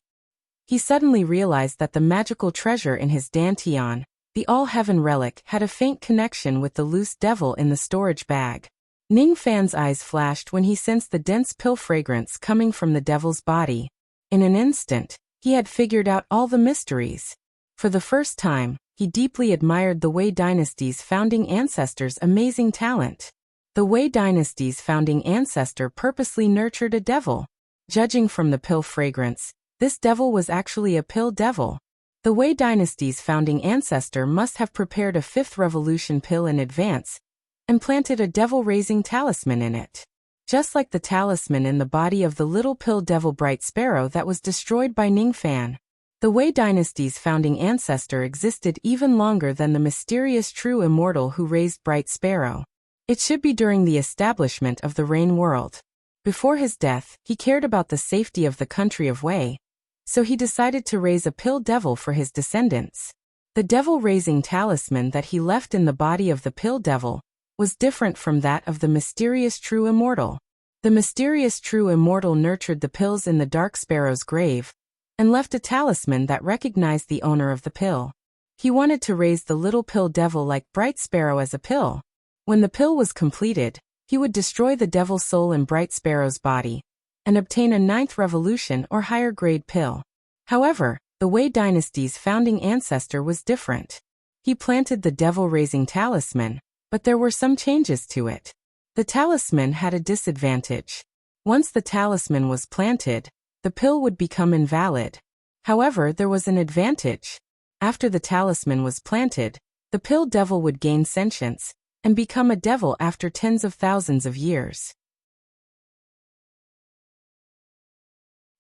He suddenly realized that the magical treasure in his dantian, the all-heaven relic, had a faint connection with the loose devil in the storage bag. Ning Fan's eyes flashed when he sensed the dense pill fragrance coming from the devil's body. In an instant, he had figured out all the mysteries. For the first time, he deeply admired the Wei dynasty's founding ancestor's amazing talent. The Wei dynasty's founding ancestor purposely nurtured a devil. Judging from the pill fragrance, this devil was actually a pill devil. The Wei dynasty's founding ancestor must have prepared a 5th revolution pill in advance and planted a devil-raising talisman in it. Just like the talisman in the body of the little pill devil Bright Sparrow that was destroyed by Ning Fan. The Wei dynasty's founding ancestor existed even longer than the mysterious true immortal who raised Bright Sparrow. It should be during the establishment of the Rain World. Before his death, he cared about the safety of the country of Wei, so he decided to raise a pill devil for his descendants. The devil-raising talisman that he left in the body of the pill devil was different from that of the mysterious true immortal. The mysterious true immortal nurtured the pills in the Dark Sparrow's grave and left a talisman that recognized the owner of the pill. He wanted to raise the little pill devil like Bright Sparrow as a pill. When the pill was completed, he would destroy the devil's soul in Bright Sparrow's body and obtain a 9th revolution or higher grade pill. However, the Wei dynasty's founding ancestor was different. He planted the devil-raising talisman, but there were some changes to it. The talisman had a disadvantage. Once the talisman was planted, the pill would become invalid. However, there was an advantage. After the talisman was planted, the pill devil would gain sentience and become a devil after tens of thousands of years.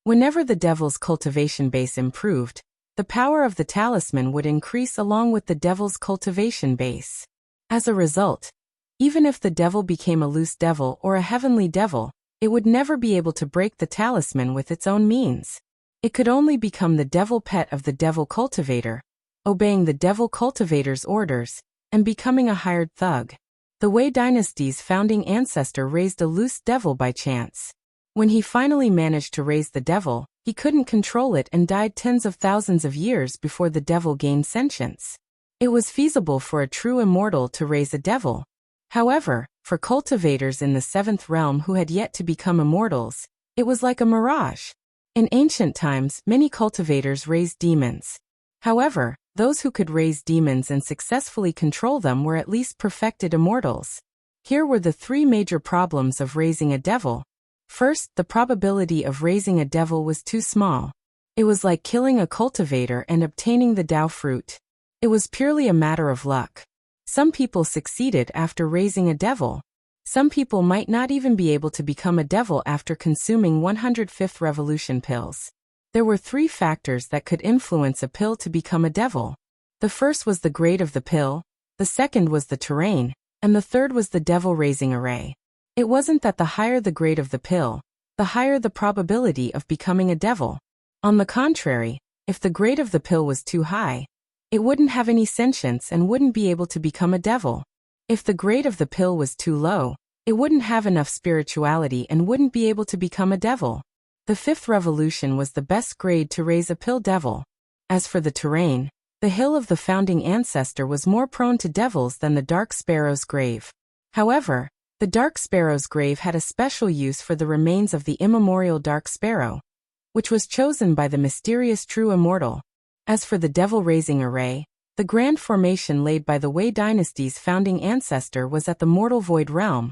Whenever the devil's cultivation base improved, the power of the talisman would increase along with the devil's cultivation base. As a result, even if the devil became a loose devil or a heavenly devil, it would never be able to break the talisman with its own means. It could only become the devil pet of the devil cultivator, obeying the devil cultivator's orders, and becoming a hired thug. The Wei dynasty's founding ancestor raised a loose devil by chance. When he finally managed to raise the devil, he couldn't control it and died tens of thousands of years before the devil gained sentience. It was feasible for a true immortal to raise a devil. However, for cultivators in the seventh realm who had yet to become immortals, it was like a mirage. In ancient times, many cultivators raised demons. However, those who could raise demons and successfully control them were at least perfected immortals. Here were the three major problems of raising a devil. First, the probability of raising a devil was too small. It was like killing a cultivator and obtaining the Dao fruit. It was purely a matter of luck. Some people succeeded after raising a devil. Some people might not even be able to become a devil after consuming 105th revolution pills. There were three factors that could influence a pill to become a devil. The first was the grade of the pill, the second was the terrain, and the third was the devil-raising array. It wasn't that the higher the grade of the pill, the higher the probability of becoming a devil. On the contrary, if the grade of the pill was too high, it wouldn't have any sentience and wouldn't be able to become a devil. If the grade of the pill was too low, it wouldn't have enough spirituality and wouldn't be able to become a devil. The fifth revolution was the best grade to raise a pill devil. As for the terrain, the hill of the founding ancestor was more prone to devils than the Dark Sparrow's grave. However, the Dark Sparrow's grave had a special use for the remains of the immemorial Dark Sparrow, which was chosen by the mysterious true immortal. As for the devil-raising array, the grand formation laid by the Wei dynasty's founding ancestor was at the mortal void realm,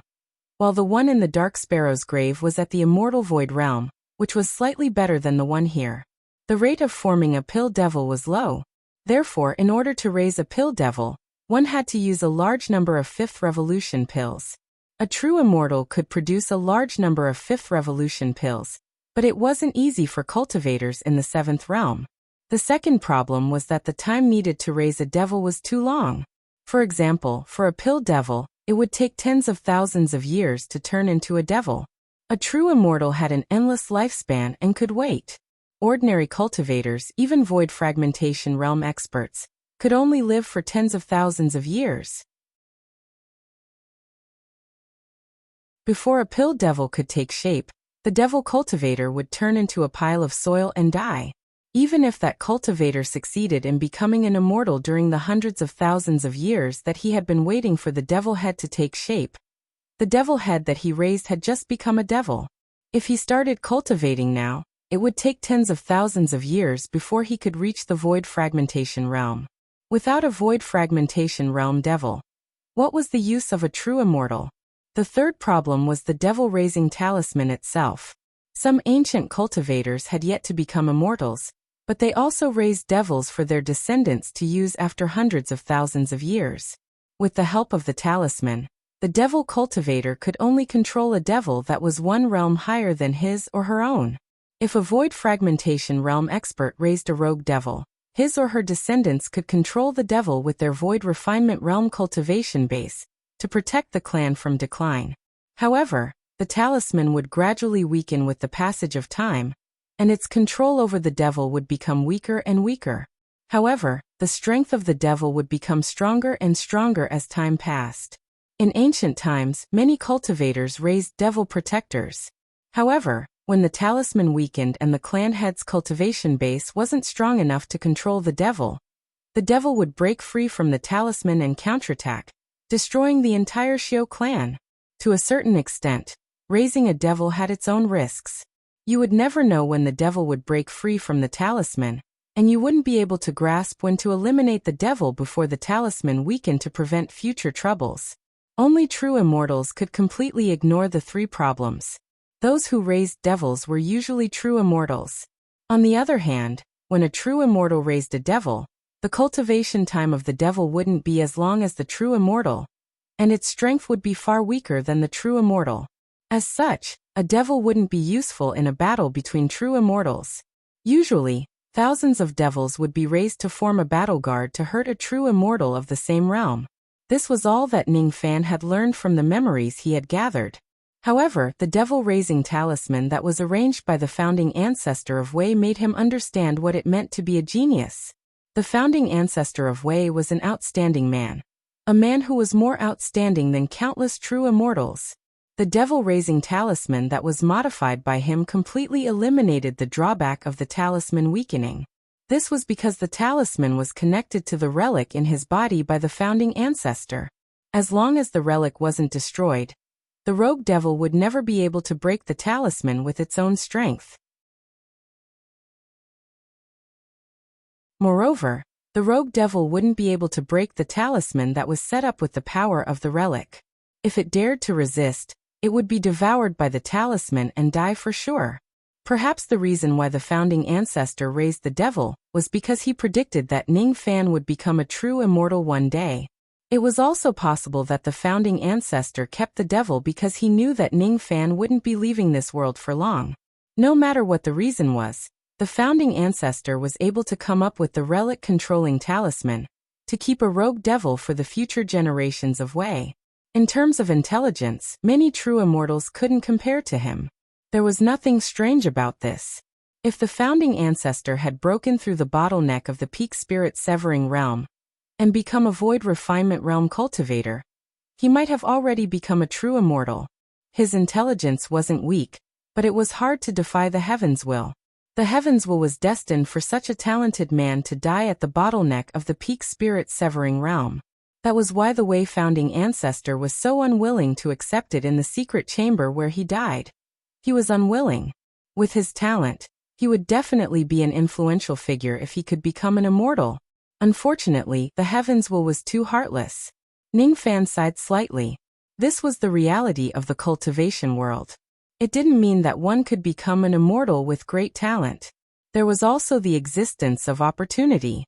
while the one in the Dark Sparrow's grave was at the immortal void realm, which was slightly better than the one here. The rate of forming a pill devil was low. Therefore, in order to raise a pill devil, one had to use a large number of fifth revolution pills. A true immortal could produce a large number of fifth revolution pills, but it wasn't easy for cultivators in the seventh realm. The second problem was that the time needed to raise a devil was too long. For example, for a pill devil, it would take tens of thousands of years to turn into a devil. A true immortal had an endless lifespan and could wait. Ordinary cultivators, even void fragmentation realm experts, could only live for tens of thousands of years. Before a pill devil could take shape, the devil cultivator would turn into a pile of soil and die. Even if that cultivator succeeded in becoming an immortal during the hundreds of thousands of years that he had been waiting for the devil head to take shape, the devil head that he raised had just become a devil. If he started cultivating now, it would take tens of thousands of years before he could reach the void fragmentation realm. Without a void fragmentation realm devil, what was the use of a true immortal? The third problem was the devil-raising talisman itself. Some ancient cultivators had yet to become immortals, but they also raised devils for their descendants to use after hundreds of thousands of years. With the help of the talisman, the devil cultivator could only control a devil that was one realm higher than his or her own. If a void fragmentation realm expert raised a rogue devil, his or her descendants could control the devil with their void refinement realm cultivation base to protect the clan from decline. However, the talisman would gradually weaken with the passage of time, and its control over the devil would become weaker and weaker. However, the strength of the devil would become stronger and stronger as time passed. In ancient times, many cultivators raised devil protectors. However, when the talisman weakened and the clan head's cultivation base wasn't strong enough to control the devil would break free from the talisman and counterattack, destroying the entire Xiao clan. To a certain extent, raising a devil had its own risks. You would never know when the devil would break free from the talisman, and you wouldn't be able to grasp when to eliminate the devil before the talisman weakened to prevent future troubles. Only true immortals could completely ignore the three problems. Those who raised devils were usually true immortals. On the other hand, when a true immortal raised a devil, the cultivation time of the devil wouldn't be as long as the true immortal, and its strength would be far weaker than the true immortal. As such, a devil wouldn't be useful in a battle between true immortals. Usually, thousands of devils would be raised to form a battle guard to hurt a true immortal of the same realm. This was all that Ning Fan had learned from the memories he had gathered. However, the devil-raising talisman that was arranged by the founding ancestor of Wei made him understand what it meant to be a genius. The founding ancestor of Wei was an outstanding man. A man who was more outstanding than countless true immortals. The devil-raising talisman that was modified by him completely eliminated the drawback of the talisman weakening. This was because the talisman was connected to the relic in his body by the founding ancestor. As long as the relic wasn't destroyed, the rogue devil would never be able to break the talisman with its own strength. Moreover, the rogue devil wouldn't be able to break the talisman that was set up with the power of the relic. If it dared to resist, it would be devoured by the talisman and die for sure. Perhaps the reason why the founding ancestor raised the devil was because he predicted that Ning Fan would become a true immortal one day. It was also possible that the founding ancestor kept the devil because he knew that Ning Fan wouldn't be leaving this world for long. No matter what the reason was, the founding ancestor was able to come up with the relic-controlling talisman to keep a rogue devil for the future generations of Wei. In terms of intelligence, many true immortals couldn't compare to him. There was nothing strange about this. If the founding ancestor had broken through the bottleneck of the peak spirit severing realm and become a void refinement realm cultivator, he might have already become a true immortal. His intelligence wasn't weak, but it was hard to defy the Heaven's will. The Heaven's will was destined for such a talented man to die at the bottleneck of the peak spirit severing realm. That was why the Wei founding ancestor was so unwilling to accept it in the secret chamber where he died. He was unwilling. With his talent, he would definitely be an influential figure if he could become an immortal. Unfortunately, the Heaven's will was too heartless. Ning Fan sighed slightly. This was the reality of the cultivation world. It didn't mean that one could become an immortal with great talent. There was also the existence of opportunity.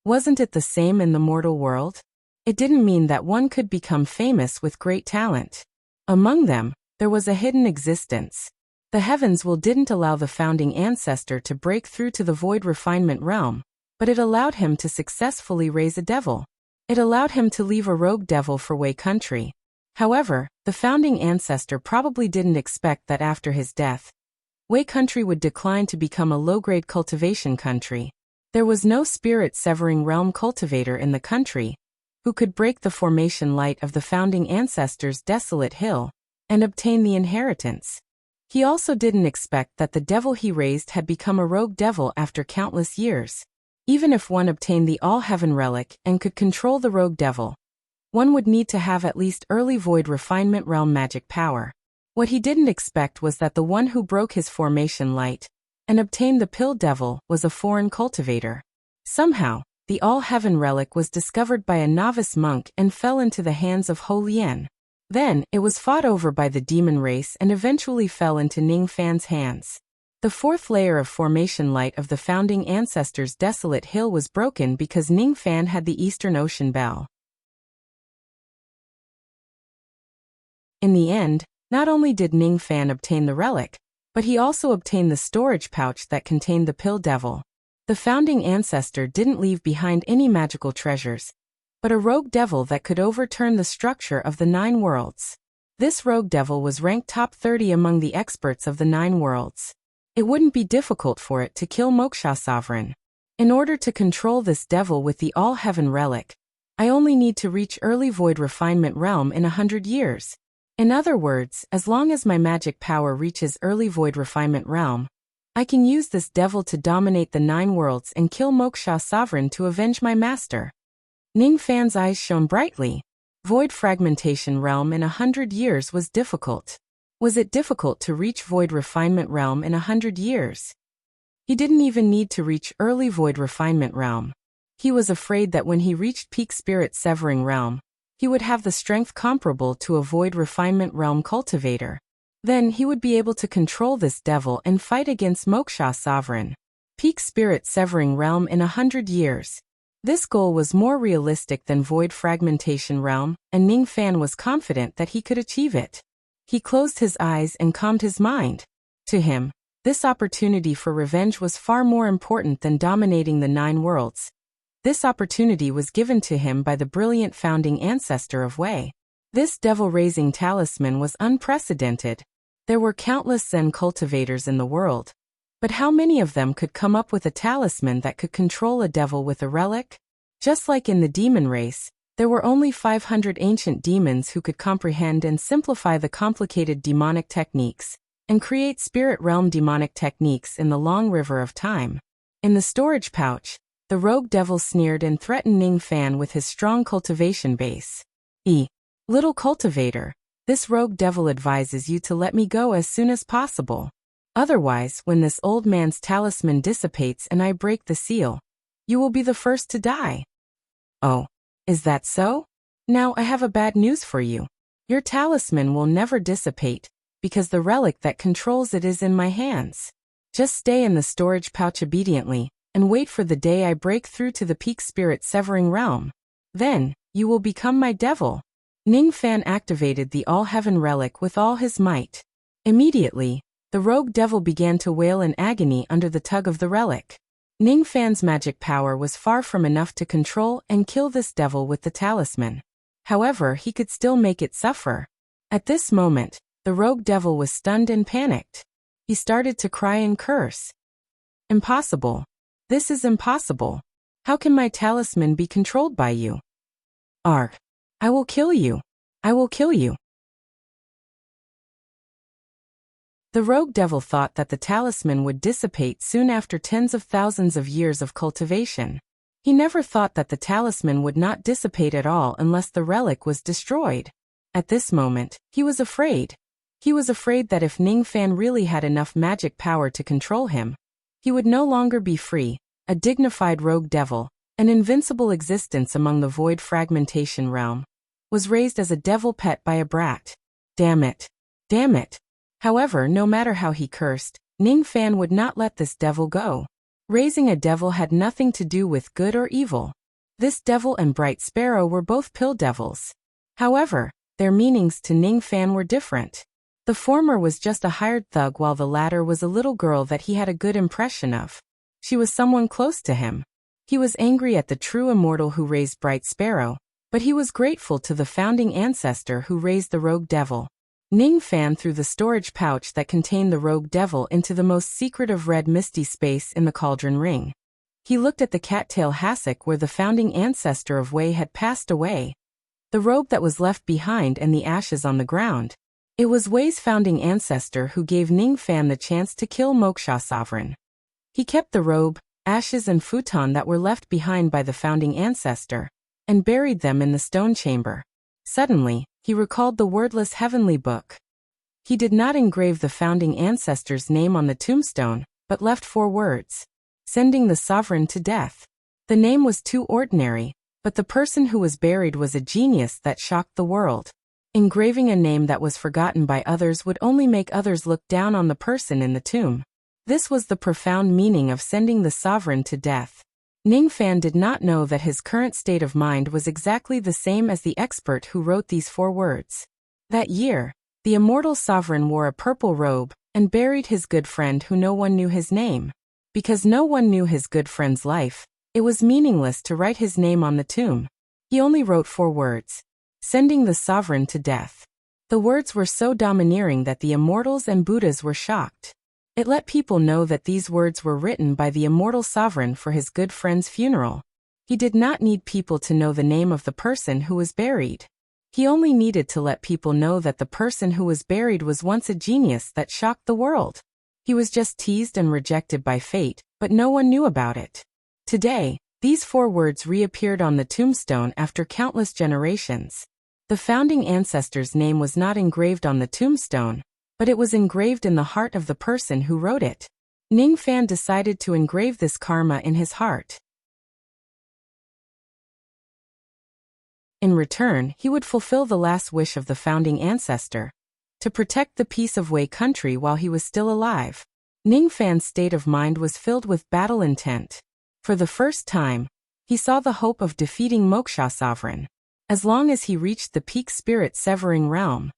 Wasn't it the same in the mortal world? It didn't mean that one could become famous with great talent. Among them, there was a hidden existence. The Heaven's will didn't allow the founding ancestor to break through to the void refinement realm, but it allowed him to successfully raise a devil. It allowed him to leave a rogue devil for Wei country. However, the founding ancestor probably didn't expect that after his death, Wei country would decline to become a low-grade cultivation country. There was no spirit-severing realm cultivator in the country who could break the formation light of the founding ancestor's desolate hill and obtain the inheritance. He also didn't expect that the devil he raised had become a rogue devil after countless years. Even if one obtained the All-Heaven relic and could control the rogue devil, one would need to have at least early void refinement realm magic power. What he didn't expect was that the one who broke his formation light and obtained the pill devil was a foreign cultivator. Somehow, the All-Heaven relic was discovered by a novice monk and fell into the hands of Ho Lian. Then, it was fought over by the demon race and eventually fell into Ning Fan's hands. The fourth layer of formation light of the founding ancestor's desolate hill was broken because Ning Fan had the Eastern Ocean Bell. In the end, not only did Ning Fan obtain the relic, but he also obtained the storage pouch that contained the pill devil. The founding ancestor didn't leave behind any magical treasures, but a rogue devil that could overturn the structure of the 9 worlds. This rogue devil was ranked top 30 among the experts of the 9 worlds. It wouldn't be difficult for it to kill Wuxia Sovereign. In order to control this devil with the All-Heaven relic, I only need to reach early void refinement realm in 100 years. In other words, as long as my magic power reaches early void refinement realm, I can use this devil to dominate the 9 worlds and kill Wuxia Sovereign to avenge my master. Ning Fan's eyes shone brightly. Void fragmentation realm in 100 years was difficult. Was it difficult to reach void refinement realm in 100 years? He didn't even need to reach early void refinement realm. He was afraid that when he reached peak spirit severing realm, he would have the strength comparable to a void refinement realm cultivator. Then he would be able to control this devil and fight against Wuxia Sovereign. Peak spirit severing realm in 100 years. This goal was more realistic than void fragmentation realm, and Ning Fan was confident that he could achieve it. He closed his eyes and calmed his mind. To him, this opportunity for revenge was far more important than dominating the 9 worlds. This opportunity was given to him by the brilliant founding ancestor of Wei. This devil-raising talisman was unprecedented. There were countless Zen cultivators in the world, but how many of them could come up with a talisman that could control a devil with a relic? Just like in the demon race, There were only 500 ancient demons who could comprehend and simplify the complicated demonic techniques, and create spirit realm demonic techniques in the long river of time. In the storage pouch, the rogue devil sneered and threatened Ning Fan with his strong cultivation base. Little cultivator, this rogue devil advises you to let me go as soon as possible. Otherwise, when this old man's talisman dissipates and I break the seal, you will be the first to die. Oh, is that so? Now I have a bad news for you. Your talisman will never dissipate, because the relic that controls it is in my hands. Just stay in the storage pouch obediently, and wait for the day I break through to the peak spirit severing realm. Then, you will become my devil. Ning Fan activated the all-heaven relic with all his might. Immediately, the rogue devil began to wail in agony under the tug of the relic. Ning Fan's magic power was far from enough to control and kill this devil with the talisman. However, he could still make it suffer. At this moment, the rogue devil was stunned and panicked. He started to cry and curse. Impossible. This is impossible. How can my talisman be controlled by you? Arg. I will kill you. I will kill you. The rogue devil thought that the talisman would dissipate soon after tens of thousands of years of cultivation. He never thought that the talisman would not dissipate at all unless the relic was destroyed. At this moment, he was afraid. He was afraid that if Ning Fan really had enough magic power to control him, he would no longer be free, a dignified rogue devil, an invincible existence among the void fragmentation realm, was raised as a devil pet by a brat. Damn it. Damn it. However, no matter how he cursed, Ning Fan would not let this devil go. Raising a devil had nothing to do with good or evil. This devil and Bright Sparrow were both pill devils. However, their meanings to Ning Fan were different. The former was just a hired thug while the latter was a little girl that he had a good impression of. She was someone close to him. He was angry at the true immortal who raised Bright Sparrow, but he was grateful to the founding ancestor who raised the rogue devil. Ning Fan threw the storage pouch that contained the rogue devil into the most secretive red misty space in the cauldron ring. He looked at the cattail hassock where the founding ancestor of Wei had passed away, the robe that was left behind and the ashes on the ground. It was Wei's founding ancestor who gave Ning Fan the chance to kill Wuxia sovereign. He kept the robe, ashes and futon that were left behind by the founding ancestor, and buried them in the stone chamber. Suddenly, he recalled the wordless heavenly book. He did not engrave the founding ancestor's name on the tombstone, but left 4 words. Sending the sovereign to death. The name was too ordinary, but the person who was buried was a genius that shocked the world. Engraving a name that was forgotten by others would only make others look down on the person in the tomb. This was the profound meaning of sending the sovereign to death. Ning Fan did not know that his current state of mind was exactly the same as the expert who wrote these 4 words. That year, the immortal sovereign wore a purple robe and buried his good friend who no one knew his name. Because no one knew his good friend's life, it was meaningless to write his name on the tomb. He only wrote 4 words. Sending the sovereign to death. The words were so domineering that the immortals and Buddhas were shocked. It let people know that these words were written by the immortal sovereign for his good friend's funeral. He did not need people to know the name of the person who was buried. He only needed to let people know that the person who was buried was once a genius that shocked the world. He was just teased and rejected by fate, but no one knew about it. Today, these 4 words reappeared on the tombstone after countless generations. The founding ancestor's name was not engraved on the tombstone, but it was engraved in the heart of the person who wrote it. Ning Fan decided to engrave this karma in his heart. In return, he would fulfill the last wish of the founding ancestor, to protect the peace of Wei country while he was still alive. Ning Fan's state of mind was filled with battle intent. For the first time, he saw the hope of defeating Wuxia sovereign. As long as he reached the peak spirit severing realm.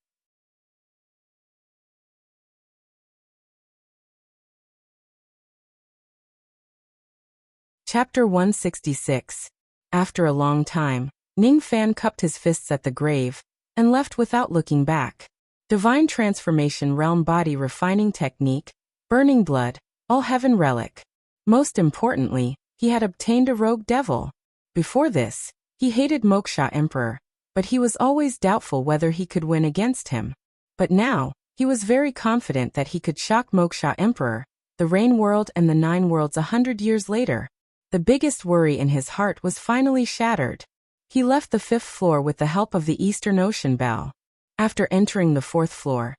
Chapter 166. After a long time, Ning Fan cupped his fists at the grave, and left without looking back. Divine Transformation Realm Body Refining Technique, Burning Blood, All Heaven Relic. Most importantly, he had obtained a rogue devil. Before this, He hated Moksha Emperor, but he was always doubtful whether he could win against him. But now, he was very confident that he could shock Moksha Emperor, the Rain World and the Nine Worlds 100 years later. The biggest worry in his heart was finally shattered. He left the 5th floor with the help of the Eastern Ocean Bell. After entering the 4th floor,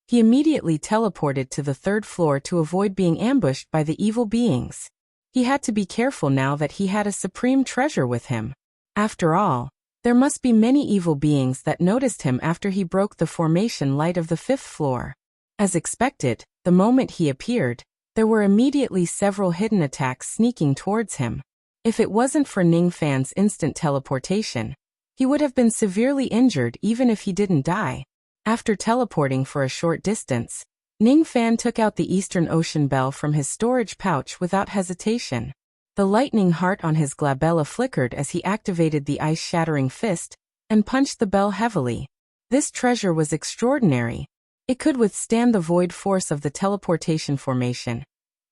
he immediately teleported to the 3rd floor to avoid being ambushed by the evil beings. He had to be careful now that he had a supreme treasure with him. After all, there must be many evil beings that noticed him after he broke the formation light of the 5th floor. As expected, the moment he appeared, there were immediately several hidden attacks sneaking towards him. If it wasn't for Ning Fan's instant teleportation, he would have been severely injured even if he didn't die. After teleporting for a short distance, Ning Fan took out the Eastern Ocean Bell from his storage pouch without hesitation. The lightning heart on his glabella flickered as he activated the ice-shattering fist and punched the bell heavily. This treasure was extraordinary. It could withstand the void force of the teleportation formation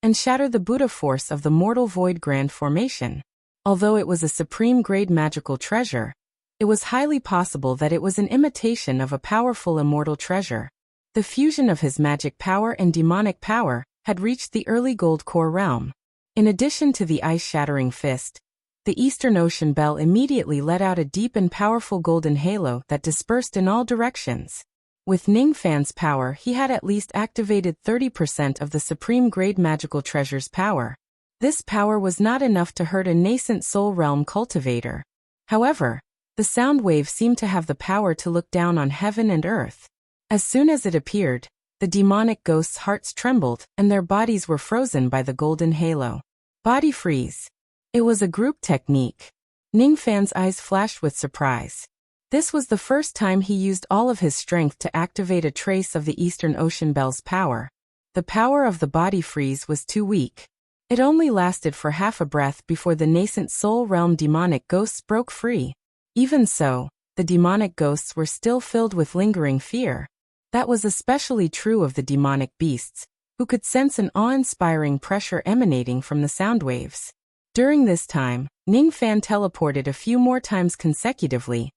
and shatter the Buddha force of the mortal void grand formation. Although it was a supreme-grade magical treasure, it was highly possible that it was an imitation of a powerful immortal treasure. The fusion of his magic power and demonic power had reached the early gold core realm. In addition to the ice-shattering fist, the Eastern Ocean Bell immediately let out a deep and powerful golden halo that dispersed in all directions. With Ning Fan's power, he had at least activated 30% of the supreme-grade magical treasure's power. This power was not enough to hurt a nascent soul realm cultivator. However, the sound wave seemed to have the power to look down on heaven and earth. As soon as it appeared, the demonic ghosts' hearts trembled and their bodies were frozen by the golden halo. Body freeze. It was a group technique. Ning Fan's eyes flashed with surprise. This was the first time he used all of his strength to activate a trace of the Eastern Ocean Bell's power. The power of the body freeze was too weak. It only lasted for half a breath before the nascent soul realm demonic ghosts broke free. Even so, the demonic ghosts were still filled with lingering fear. That was especially true of the demonic beasts, who could sense an awe-inspiring pressure emanating from the sound waves. During this time, Ning Fan teleported a few more times consecutively,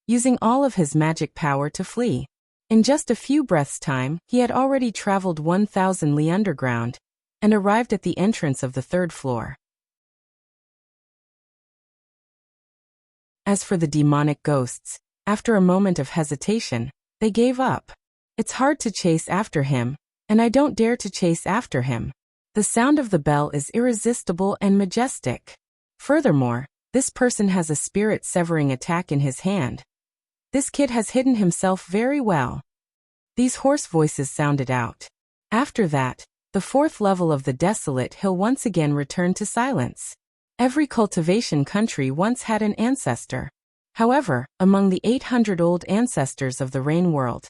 using all of his magic power to flee. In just a few breaths' time, he had already traveled 1,000 li underground and arrived at the entrance of the 3rd floor. As for the demonic ghosts, after a moment of hesitation, they gave up. It's hard to chase after him, and I don't dare to chase after him. The sound of the bell is irresistible and majestic. Furthermore, this person has a spirit-severing attack in his hand. This kid has hidden himself very well. These hoarse voices sounded out. After that, the 4th level of the desolate hill once again returned to silence. Every cultivation country once had an ancestor. However, among the 800-old ancestors of the Rain World,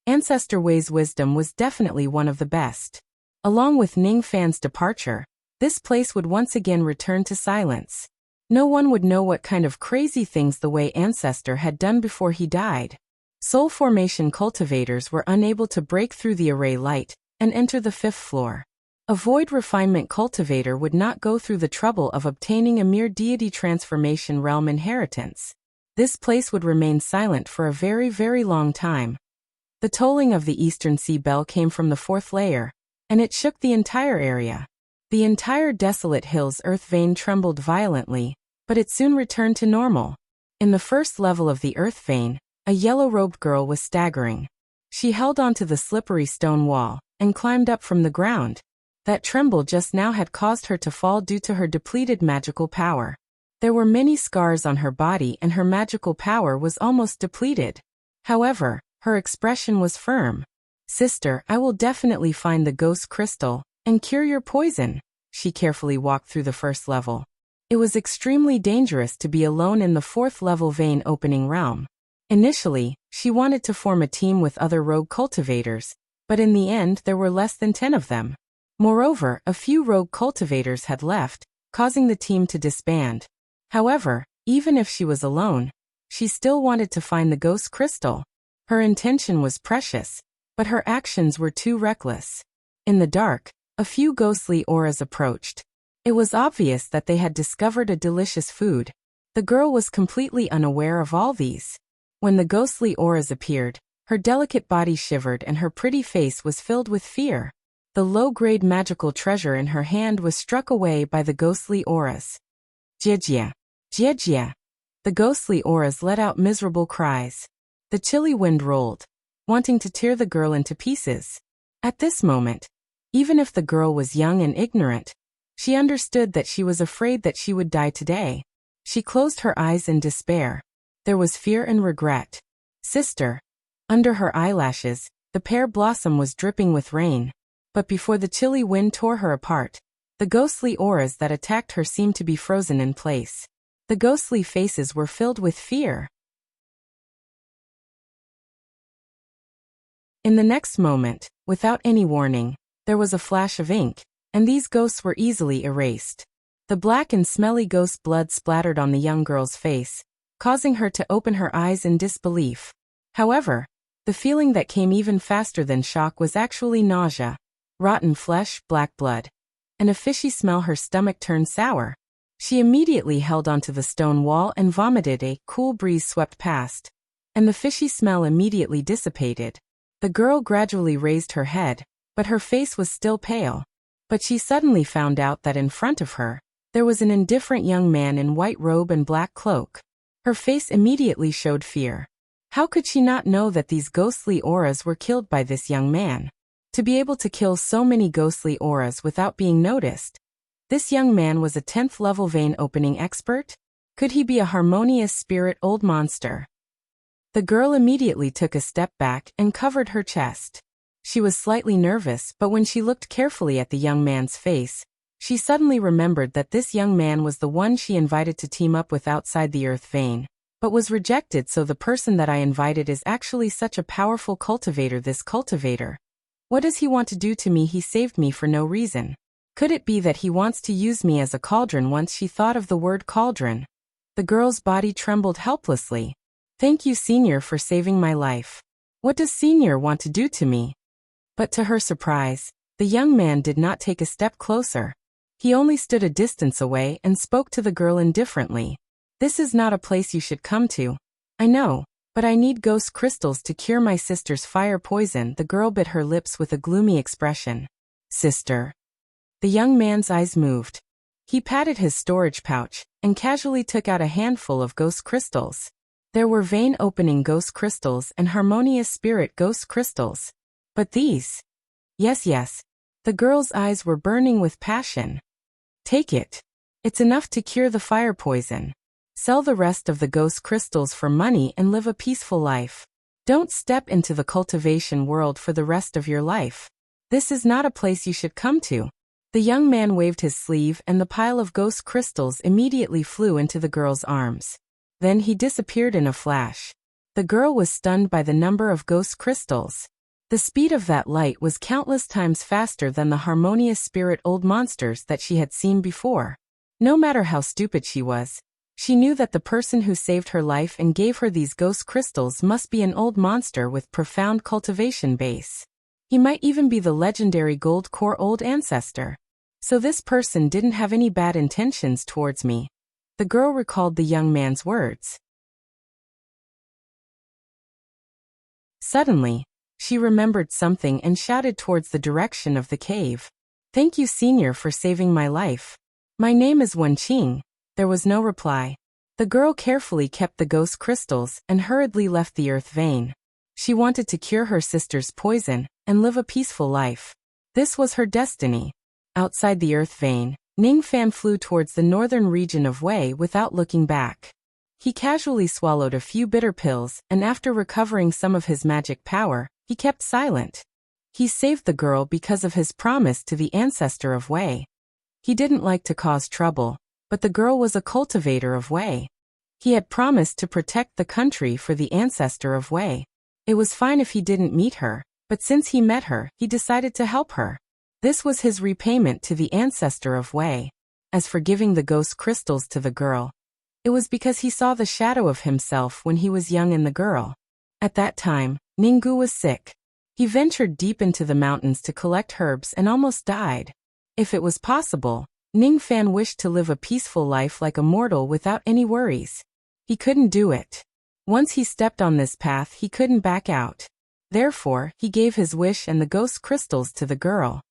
Ancestor Wei's wisdom was definitely one of the best. Along with Ning Fan's departure, this place would once again return to silence. No one would know what kind of crazy things the Wei ancestor had done before he died. Soul formation cultivators were unable to break through the array light and enter the 5th floor. A void refinement cultivator would not go through the trouble of obtaining a mere deity transformation realm inheritance. This place would remain silent for a very, very long time. The tolling of the Eastern Sea Bell came from the 4th layer, and it shook the entire area. The entire desolate hill's earth vein trembled violently, but it soon returned to normal. In the 1st level of the earth vein, a yellow-robed girl was staggering. She held onto the slippery stone wall and climbed up from the ground. That tremble just now had caused her to fall due to her depleted magical power. There were many scars on her body and her magical power was almost depleted. However, her expression was firm. "Sister, I will definitely find the ghost crystal and cure your poison." She carefully walked through the 1st level. It was extremely dangerous to be alone in the 4th level vein opening realm. Initially, she wanted to form a team with other rogue cultivators, but in the end there were less than 10 of them. Moreover, a few rogue cultivators had left, causing the team to disband. However, even if she was alone, she still wanted to find the ghost crystal. Her intention was precious, but her actions were too reckless. In the dark, a few ghostly auras approached. It was obvious that they had discovered a delicious food. The girl was completely unaware of all these. When the ghostly auras appeared, her delicate body shivered and her pretty face was filled with fear. The low-grade magical treasure in her hand was struck away by the ghostly auras. Jia, Jia, Jia. The ghostly auras let out miserable cries. The chilly wind rolled, wanting to tear the girl into pieces. At this moment, even if the girl was young and ignorant, she understood that she was afraid that she would die today. She closed her eyes in despair. There was fear and regret. Sister. Under her eyelashes, the pear blossom was dripping with rain. But before the chilly wind tore her apart, the ghostly auras that attacked her seemed to be frozen in place. The ghostly faces were filled with fear. In the next moment, without any warning, there was a flash of ink, and these ghosts were easily erased. The black and smelly ghost blood splattered on the young girl's face, causing her to open her eyes in disbelief. However, the feeling that came even faster than shock was actually nausea. Rotten flesh, black blood, and a fishy smell. Her stomach turned sour. She immediately held onto the stone wall and vomited. A cool breeze swept past, and the fishy smell immediately dissipated. The girl gradually raised her head, but her face was still pale. But she suddenly found out that in front of her, there was an indifferent young man in white robe and black cloak. Her face immediately showed fear. How could she not know that these ghostly auras were killed by this young man? To be able to kill so many ghostly auras without being noticed. This young man was a 10th level vein opening expert? Could he be a harmonious spirit old monster? The girl immediately took a step back and covered her chest. She was slightly nervous, but when she looked carefully at the young man's face, she suddenly remembered that this young man was the one she invited to team up with outside the earth vein, but was rejected. So the person that I invited is actually such a powerful cultivator. This cultivator. What does he want to do to me? He saved me for no reason. Could it be that he wants to use me as a cauldron? Once she thought of the word cauldron, the girl's body trembled helplessly. Thank you, Senior, for saving my life. What does Senior want to do to me? But to her surprise, the young man did not take a step closer. He only stood a distance away and spoke to the girl indifferently. This is not a place you should come to. I know, but I need ghost crystals to cure my sister's fire poison. The girl bit her lips with a gloomy expression. Sister. The young man's eyes moved. He patted his storage pouch and casually took out a handful of ghost crystals. There were vein-opening ghost crystals and harmonious spirit ghost crystals. But these? Yes. The girl's eyes were burning with passion. Take it. It's enough to cure the fire poison. Sell the rest of the ghost crystals for money and live a peaceful life. Don't step into the cultivation world for the rest of your life. This is not a place you should come to. The young man waved his sleeve and the pile of ghost crystals immediately flew into the girl's arms. Then he disappeared in a flash. The girl was stunned by the number of ghost crystals. The speed of that light was countless times faster than the harmonious spirit old monsters that she had seen before. No matter how stupid she was, she knew that the person who saved her life and gave her these ghost crystals must be an old monster with profound cultivation base. He might even be the legendary gold core old ancestor. So this person didn't have any bad intentions towards me. The girl recalled the young man's words. Suddenly, she remembered something and shouted towards the direction of the cave. Thank you, Senior, for saving my life. My name is Wenqing. There was no reply. The girl carefully kept the ghost crystals and hurriedly left the earth vein. She wanted to cure her sister's poison and live a peaceful life. This was her destiny. Outside the earth vein, Ningfan flew towards the northern region of Wei without looking back. He casually swallowed a few bitter pills, and after recovering some of his magic power, he kept silent. He saved the girl because of his promise to the ancestor of Wei. He didn't like to cause trouble, but the girl was a cultivator of Wei. He had promised to protect the country for the ancestor of Wei. It was fine if he didn't meet her, but since he met her, he decided to help her. This was his repayment to the ancestor of Wei. As for giving the ghost crystals to the girl, it was because he saw the shadow of himself when he was young in the girl. At that time, Ninggu was sick. He ventured deep into the mountains to collect herbs and almost died. If it was possible, Ning Fan wished to live a peaceful life like a mortal without any worries. He couldn't do it. Once he stepped on this path, he couldn't back out. Therefore, he gave his wish and the ghost crystals to the girl.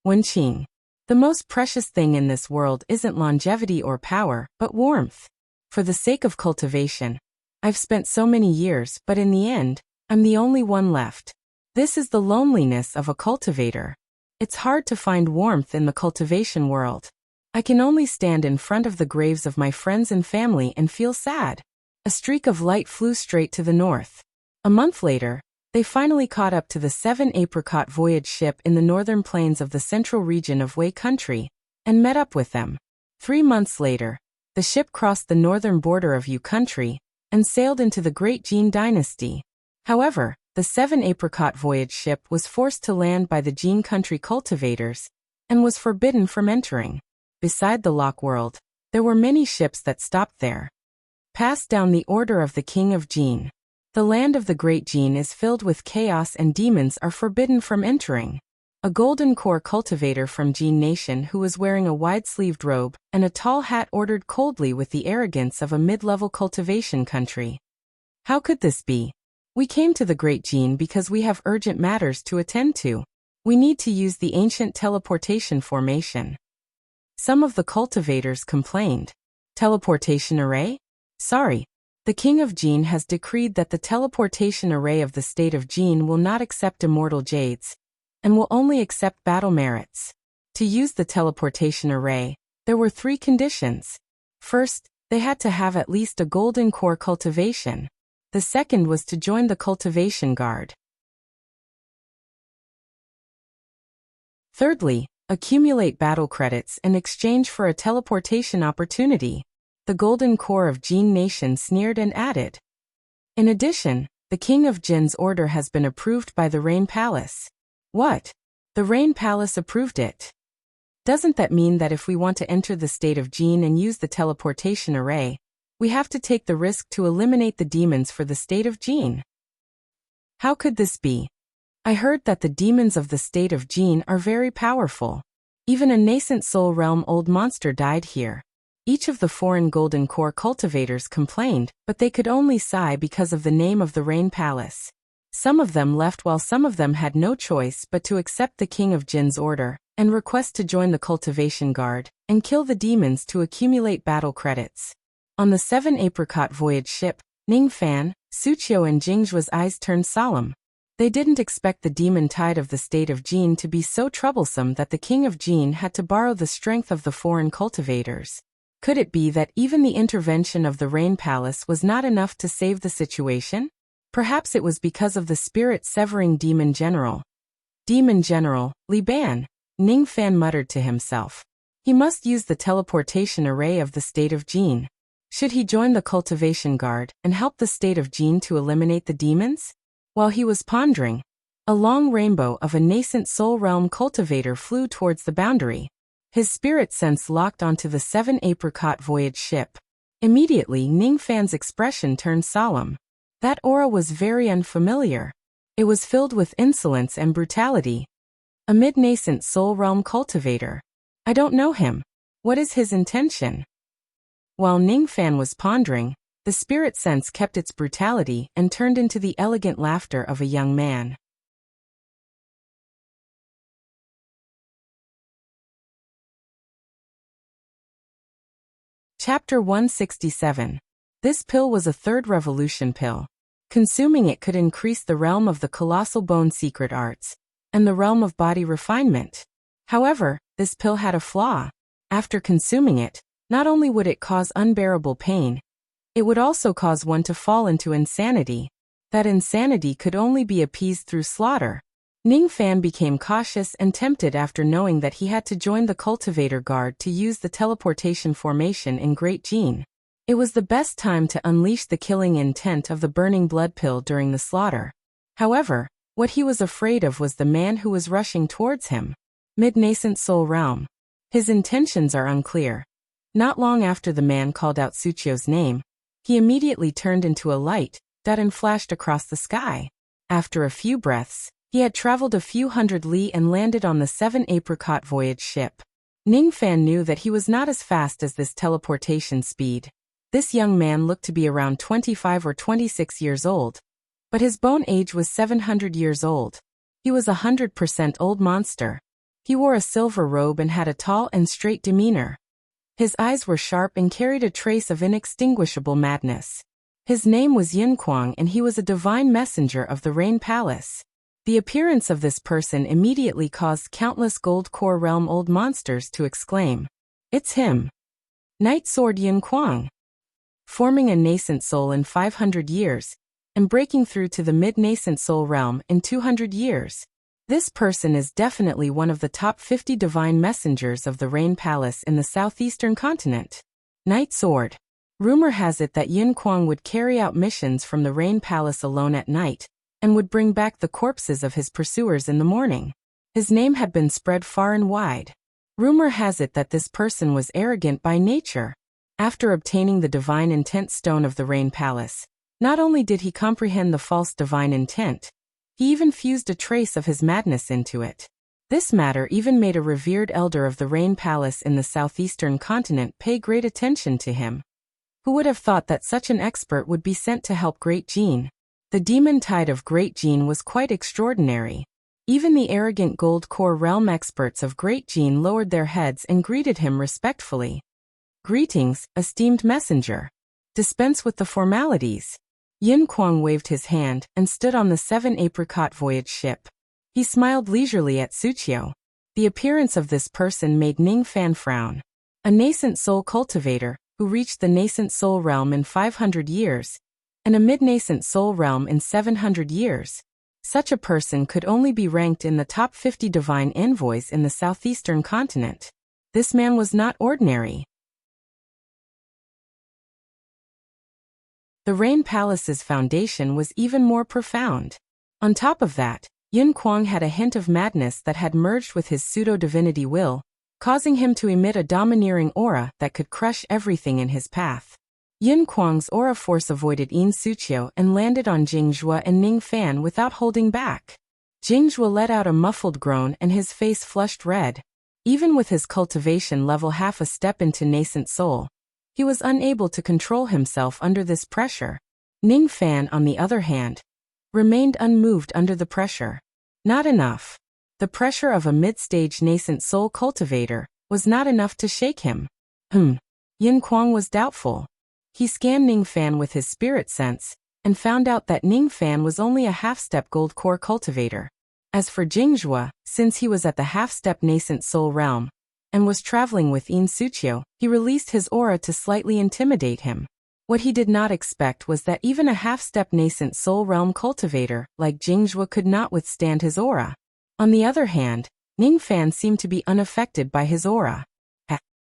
Wenqing. The most precious thing in this world isn't longevity or power, but warmth. For the sake of cultivation, I've spent so many years, but in the end, I'm the only one left. This is the loneliness of a cultivator. It's hard to find warmth in the cultivation world. I can only stand in front of the graves of my friends and family and feel sad. A streak of light flew straight to the north. A month later, they finally caught up to the 7-apricot voyage ship in the northern plains of the central region of Wei country, and met up with them. 3 months later, the ship crossed the northern border of Yu country, and sailed into the Great Jin dynasty. However, the 7-apricot voyage ship was forced to land by the Jin country cultivators, and was forbidden from entering. Beside the Lock World, there were many ships that stopped there. Passed down the order of the King of Jin. The land of the Great Jin is filled with chaos and demons are forbidden from entering. A golden core cultivator from Jin Nation who was wearing a wide-sleeved robe and a tall hat ordered coldly with the arrogance of a mid-level cultivation country. How could this be? We came to the Great Jin because we have urgent matters to attend to. We need to use the ancient teleportation formation. Some of the cultivators complained. Teleportation array? Sorry. The King of Jin has decreed that the teleportation array of the state of Jin will not accept immortal jades, and will only accept battle merits. To use the teleportation array, there were 3 conditions. First, they had to have at least a golden core cultivation. The second was to join the cultivation guard. Thirdly, accumulate battle credits in exchange for a teleportation opportunity. The golden core of Jin Nation sneered and added. In addition, the King of Jin's order has been approved by the Rain Palace. What? The Rain Palace approved it? Doesn't that mean that if we want to enter the state of Jin and use the teleportation array, we have to take the risk to eliminate the demons for the state of Jin? How could this be? I heard that the demons of the state of Jin are very powerful. Even a nascent soul realm old monster died here. Each of the foreign golden core cultivators complained, but they could only sigh because of the name of the Rain Palace. Some of them left while some of them had no choice but to accept the King of Jin's order, and request to join the cultivation guard, and kill the demons to accumulate battle credits. On the 7-apricot voyage ship, Ning Fan, Suqiu and Jingzhua's eyes turned solemn. They didn't expect the demon tide of the state of Jin to be so troublesome that the King of Jin had to borrow the strength of the foreign cultivators. Could it be that even the intervention of the Rain Palace was not enough to save the situation? Perhaps it was because of the spirit-severing Demon General. Demon General, Li Ban, Ning Fan muttered to himself. He must use the teleportation array of the state of Jin. Should he join the cultivation guard and help the state of Jin to eliminate the demons? While he was pondering, a long rainbow of a nascent soul realm cultivator flew towards the boundary. His spirit sense locked onto the 7-apricot voyage ship. Immediately Ning Fan's expression turned solemn. That aura was very unfamiliar. It was filled with insolence and brutality. A mid-nascent soul realm cultivator. I don't know him. What is his intention? While Ning Fan was pondering, the spirit sense kept its brutality and turned into the elegant laughter of a young man. Chapter 167. This pill was a third revolution pill. Consuming it could increase the realm of the colossal bone secret arts, and the realm of body refinement. However, this pill had a flaw. After consuming it, not only would it cause unbearable pain, it would also cause one to fall into insanity. That insanity could only be appeased through slaughter. Ning Fan became cautious and tempted after knowing that he had to join the cultivator guard to use the teleportation formation in Great Jin. It was the best time to unleash the killing intent of the burning blood pill during the slaughter. However, what he was afraid of was the man who was rushing towards him. Mid-nascent soul realm. His intentions are unclear. Not long after the man called out Suqiu's name, he immediately turned into a light that flashed across the sky. After a few breaths, he had traveled a few hundred li and landed on the 7-apricot voyage ship. Ning Fan knew that he was not as fast as this teleportation speed. This young man looked to be around 25 or 26 years old, but his bone age was 700 years old. He was 100% old monster. He wore a silver robe and had a tall and straight demeanor. His eyes were sharp and carried a trace of inextinguishable madness. His name was Yin Kuang and he was a divine messenger of the Rain Palace. The appearance of this person immediately caused countless Gold Core Realm old monsters to exclaim, "It's him! Night Sword Yin Kuang!" Forming a nascent soul in 500 years, and breaking through to the mid-nascent soul realm in 200 years. This person is definitely one of the top 50 divine messengers of the Rain Palace in the southeastern continent. Night Sword. Rumor has it that Yin Kuang would carry out missions from the Rain Palace alone at night, and would bring back the corpses of his pursuers in the morning. His name had been spread far and wide. Rumor has it that this person was arrogant by nature. After obtaining the divine intent stone of the Rain Palace, not only did he comprehend the false divine intent, he even fused a trace of his madness into it. This matter even made a revered elder of the Rain Palace in the southeastern continent pay great attention to him. Who would have thought that such an expert would be sent to help Great Gene? The demon tide of Great Gene was quite extraordinary. Even the arrogant Gold Core Realm experts of Great Gene lowered their heads and greeted him respectfully. "Greetings, esteemed messenger. Dispense with the formalities." Yin Kuang waved his hand and stood on the 7 Apricot Voyage ship. He smiled leisurely at Sucio. The appearance of this person made Ning Fan frown. A nascent soul cultivator, who reached the nascent soul realm in 500 years, and a mid-nascent soul realm in 700 years. Such a person could only be ranked in the top 50 divine envoys in the southeastern continent. This man was not ordinary. The Rain Palace's foundation was even more profound. On top of that, Yin Kuang had a hint of madness that had merged with his pseudo-divinity will, causing him to emit a domineering aura that could crush everything in his path. Yin Kuang's aura force avoided Yin Sucio and landed on Jingzhua and Ning Fan without holding back. Jingzhua let out a muffled groan and his face flushed red. Even with his cultivation level half a step into nascent soul, he was unable to control himself under this pressure. Ning Fan, on the other hand, remained unmoved under the pressure. Not enough. The pressure of a mid-stage nascent soul cultivator was not enough to shake him. Yin Kuang was doubtful. He scanned Ning Fan with his spirit sense, and found out that Ning Fan was only a half-step gold core cultivator. As for Jingzhua, since he was at the half-step nascent soul realm, and was traveling with Yin Sucio, he released his aura to slightly intimidate him. What he did not expect was that even a half-step nascent soul realm cultivator like Jingzhua could not withstand his aura. On the other hand, Ning Fan seemed to be unaffected by his aura.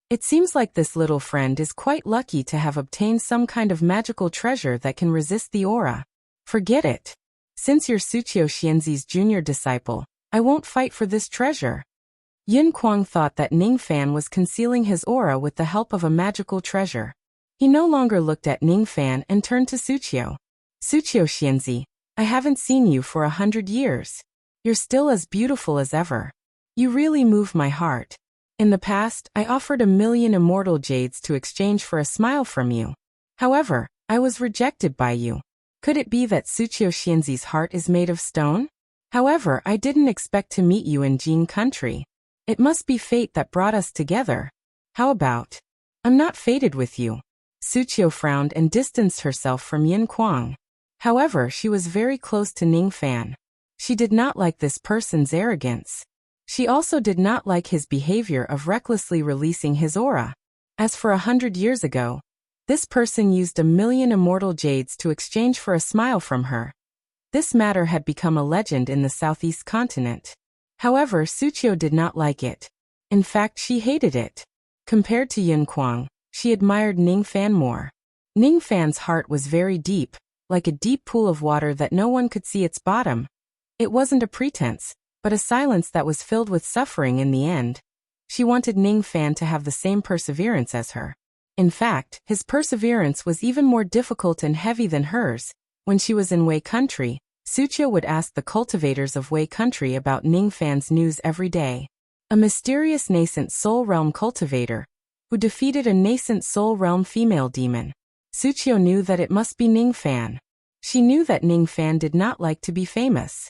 It seems like this little friend is quite lucky to have obtained some kind of magical treasure that can resist the aura. Forget it. Since you're Sucio Xianzi's junior disciple, I won't fight for this treasure. Yin Kuang thought that Ning Fan was concealing his aura with the help of a magical treasure. He no longer looked at Ning Fan and turned to Sucio. "Sucio Xianzi, I haven't seen you for 100 years. You're still as beautiful as ever. You really move my heart. In the past, I offered 1,000,000 immortal jades to exchange for a smile from you. However, I was rejected by you. Could it be that Sucio Xianzi's heart is made of stone? However, I didn't expect to meet you in Jin country. It must be fate that brought us together. How about? I'm not fated with you." Sucio frowned and distanced herself from Yin Kuang. However, she was very close to Ning Fan. She did not like this person's arrogance. She also did not like his behavior of recklessly releasing his aura. As for 100 years ago, this person used 1,000,000 immortal jades to exchange for a smile from her. This matter had become a legend in the southeast continent. However, Sucio did not like it. In fact, she hated it. Compared to Yin Kuang, she admired Ning Fan more. Ning Fan's heart was very deep, like a deep pool of water that no one could see its bottom. It wasn't a pretense, but a silence that was filled with suffering in the end. She wanted Ning Fan to have the same perseverance as her. In fact, his perseverance was even more difficult and heavy than hers. When she was in Wei country, Sucio would ask the cultivators of Wei country about Ning Fan's news every day. A mysterious nascent soul realm cultivator, who defeated a nascent soul realm female demon. Suqiu knew that it must be Ning Fan. She knew that Ning Fan did not like to be famous.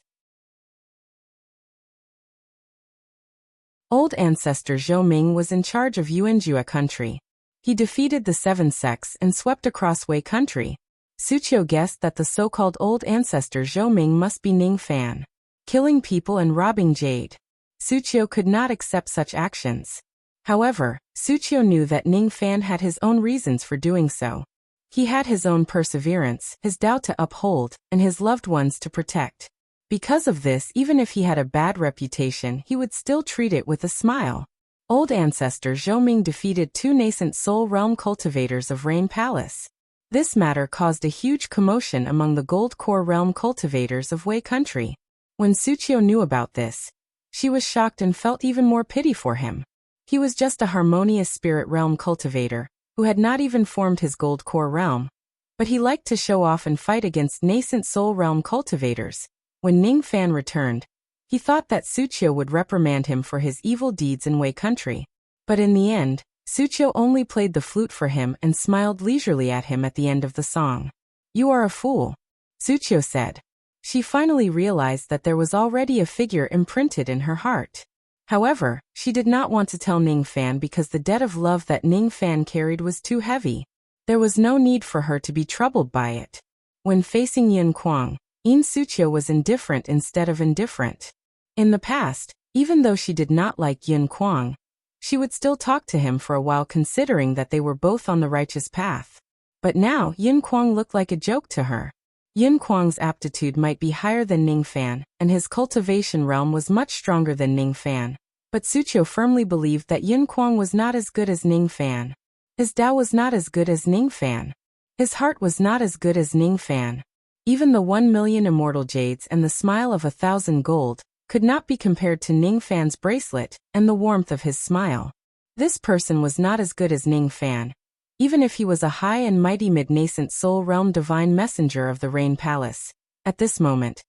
Old ancestor Zhou Ming was in charge of Yuanjue country. He defeated the seven sects and swept across Wei country. Suqiu guessed that the so-called old ancestor Zhou Ming must be Ning Fan, killing people and robbing jade. Suqiu could not accept such actions. However, Suqiu knew that Ning Fan had his own reasons for doing so. He had his own perseverance, his Tao to uphold, and his loved ones to protect. Because of this, even if he had a bad reputation, he would still treat it with a smile. Old ancestor Zhou Ming defeated two nascent soul realm cultivators of Rain Palace. This matter caused a huge commotion among the gold core realm cultivators of Wei country. When Suqiu knew about this, she was shocked and felt even more pity for him. He was just a harmonious spirit realm cultivator, who had not even formed his gold core realm. But he liked to show off and fight against nascent soul realm cultivators. When Ning Fan returned, he thought that Suqiu would reprimand him for his evil deeds in Wei country. But in the end, Suqiu only played the flute for him and smiled leisurely at him at the end of the song. "You are a fool," Suqiu said. She finally realized that there was already a figure imprinted in her heart. However, she did not want to tell Ning Fan because the debt of love that Ning Fan carried was too heavy. There was no need for her to be troubled by it. When facing Yin Kuang, Suqiu was indifferent instead of indifferent. In the past, even though she did not like Yin Kuang, she would still talk to him for a while considering that they were both on the righteous path. But now Yin Kuang looked like a joke to her. Yin Kuang's aptitude might be higher than Ning Fan, and his cultivation realm was much stronger than Ning Fan. But Suqiu firmly believed that Yin Kuang was not as good as Ning Fan. His Tao was not as good as Ning Fan. His heart was not as good as Ning Fan. Even the 1,000,000 immortal jades and the smile of 1,000 gold could not be compared to Ning Fan's bracelet and the warmth of his smile. This person was not as good as Ning Fan, even if he was a high and mighty mid-nascent soul realm divine messenger of the Rain Palace. At this moment,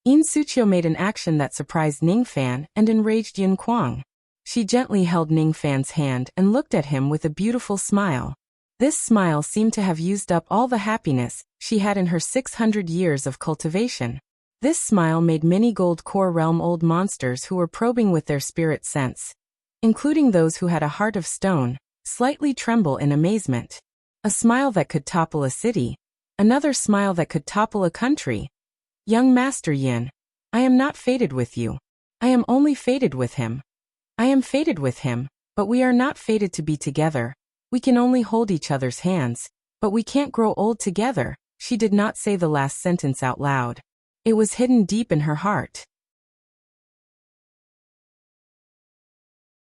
Suqiu made an action that surprised Ning Fan and enraged Yin Kuang. She gently held Ning Fan's hand and looked at him with a beautiful smile. This smile seemed to have used up all the happiness she had in her 600 years of cultivation. This smile made many gold core realm old monsters who were probing with their spirit sense, including those who had a heart of stone, slightly tremble in amazement. A smile that could topple a city. Another smile that could topple a country. "Young Master Yin, I am not fated with you. I am only fated with him. I am fated with him, but we are not fated to be together. We can only hold each other's hands, but we can't grow old together." She did not say the last sentence out loud. It was hidden deep in her heart.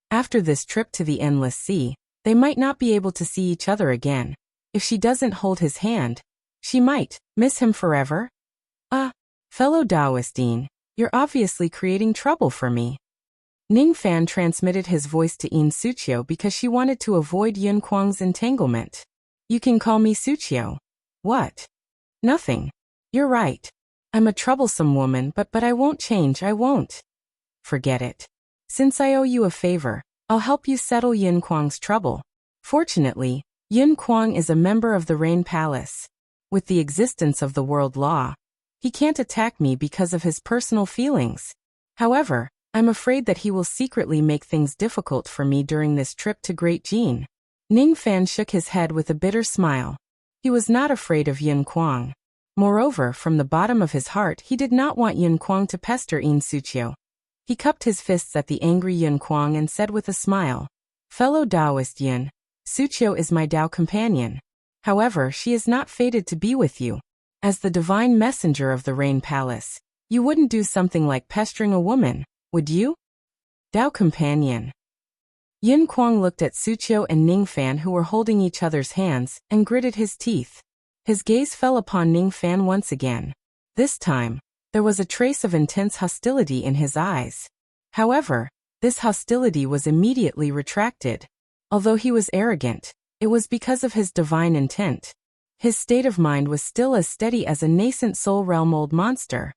After this trip to the Endless Sea, they might not be able to see each other again. If she doesn't hold his hand, she might miss him forever. Fellow Taoistine, you're obviously creating trouble for me." Ning Fan transmitted his voice to Suqiu because she wanted to avoid Yin Kuang's entanglement. "You can call me Suqiu." "What?" "Nothing. You're right. I'm a troublesome woman, but I won't change, I won't." "Forget it. Since I owe you a favor, I'll help you settle Yin Kuang's trouble." Fortunately, Yin Kuang is a member of the Rain Palace. With the existence of the world law, he can't attack me because of his personal feelings. However, I'm afraid that he will secretly make things difficult for me during this trip to Great Jin. Ning Fan shook his head with a bitter smile. He was not afraid of Yin Kuang. Moreover, from the bottom of his heart, he did not want Yin Kuang to pester Suqiu. He cupped his fists at the angry Yin Kuang and said with a smile, "Fellow Taoist Yin, Suqiu is my Tao companion. However, she is not fated to be with you. As the divine messenger of the Rain Palace, you wouldn't do something like pestering a woman, would you?" Tao companion. Yin Kuang looked at Suqiu and Ning Fan, who were holding each other's hands, and gritted his teeth. His gaze fell upon Ning Fan once again. This time, there was a trace of intense hostility in his eyes. However, this hostility was immediately retracted. Although he was arrogant, it was because of his divine intent. His state of mind was still as steady as a nascent soul realm old monster.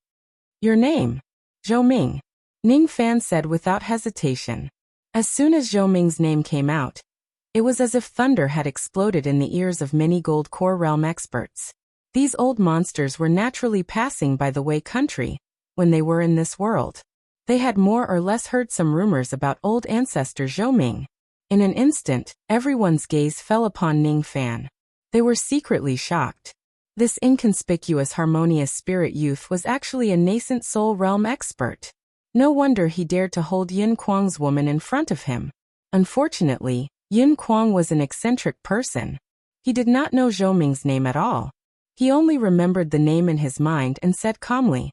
"Your name?" "Zhou Ming," Ning Fan said without hesitation. As soon as Zhou Ming's name came out, it was as if thunder had exploded in the ears of many Gold Core realm experts. These old monsters were naturally passing by the Wei country when they were in this world. They had more or less heard some rumors about old ancestor Zhou Ming. In an instant, everyone's gaze fell upon Ning Fan. They were secretly shocked. This inconspicuous harmonious spirit youth was actually a nascent soul realm expert. No wonder he dared to hold Yin Kuang's woman in front of him. Unfortunately, Yin Kuang was an eccentric person. He did not know Zhou Ming's name at all. He only remembered the name in his mind and said calmly,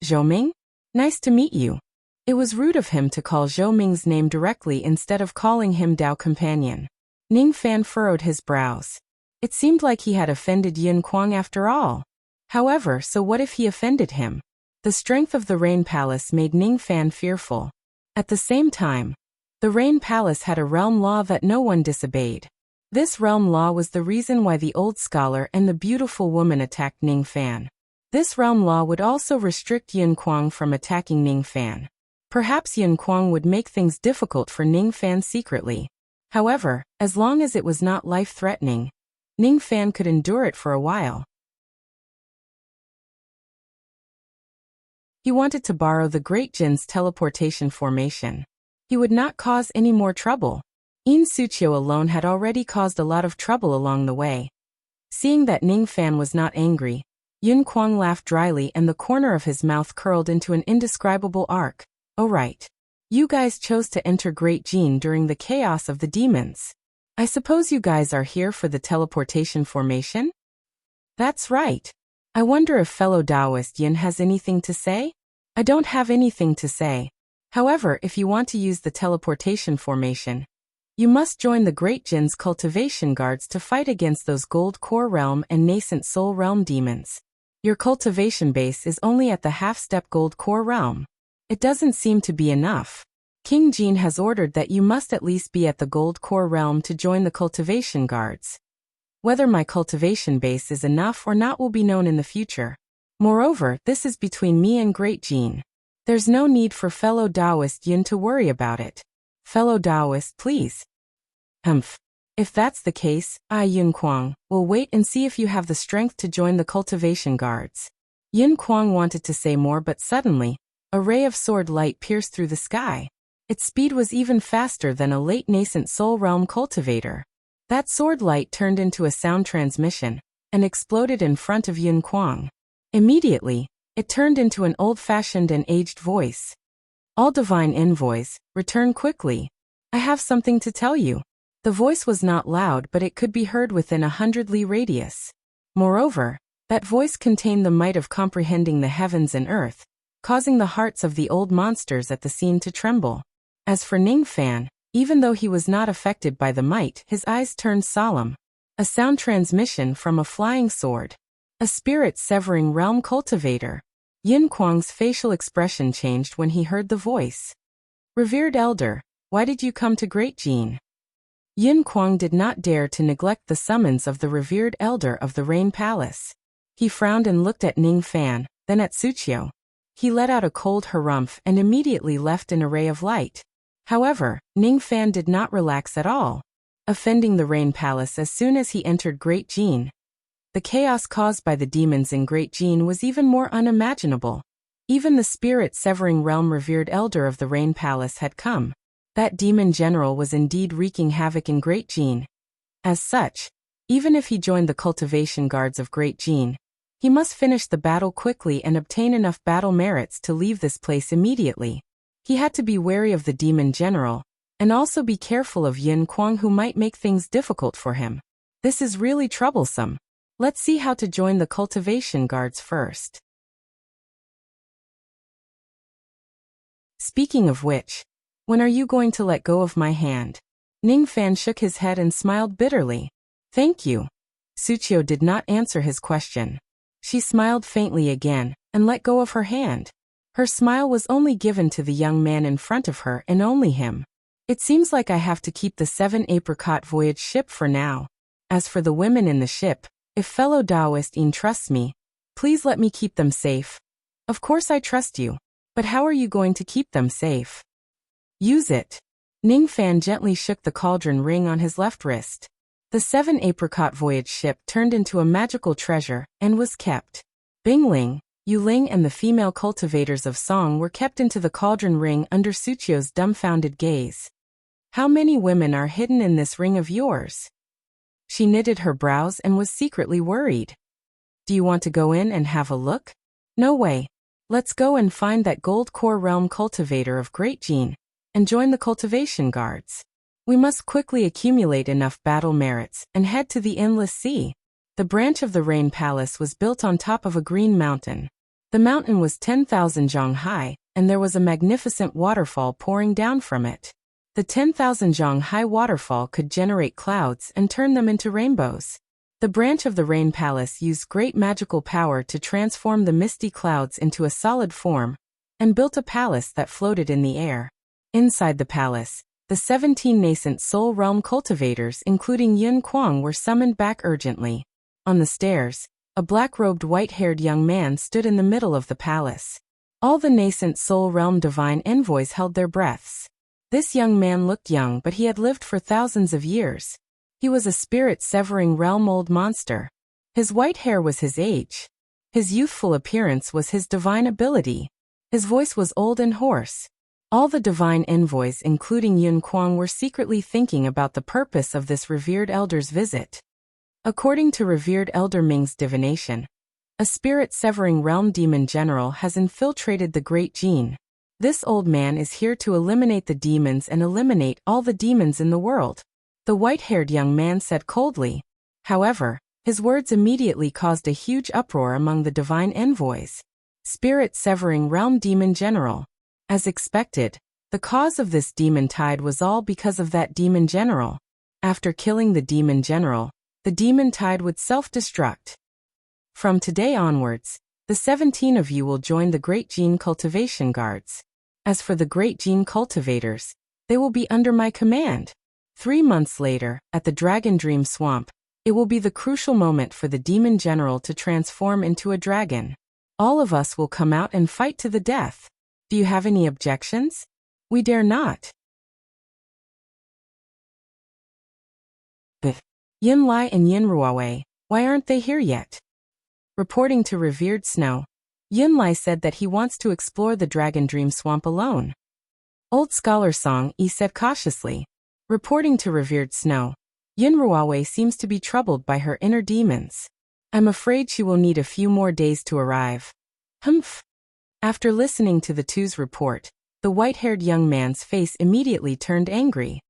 "Zhou Ming? Nice to meet you." It was rude of him to call Zhou Ming's name directly instead of calling him Dao Companion. Ning Fan furrowed his brows. It seemed like he had offended Yin Kuang after all. However, so what if he offended him? The strength of the Rain Palace made Ning Fan fearful. At the same time, the Rain Palace had a realm law that no one disobeyed. This realm law was the reason why the old scholar and the beautiful woman attacked Ning Fan. This realm law would also restrict Yin Kuang from attacking Ning Fan. Perhaps Yin Kuang would make things difficult for Ning Fan secretly. However, as long as it was not life-threatening, Ning Fan could endure it for a while. He wanted to borrow the Great Jin's teleportation formation. He would not cause any more trouble. Yin Suqiu alone had already caused a lot of trouble along the way. Seeing that Ning Fan was not angry, Yin Kuang laughed dryly and the corner of his mouth curled into an indescribable arc. "Oh right. You guys chose to enter Great Jin during the chaos of the demons. I suppose you guys are here for the teleportation formation?" "That's right. I wonder if fellow Taoist Yin has anything to say?" "I don't have anything to say. However, if you want to use the teleportation formation, you must join the Great Jin's cultivation guards to fight against those Gold Core Realm and Nascent Soul Realm demons. Your cultivation base is only at the half-step Gold Core Realm. It doesn't seem to be enough. King Jin has ordered that you must at least be at the Gold Core Realm to join the cultivation guards. Whether my cultivation base is enough or not will be known in the future. Moreover, this is between me and Great Jin. There's no need for fellow Taoist Yin to worry about it. Fellow Taoist, please." If that's the case, I, Yin Kuang, will wait and see if you have the strength to join the cultivation guards." Yin Kuang wanted to say more, but suddenly, a ray of sword light pierced through the sky. Its speed was even faster than a late nascent soul realm cultivator. That sword light turned into a sound transmission and exploded in front of Yin Kuang. Immediately, it turned into an old-fashioned and aged voice. "All divine envoys, return quickly. I have something to tell you." The voice was not loud, but it could be heard within 100 li radius. Moreover, that voice contained the might of comprehending the heavens and earth, causing the hearts of the old monsters at the scene to tremble. As for Ning Fan, even though he was not affected by the might, his eyes turned solemn. A sound transmission from a flying sword. A spirit-severing realm cultivator. Yin Kuang's facial expression changed when he heard the voice. "Revered Elder, why did you come to Great Jin?" Yin Kuang did not dare to neglect the summons of the revered elder of the Rain Palace. He frowned and looked at Ning Fan, then at Suqiu. He let out a cold harumph and immediately left an array of light. However, Ning Fan did not relax at all, offending the Rain Palace as soon as he entered Great Jin. The chaos caused by the demons in Great Jin was even more unimaginable. Even the spirit-severing realm revered elder of the Rain Palace had come. That demon general was indeed wreaking havoc in Great Jin. As such, even if he joined the cultivation guards of Great Jin, he must finish the battle quickly and obtain enough battle merits to leave this place immediately. He had to be wary of the demon general, and also be careful of Yin Kuang, who might make things difficult for him. This is really troublesome. Let's see how to join the cultivation guards first. Speaking of which, when are you going to let go of my hand? Ning Fan shook his head and smiled bitterly. "Thank you." Suqiu did not answer his question. She smiled faintly again and let go of her hand. Her smile was only given to the young man in front of her and only him. "It seems like I have to keep the 7-apricot voyage ship for now. As for the women in the ship, if fellow Taoist Yin trusts me, please let me keep them safe." "Of course I trust you. But how are you going to keep them safe?" "Use it." Ning Fan gently shook the cauldron ring on his left wrist. The 7-apricot voyage ship turned into a magical treasure and was kept. Bingling, Yuling and the female cultivators of song were kept into the cauldron ring under Suchio's dumbfounded gaze. How many women are hidden in this ring of yours? She knitted her brows and was secretly worried. Do you want to go in and have a look? No way. Let's go and find that gold core realm cultivator of Great Jin, and join the cultivation guards. We must quickly accumulate enough battle merits and head to the endless sea. The branch of the Rain Palace was built on top of a green mountain. The mountain was 10,000 zhang high, and there was a magnificent waterfall pouring down from it. The 10,000 zhang high waterfall could generate clouds and turn them into rainbows. The branch of the Rain Palace used great magical power to transform the misty clouds into a solid form, and built a palace that floated in the air. Inside the palace, the 17 nascent soul realm cultivators including Yun Kuang were summoned back urgently. On the stairs, a black-robed white-haired young man stood in the middle of the palace. All the nascent soul realm divine envoys held their breaths. This young man looked young, but he had lived for thousands of years. He was a spirit-severing realm-old monster. His white hair was his age. His youthful appearance was his divine ability. His voice was old and hoarse. All the divine envoys including Yun Kuang were secretly thinking about the purpose of this revered elder's visit. According to revered Elder Ming's divination, a spirit-severing realm demon general has infiltrated the Great Jin. This old man is here to eliminate the demons and eliminate all the demons in the world, the white-haired young man said coldly. However, his words immediately caused a huge uproar among the divine envoys. Spirit-severing realm demon general. As expected, the cause of this demon tide was all because of that demon general. After killing the demon general, the demon tide would self-destruct. From today onwards, the 17 of you will join the Great Jin cultivation guards. As for the Great Jin cultivators, they will be under my command. 3 months later, at the Dragon Dream Swamp, it will be the crucial moment for the demon general to transform into a dragon. All of us will come out and fight to the death. Do you have any objections? We dare not. Yin Lai and Yin Ruawei, why aren't they here yet? Reporting to Revered Snow, Yin Lai said that he wants to explore the Dragon Dream Swamp alone. Old Scholar Song Yi said cautiously. Reporting to Revered Snow, Yin Ruawei seems to be troubled by her inner demons. I'm afraid she will need a few more days to arrive. Humph. After listening to the two's report, the white-haired young man's face immediately turned angry.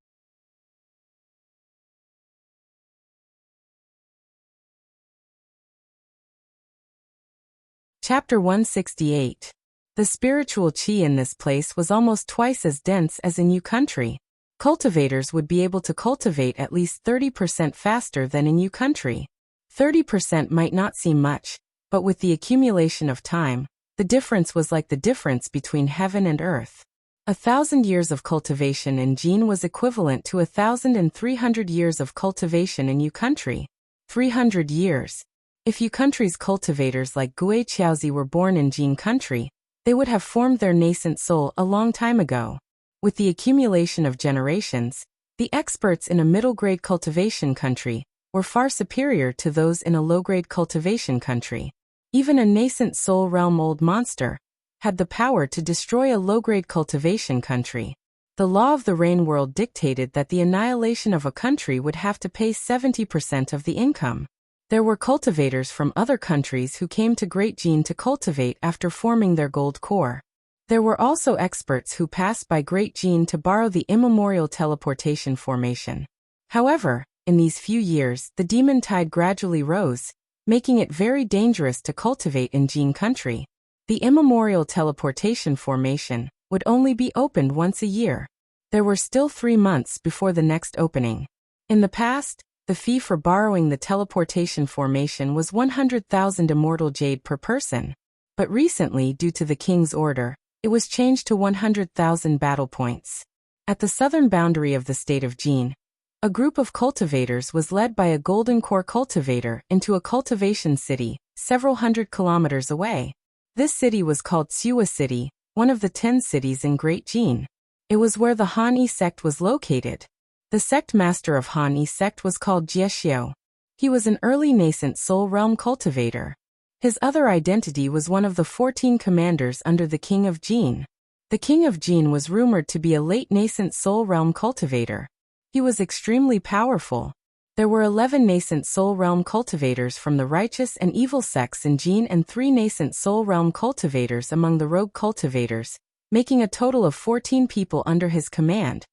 Chapter 168. The spiritual qi in this place was almost twice as dense as in Yu country. Cultivators would be able to cultivate at least 30% faster than in Yu country. 30% might not seem much, but with the accumulation of time, the difference was like the difference between heaven and earth. 1,000 years of cultivation in Jin was equivalent to 1,300 years of cultivation in Yu country. 300 years. If Yu country's cultivators like Gui Qiaozi were born in Jin country, they would have formed their nascent soul a long time ago. With the accumulation of generations, the experts in a middle-grade cultivation country were far superior to those in a low-grade cultivation country. Even a nascent soul realm old monster had the power to destroy a low-grade cultivation country. The law of the rain world dictated that the annihilation of a country would have to pay 70% of the income. There were cultivators from other countries who came to Great Jin to cultivate after forming their gold core. There were also experts who passed by Great Jin to borrow the immemorial teleportation formation. However, in these few years, the demon tide gradually rose, making it very dangerous to cultivate in Jin country. The immemorial teleportation formation would only be opened once a year. There were still 3 months before the next opening. In the past, the fee for borrowing the teleportation formation was 100,000 immortal jade per person. But recently, due to the king's order, it was changed to 100,000 battle points. At the southern boundary of the state of Jin, a group of cultivators was led by a golden core cultivator into a cultivation city, several hundred kilometers away. This city was called Siwa City, one of the 10 cities in Great Jin. It was where the Han Yi sect was located. The sect master of Han Yi sect was called Jiexiu. He was an early nascent soul realm cultivator. His other identity was one of the 14 commanders under the King of Jin. The King of Jin was rumored to be a late nascent soul realm cultivator. He was extremely powerful. There were 11 nascent soul realm cultivators from the righteous and evil sects in Jin and 3 nascent soul realm cultivators among the rogue cultivators, making a total of 14 people under his command.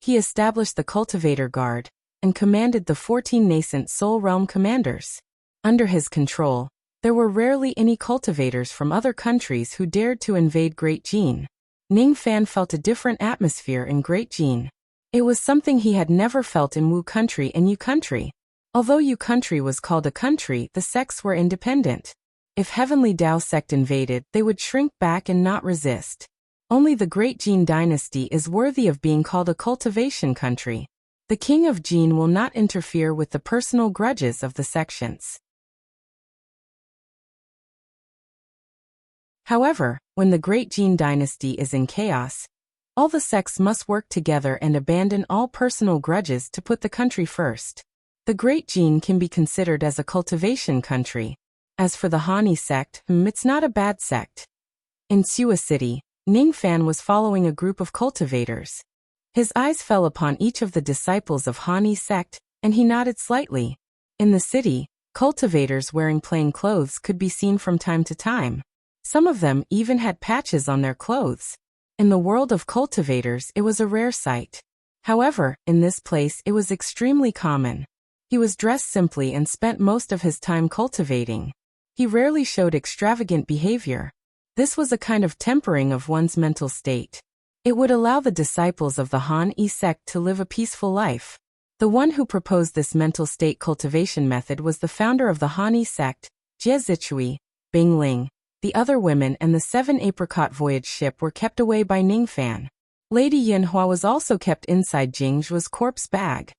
He established the Cultivator Guard and commanded the 14 nascent soul realm commanders. Under his control, there were rarely any cultivators from other countries who dared to invade Great Jin. Ning Fan felt a different atmosphere in Great Jin. It was something he had never felt in Wu country and Yu country. Although Yu country was called a country, the sects were independent. If Heavenly Dao sect invaded, they would shrink back and not resist. Only the Great Jin dynasty is worthy of being called a cultivation country. The King of Jin will not interfere with the personal grudges of the sections. However, when the Great Jin dynasty is in chaos, all the sects must work together and abandon all personal grudges to put the country first. The Great Jin can be considered as a cultivation country. As for the Han Yi sect, it's not a bad sect. In Siwa City, Ning Fan was following a group of cultivators. His eyes fell upon each of the disciples of Han Yi sect, and he nodded slightly. In the city, cultivators wearing plain clothes could be seen from time to time. Some of them even had patches on their clothes. In the world of cultivators, it was a rare sight. However, in this place it was extremely common. He was dressed simply and spent most of his time cultivating. He rarely showed extravagant behavior. This was a kind of tempering of one's mental state. It would allow the disciples of the Han Yi sect to live a peaceful life. The one who proposed this mental state cultivation method was the founder of the Han Yi sect, Jie Zichui, Bing Ling. The other women and the 7 apricot voyage ship were kept away by Ning Fan. Lady Yinhua was also kept inside Jingzhua's corpse bag.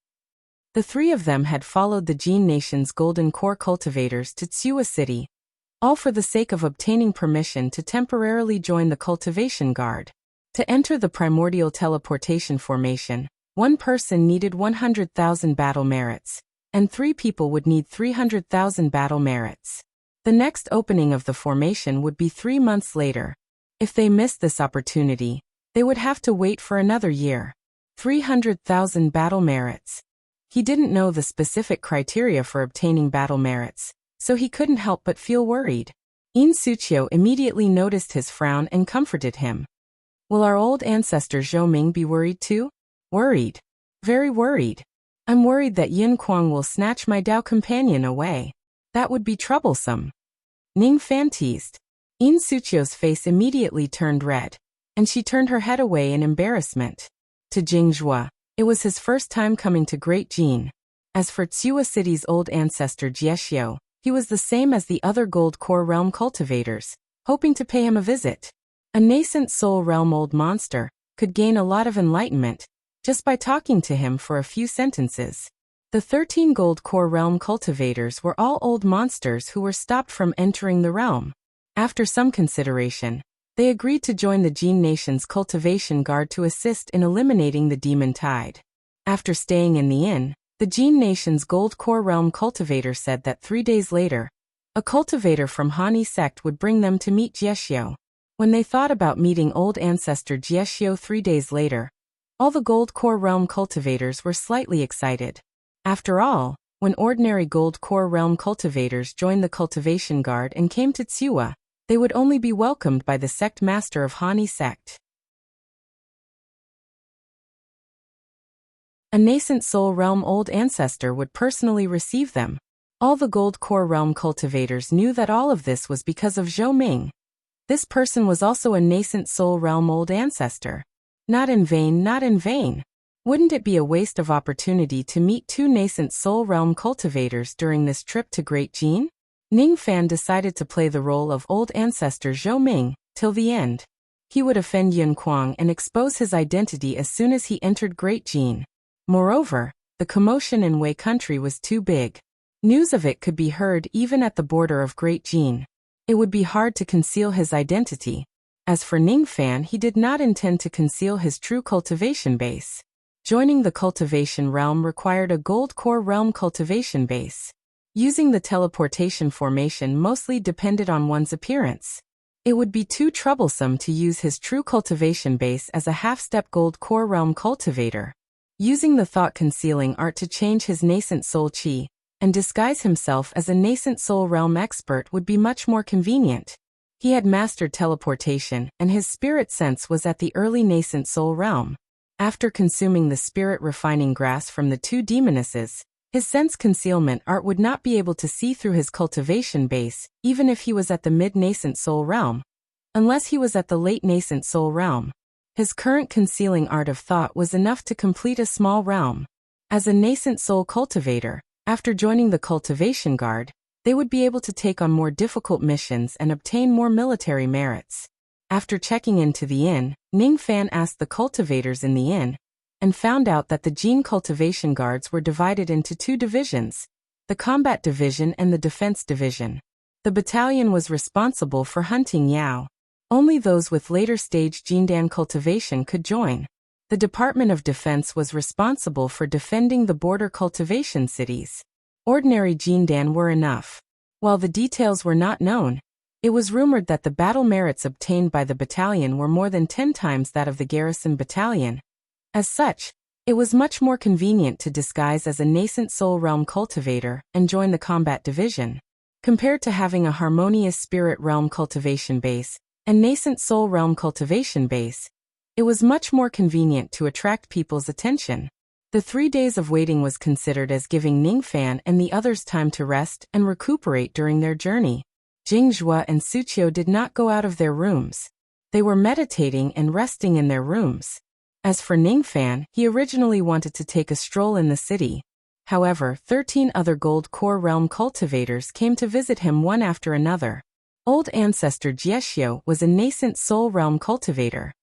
The 3 of them had followed the Jin nation's golden core cultivators to Tsiwa City, all for the sake of obtaining permission to temporarily join the cultivation guard. To enter the primordial teleportation formation, one person needed 100,000 battle merits, and 3 people would need 300,000 battle merits. The next opening of the formation would be 3 months later. If they missed this opportunity, they would have to wait for another year. 300,000 battle merits. He didn't know the specific criteria for obtaining battle merits, so he couldn't help but feel worried. In Suqiu immediately noticed his frown and comforted him. Will our old ancestor Zhou Ming be worried too? Worried. Very worried. I'm worried that Yin Kuang will snatch my Dao companion away. That would be troublesome. Ning Fan teased. In Suqiu's face immediately turned red, and she turned her head away in embarrassment. To Jingzhua, it was his first time coming to Great Jin. As for Tsiwa City's old ancestor Jiexiu, he was the same as the other gold core realm cultivators, hoping to pay him a visit. A nascent soul realm old monster could gain a lot of enlightenment just by talking to him for a few sentences. The 13 gold core realm cultivators were all old monsters who were stopped from entering the realm. After some consideration, they agreed to join the Jin nation's cultivation guard to assist in eliminating the demon tide. After staying in the inn, the Jin nation's gold core realm cultivator said that 3 days later, a cultivator from Han Yi sect would bring them to meet Jiexiu. When they thought about meeting old ancestor Jiexiu 3 days later, all the gold core realm cultivators were slightly excited. After all, when ordinary gold core realm cultivators joined the cultivation guard and came to Tsiwa, they would only be welcomed by the sect master of Han Yi sect. A nascent soul realm old ancestor would personally receive them. All the gold core realm cultivators knew that all of this was because of Zhou Ming. This person was also a nascent soul realm old ancestor. Not in vain, not in vain. Wouldn't it be a waste of opportunity to meet 2 nascent soul realm cultivators during this trip to Great Jin? Ning Fan decided to play the role of old ancestor Zhou Ming till the end. He would offend Yin Kuang and expose his identity as soon as he entered Great Jin. Moreover, the commotion in Wei country was too big. News of it could be heard even at the border of Great Jin. It would be hard to conceal his identity. As for Ningfan, he did not intend to conceal his true cultivation base. Joining the cultivation realm required a gold core realm cultivation base. Using the teleportation formation mostly depended on one's appearance. It would be too troublesome to use his true cultivation base as a half-step gold core realm cultivator. Using the thought-concealing art to change his nascent soul chi and disguise himself as a nascent soul realm expert would be much more convenient. He had mastered teleportation, and his spirit sense was at the early nascent soul realm. After consuming the spirit refining grass from the two demonesses, his sense concealment art would not be able to see through his cultivation base, even if he was at the mid-nascent soul realm. Unless he was at the late nascent soul realm. His current concealing art of thought was enough to complete a small realm. As a nascent soul cultivator, after joining the cultivation guard, they would be able to take on more difficult missions and obtain more military merits. After checking into the inn, Ningfan asked the cultivators in the inn, and found out that the gene cultivation guards were divided into two divisions, the combat division and the defense division. The battalion was responsible for hunting Yao. Only those with later stage Jindan cultivation could join. The Department of Defense was responsible for defending the border cultivation cities. Ordinary Jindan were enough. While the details were not known, it was rumored that the battle merits obtained by the battalion were more than 10 times that of the garrison battalion. As such, it was much more convenient to disguise as a nascent soul realm cultivator and join the combat division. Compared to having a harmonious spirit realm cultivation base and nascent soul realm cultivation base, it was much more convenient to attract people's attention. The 3 days of waiting was considered as giving Ningfan and the others time to rest and recuperate during their journey. Jingjue and Suqiu did not go out of their rooms. They were meditating and resting in their rooms. As for Ningfan, he originally wanted to take a stroll in the city. However, 13 other gold core realm cultivators came to visit him one after another. Old ancestor Jieshio was a nascent soul realm cultivator.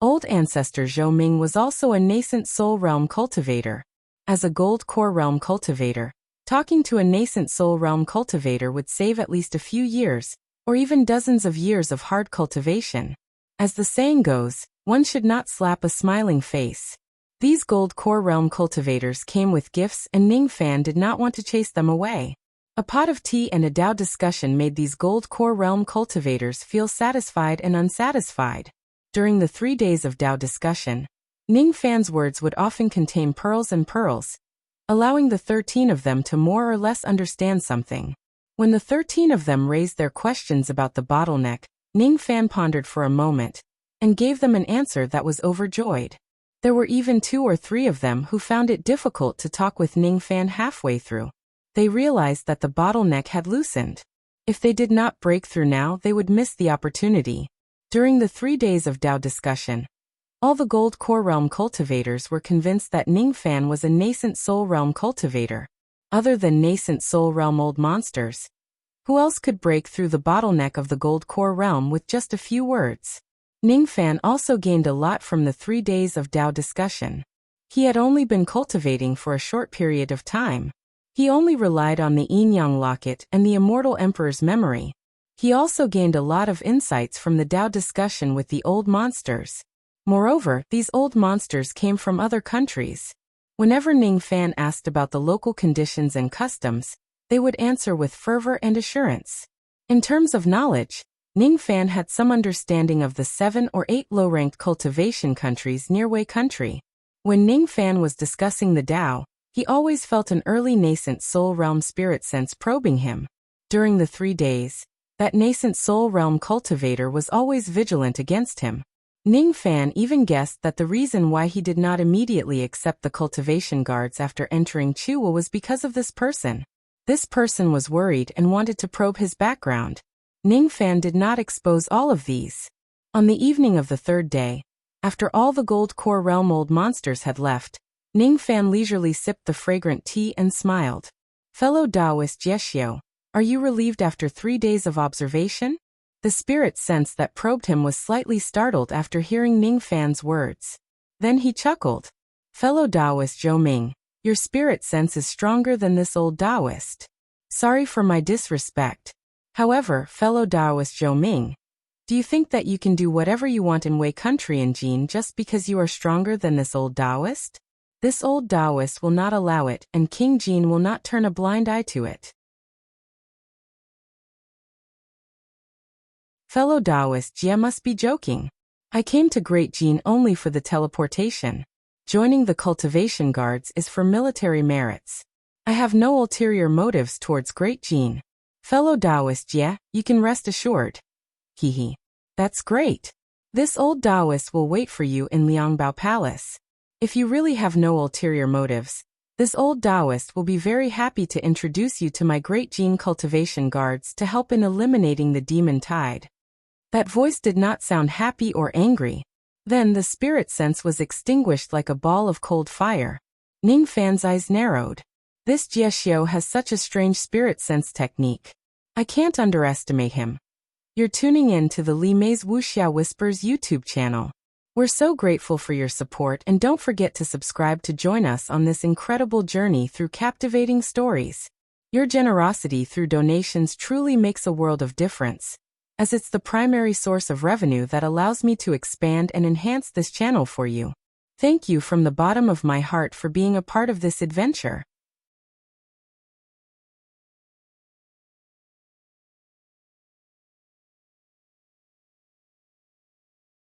Old ancestor Zhou Ming was also a nascent soul realm cultivator. As a gold core realm cultivator, talking to a nascent soul realm cultivator would save at least a few years, or even dozens of years of hard cultivation. As the saying goes, one should not slap a smiling face. These gold core realm cultivators came with gifts and Ningfan did not want to chase them away. A pot of tea and a Dao discussion made these gold core realm cultivators feel satisfied and unsatisfied. During the 3 days of Dao discussion, Ningfan's words would often contain pearls and pearls, allowing the 13 of them to more or less understand something. When the 13 of them raised their questions about the bottleneck, Ningfan pondered for a moment and gave them an answer that was overjoyed. There were even 2 or 3 of them who found it difficult to talk with Ningfan halfway through. They realized that the bottleneck had loosened. If they did not break through now, they would miss the opportunity. During the 3 days of Dao discussion, all the gold core realm cultivators were convinced that Ningfan was a nascent soul realm cultivator. Other than nascent soul realm old monsters, who else could break through the bottleneck of the gold core realm with just a few words? Ningfan also gained a lot from the 3 days of Dao discussion. He had only been cultivating for a short period of time. He only relied on the Yin-Yang locket and the immortal emperor's memory. He also gained a lot of insights from the Dao discussion with the old monsters. Moreover, these old monsters came from other countries. Whenever Ningfan asked about the local conditions and customs, they would answer with fervor and assurance. In terms of knowledge, Ningfan had some understanding of the 7 or 8 low-ranked cultivation countries near Wei country. When Ningfan was discussing the Dao, he always felt an early nascent soul realm spirit sense probing him. During the 3 days, that nascent soul realm cultivator was always vigilant against him. Ningfan even guessed that the reason why he did not immediately accept the cultivation guards after entering Chuo was because of this person. This person was worried and wanted to probe his background. Ningfan did not expose all of these. On the evening of the 3rd day, after all the gold core realm old monsters had left, Ningfan leisurely sipped the fragrant tea and smiled. Fellow Taoist Jieshio, are you relieved after 3 days of observation? The spirit sense that probed him was slightly startled after hearing Ningfan's words. Then he chuckled. Fellow Taoist Zhou Ming, your spirit sense is stronger than this old Taoist. Sorry for my disrespect. However, fellow Taoist Zhou Ming, do you think that you can do whatever you want in Wei country in Jin just because you are stronger than this old Taoist? This old Taoist will not allow it, and King Jin will not turn a blind eye to it. Fellow Taoist Jie must be joking. I came to Great Jin only for the teleportation. Joining the cultivation guards is for military merits. I have no ulterior motives towards Great Jin. Fellow Taoist Jie, you can rest assured. Hehe. That's great. This old Taoist will wait for you in Liangbao Palace. If you really have no ulterior motives, this old Taoist will be very happy to introduce you to my Great Jin cultivation guards to help in eliminating the demon tide. That voice did not sound happy or angry. Then the spirit sense was extinguished like a ball of cold fire. Ning Fan's eyes narrowed. This Jie Xiao has such a strange spirit sense technique. I can't underestimate him. You're tuning in to the Li Mei's Wuxia Whispers YouTube channel. We're so grateful for your support, and don't forget to subscribe to join us on this incredible journey through captivating stories. Your generosity through donations truly makes a world of difference, as it's the primary source of revenue that allows me to expand and enhance this channel for you. Thank you from the bottom of my heart for being a part of this adventure.